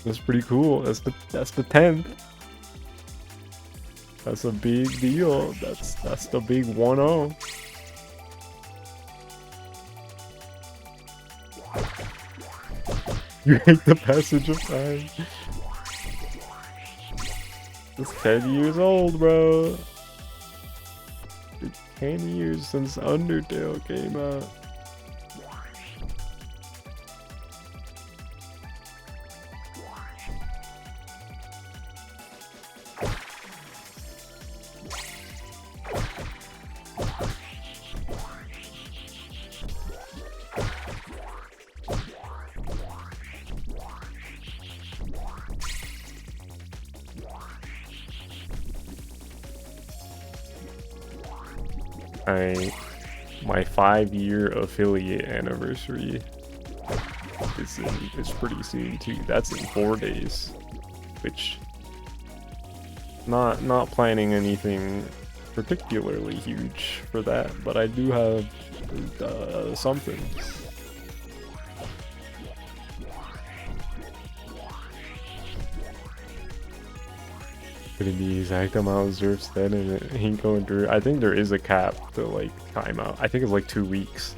Speaker 1: That's pretty cool. That's the 10th. That's a big deal. That's the big 1-0. You hate the passage of time. It's 10 years old, bro. It's 10 years since Undertale came out. My 5-year affiliate anniversary is pretty soon too. That's in 4 days, which not planning anything particularly huge for that, but I do have something. Putting the exact amount of Zerfs then and it ain't going through. I think there is a cap to like timeout. I think it's like 2 weeks.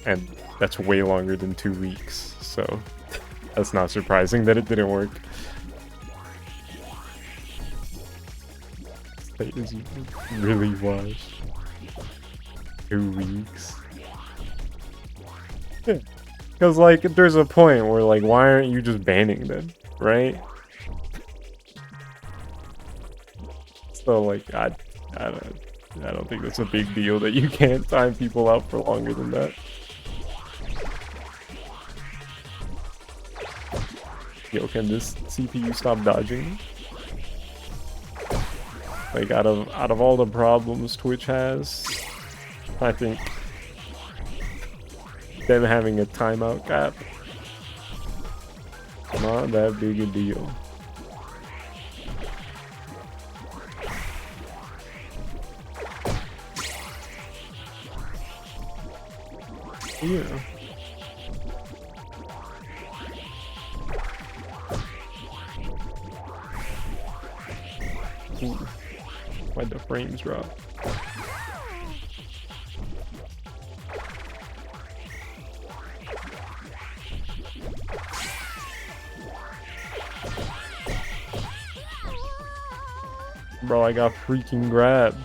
Speaker 1: And that's way longer than 2 weeks. So that's not surprising that it didn't work. That is really washed. 2 weeks. Yeah. Cause like there's a point where like why aren't you just banning them, right? So like I don't think that's a big deal that you can't time people out for longer than that. Yo, can this CPU stop dodging? Like out of all the problems Twitch has, I think them having a timeout cap not that big a deal. Yeah. Ooh. Why'd the frames drop? Bro, I got freaking grabbed.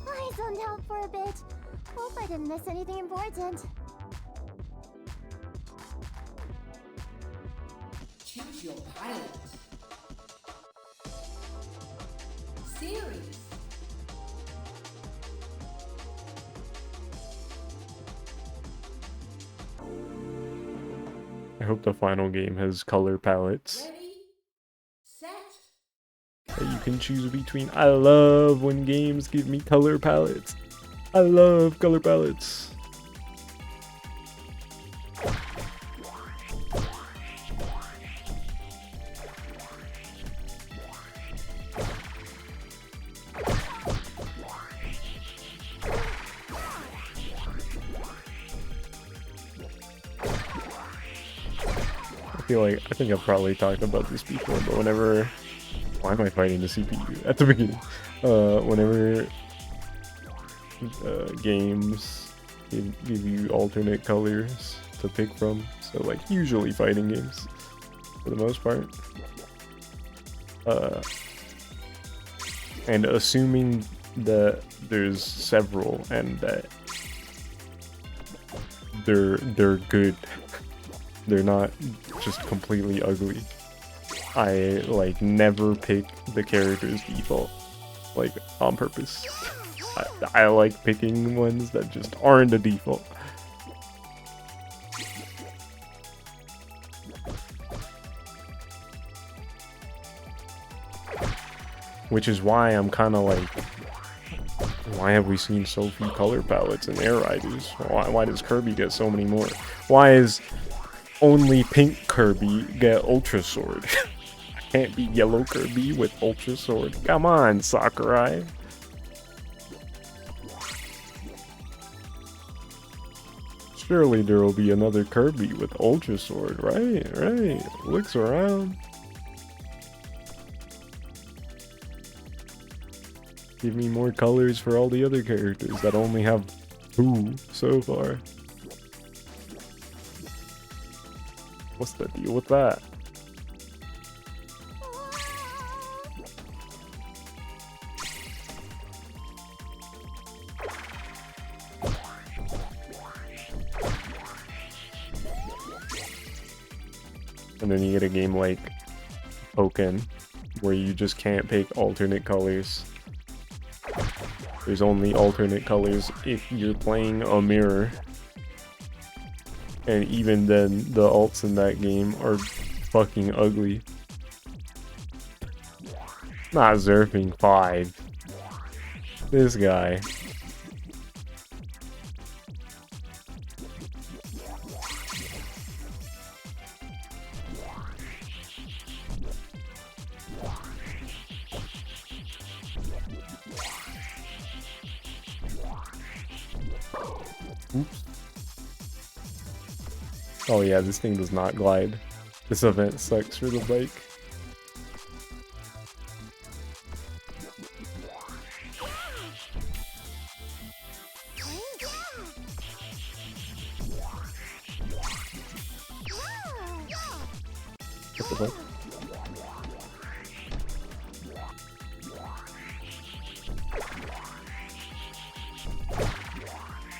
Speaker 2: I zoned out for a bit. Hope I didn't miss anything important.
Speaker 3: Choose your pilot. Series.
Speaker 1: I hope the final game has color palettes
Speaker 3: Ready, set,
Speaker 1: that you can choose between. I love when games give me color palettes. I love color palettes. I think I've probably talked about this before, but whenever, why am I fighting the CPU at the beginning? Whenever games give you alternate colors to pick from, so like usually fighting games for the most part, and assuming that there's several and that they're good. They're not just completely ugly. I like never pick the character's default, like on purpose. I like picking ones that just aren't a default. Which is why I'm kind of like, why have we seen so few color palettes in Air Riders? Why does Kirby get so many more? Why is only pink Kirby get Ultra Sword? Can't be yellow Kirby with Ultra Sword. Come on, Sakurai. Surely there will be another Kirby with Ultra Sword, right? Right. Looks around. Give me more colors for all the other characters that only have 2 so far. What's the deal with that? And then you get a game like Pokken, where you just can't pick alternate colors. There's only alternate colors if you're playing a mirror. And even then, the alts in that game are fucking ugly. Not Zerfing 5. This guy. Oops. Oh yeah, this thing does not glide. This event sucks for the bike. What the fuck?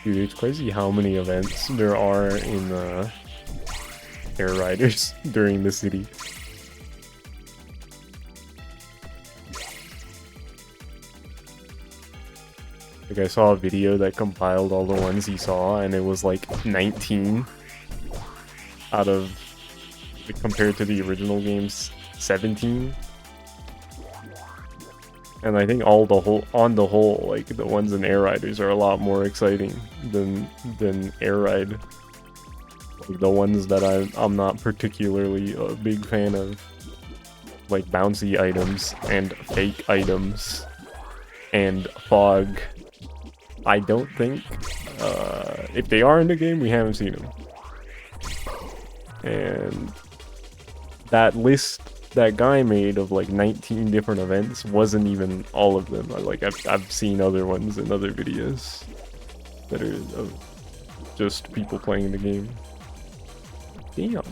Speaker 1: Dude, it's crazy how many events there are in Air Riders during the city. Like, I saw a video that compiled all the ones he saw, and it was like 19 out of, like, compared to the original game's 17. And I think on the whole, like, the ones in Air Riders are a lot more exciting than Air Ride. Like, the ones that I'm not particularly a big fan of, like bouncy items and fake items and fog. I don't think, if they are in the game, we haven't seen them. And that list that guy made of like 19 different events wasn't even all of them. Like, I've seen other ones in other videos that are of just people playing the game. Damn. There's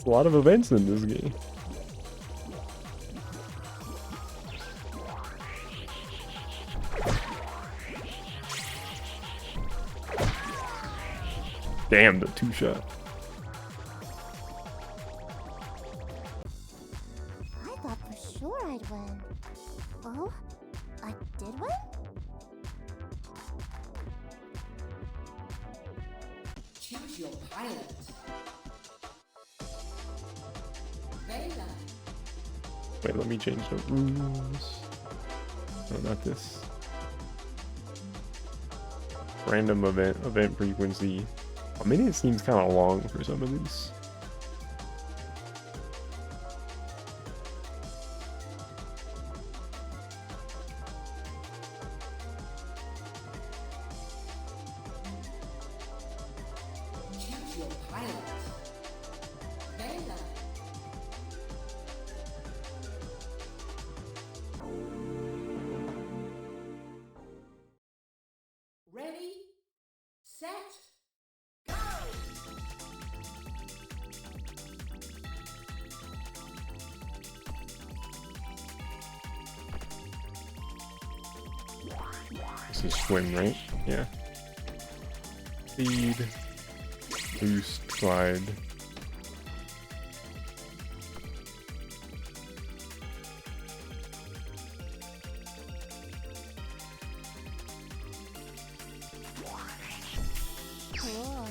Speaker 1: a lot of events in this game. Damn, the 2-shot.
Speaker 2: I thought for sure I'd win. Oh? I did win?
Speaker 3: Choose your pilot. Bella.
Speaker 1: Wait, let me change the rules. No, not this. Random event frequency. A minute seems kind of long for some of these.
Speaker 3: Choose your pilot. Bella. Ready, set, go!
Speaker 1: This is swim, right? Yeah. Speed. Boost. Glide.
Speaker 2: Cool.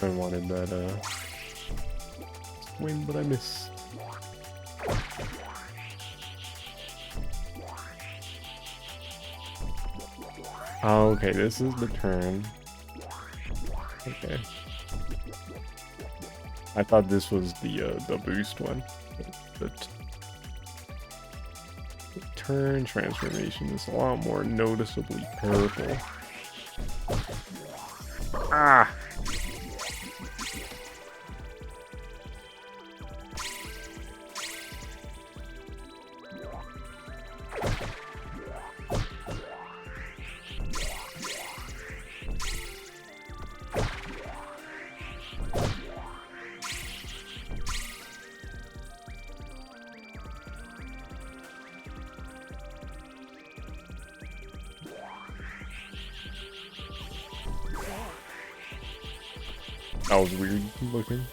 Speaker 1: I wanted that win, but I missed. Oh, okay, this is the turn. Okay. I thought this was the boost one. The turn transformation is a lot more noticeably purple. Ah! That was weird looking.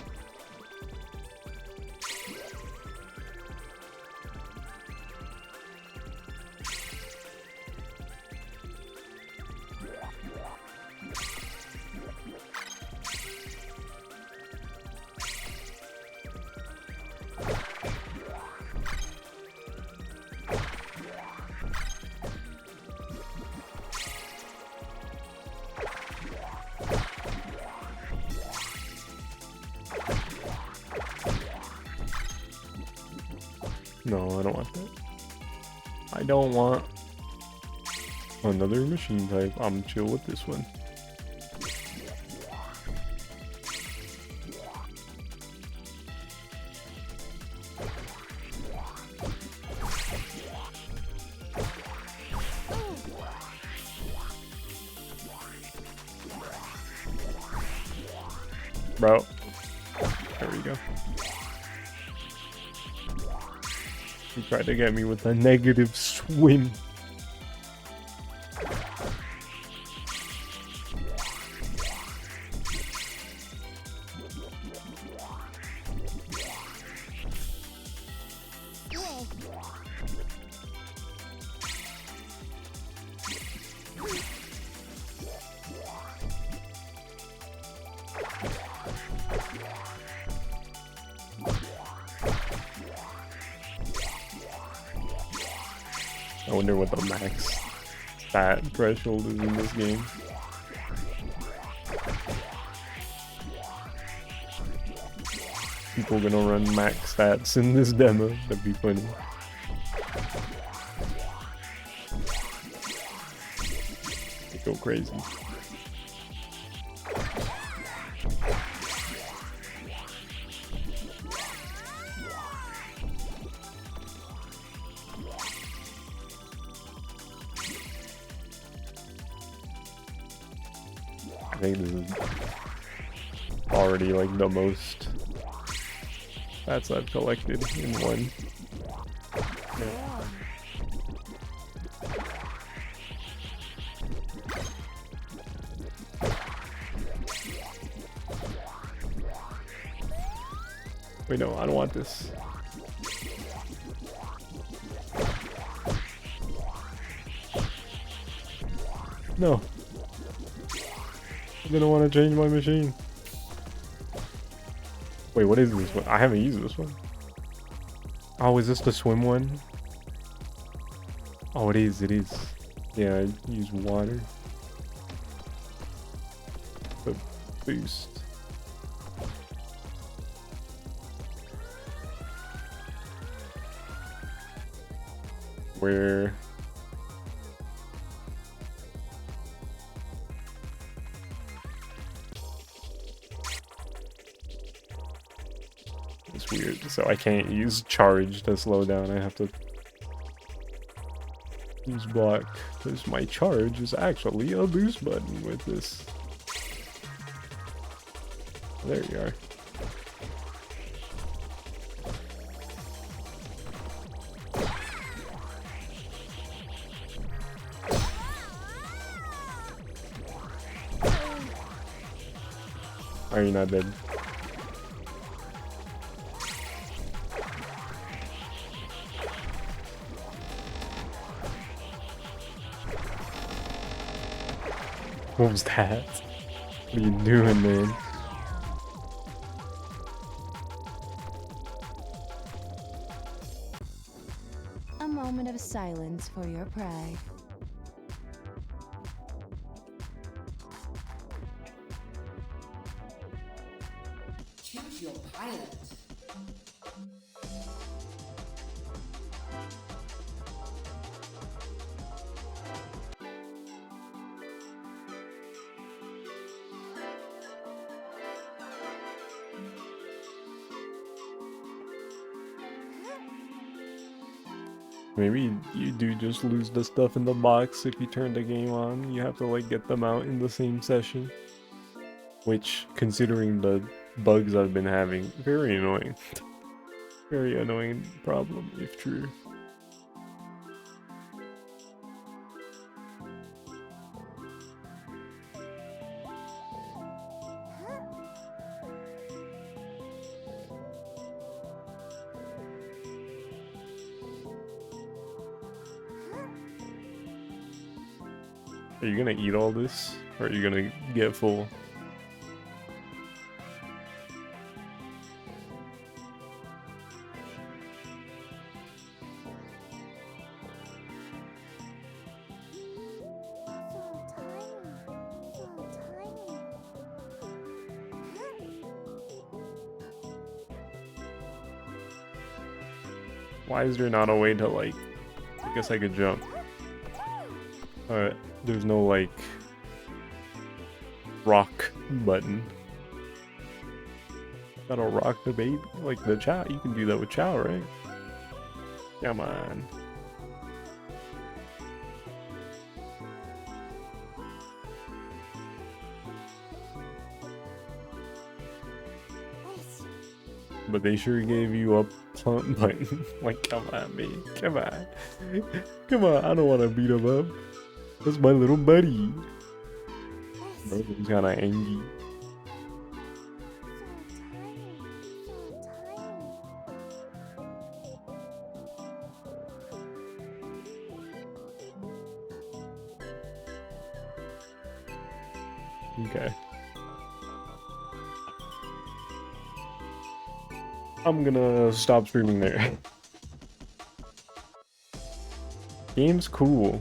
Speaker 1: No, I don't want that. I don't want another machine type. I'm chill with this one. Bro. There we go. He tried to get me with a negative swim.
Speaker 2: Yay.
Speaker 1: I wonder what the max stat threshold is in this game. People gonna run max stats in this demo. That'd be funny. They go crazy. I think this is already like the most stats I've collected in one.
Speaker 2: Cool.
Speaker 1: Wait, no, I don't want this. No. I'm gonna want to change my machine. Wait, what is this one? I haven't used this one. Oh, is this the swim one? Oh, it is, it is. Yeah, I use water. The boost. Where... It's weird, so I can't use charge to slow down. I have to use block because my charge is actually a boost button with this. There you are. Are you not dead? What was that? What are you doing, man?
Speaker 5: A moment of silence for your pride.
Speaker 3: Choose your pilot.
Speaker 1: Maybe you do just lose the stuff in the box if you turn the game on. You have to like get them out in the same session. Which, considering the bugs I've been having, very annoying. Very annoying problem, if true. Are you gonna eat all this? Or are you gonna get full? Why is there not a way to like... I guess I could jump. Alright, there's no like... rock button. Gotta rock the baby? Like the chow, you can do that with chow, right? Come on. But they sure gave you a pump button. Like, come on, man. Come on. Come on, I don't want to beat him up. That's my little buddy. Bro, he's kind of angry. Okay. I'm gonna stop streaming there. Game's cool.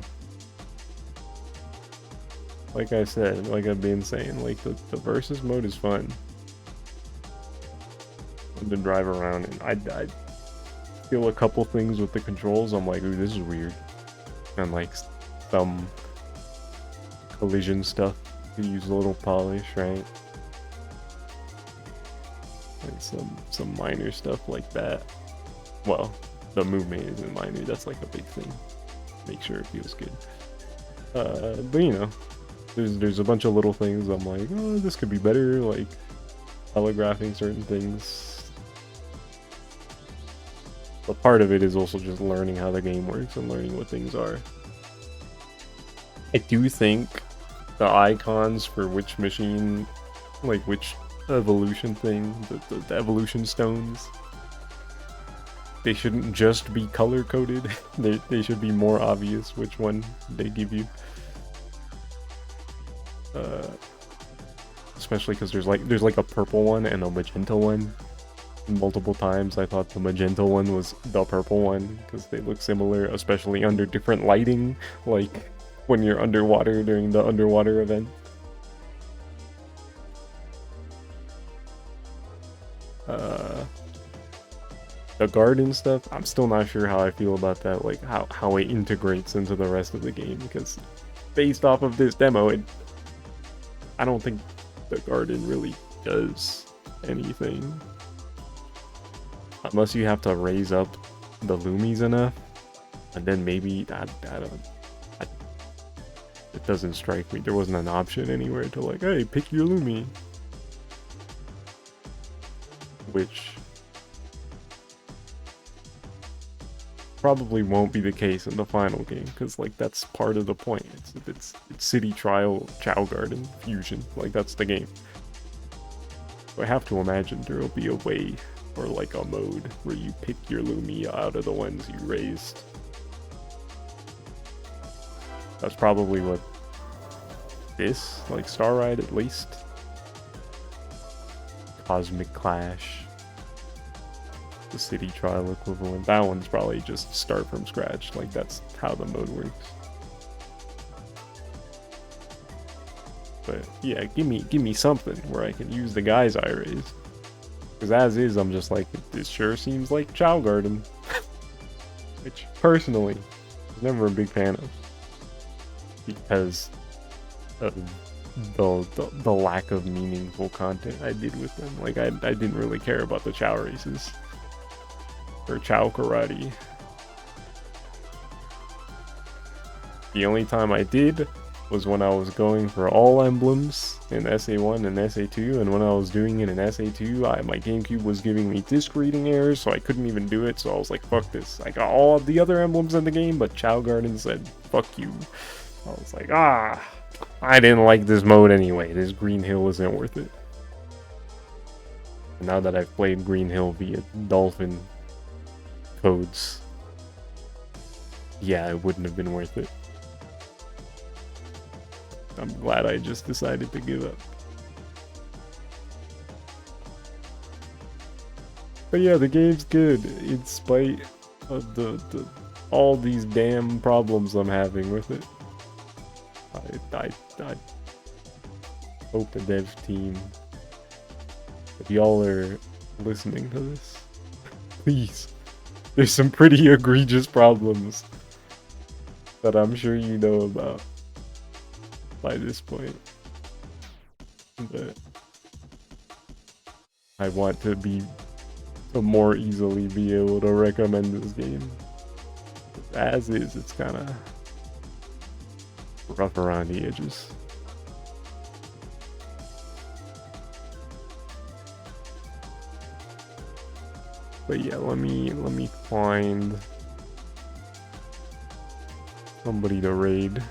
Speaker 1: Like I said, like I've been saying, like the versus mode is fun. To drive around and I feel a couple things with the controls. I'm like, ooh, this is weird. And like some collision stuff. You use a little polish, right? Like some minor stuff like that. Well, the movement isn't minor, that's like a big thing. Make sure it feels good. But you know, there's a bunch of little things I'm like, oh, this could be better, like telegraphing certain things. But part of it is also just learning how the game works and learning what things are. I do think the icons for which machine, like which evolution thing, the evolution stones, they shouldn't just be color coded. They should be more obvious which one they give you. Especially because there's like a purple one and a magenta one. Multiple times I thought the magenta one was the purple one because they look similar, especially under different lighting, like when you're underwater during the underwater event. The garden stuff, I'm still not sure how I feel about that, like how it integrates into the rest of the game, because based off of this demo, I don't think the garden really does anything. Unless you have to raise up the Loomies enough, and then maybe I don't. It doesn't strike me. There wasn't an option anywhere to like, hey, pick your Lumi. Which probably won't be the case in the final game, because like that's part of the point. It's City Trial Chow Garden Fusion. Like that's the game. So I have to imagine there will be a way or like a mode where you pick your Lumi out of the ones you raised. That's probably what this, like Star Ride at least. Cosmic Clash. The City Trial equivalent. That one's probably just start from scratch. Like that's how the mode works. But yeah, give me something where I can use the guys I raised. Because as is, I'm just like, this sure seems like Chow Garden. Which, personally, I was never a big fan of. Because of the lack of meaningful content I did with them. Like, I didn't really care about the Chow races. Or Chow Karate. The only time I did was when I was going for all emblems in SA1 and SA2, and when I was doing it in SA2, my GameCube was giving me disc reading errors, so I couldn't even do it, so I was like, fuck this. I got all of the other emblems in the game, but Chow Garden said, fuck you. I was like, I didn't like this mode anyway. This Green Hill isn't worth it. And now that I've played Green Hill via Dolphin codes, yeah, it wouldn't have been worth it. I'm glad I just decided to give up. But yeah, the game's good in spite of the all these damn problems I'm having with it. I hope the dev team, if y'all are listening to this, please, there's some pretty egregious problems that I'm sure you know about by this point, but I want to more easily be able to recommend this game. As is, it's kind of rough around the edges. But yeah, let me find somebody to raid.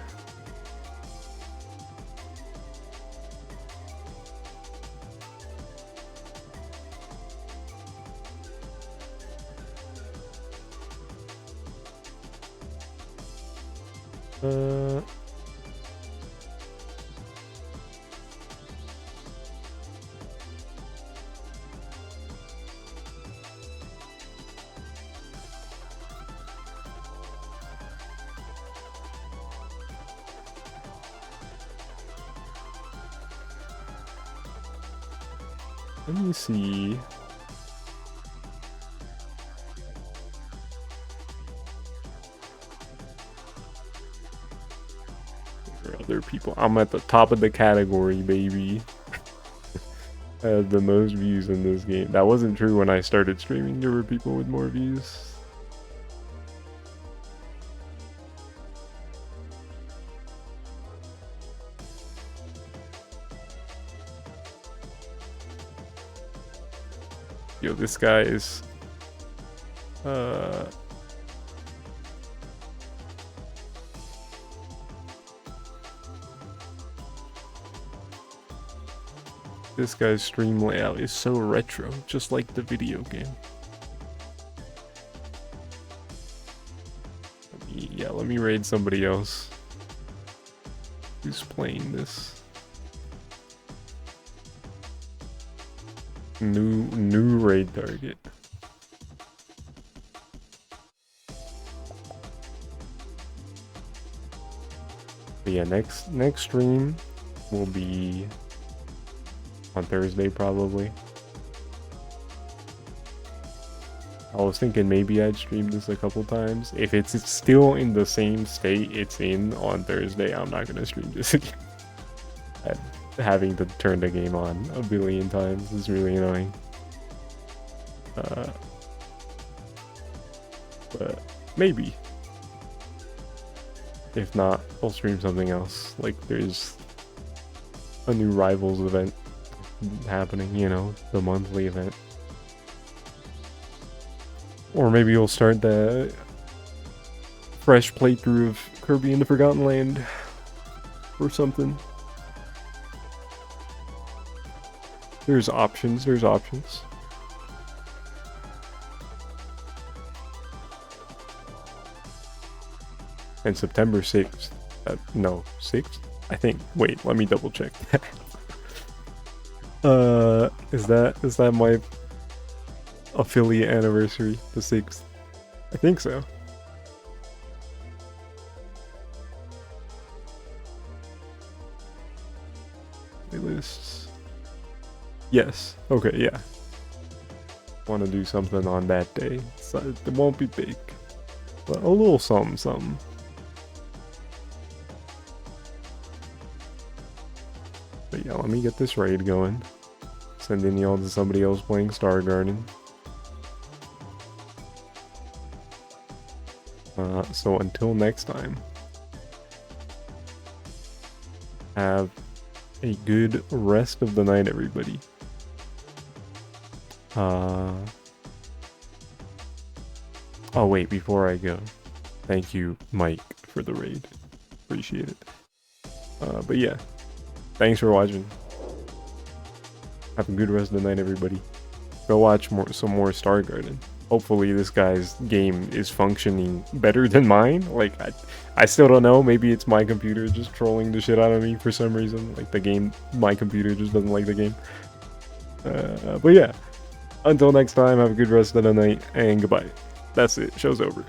Speaker 1: Let me see. There are other people. I'm at the top of the category, baby. I had the most views in this game. That wasn't true when I started streaming. There were people with more views. Yo, this guy is this guy's stream layout is so retro, just like the video game. Let me raid somebody else who's playing this. New raid target. But yeah, next stream will be on Thursday probably. I was thinking maybe I'd stream this a couple times. If it's still in the same state it's in on Thursday, I'm not gonna stream this again. Having to turn the game on a billion times is really annoying. But maybe. If not, I'll stream something else. Like there's a new Rivals event happening, you know, the monthly event. Or maybe we'll start the fresh playthrough of Kirby in the Forgotten Land or something. There's options, there's options. And September 6th. No, 6th? I think. Wait, let me double check. Is that my affiliate anniversary? The 6th? I think so. Playlists. Yes. Okay, yeah. Want to do something on that day. So it won't be big. But a little something. But yeah, let me get this raid going. Sending y'all to somebody else playing Star Garden. So until next time, have a good rest of the night, everybody. Oh wait, before I go, thank you, Mike, for the raid. Appreciate it. But yeah. Thanks for watching. Have a good rest of the night, everybody. Go watch some more Star Garden. Hopefully this guy's game is functioning better than mine. Like, I still don't know. Maybe it's my computer just trolling the shit out of me for some reason. Like, my computer just doesn't like the game. But yeah. Until next time, have a good rest of the night, and goodbye. That's it. Show's over.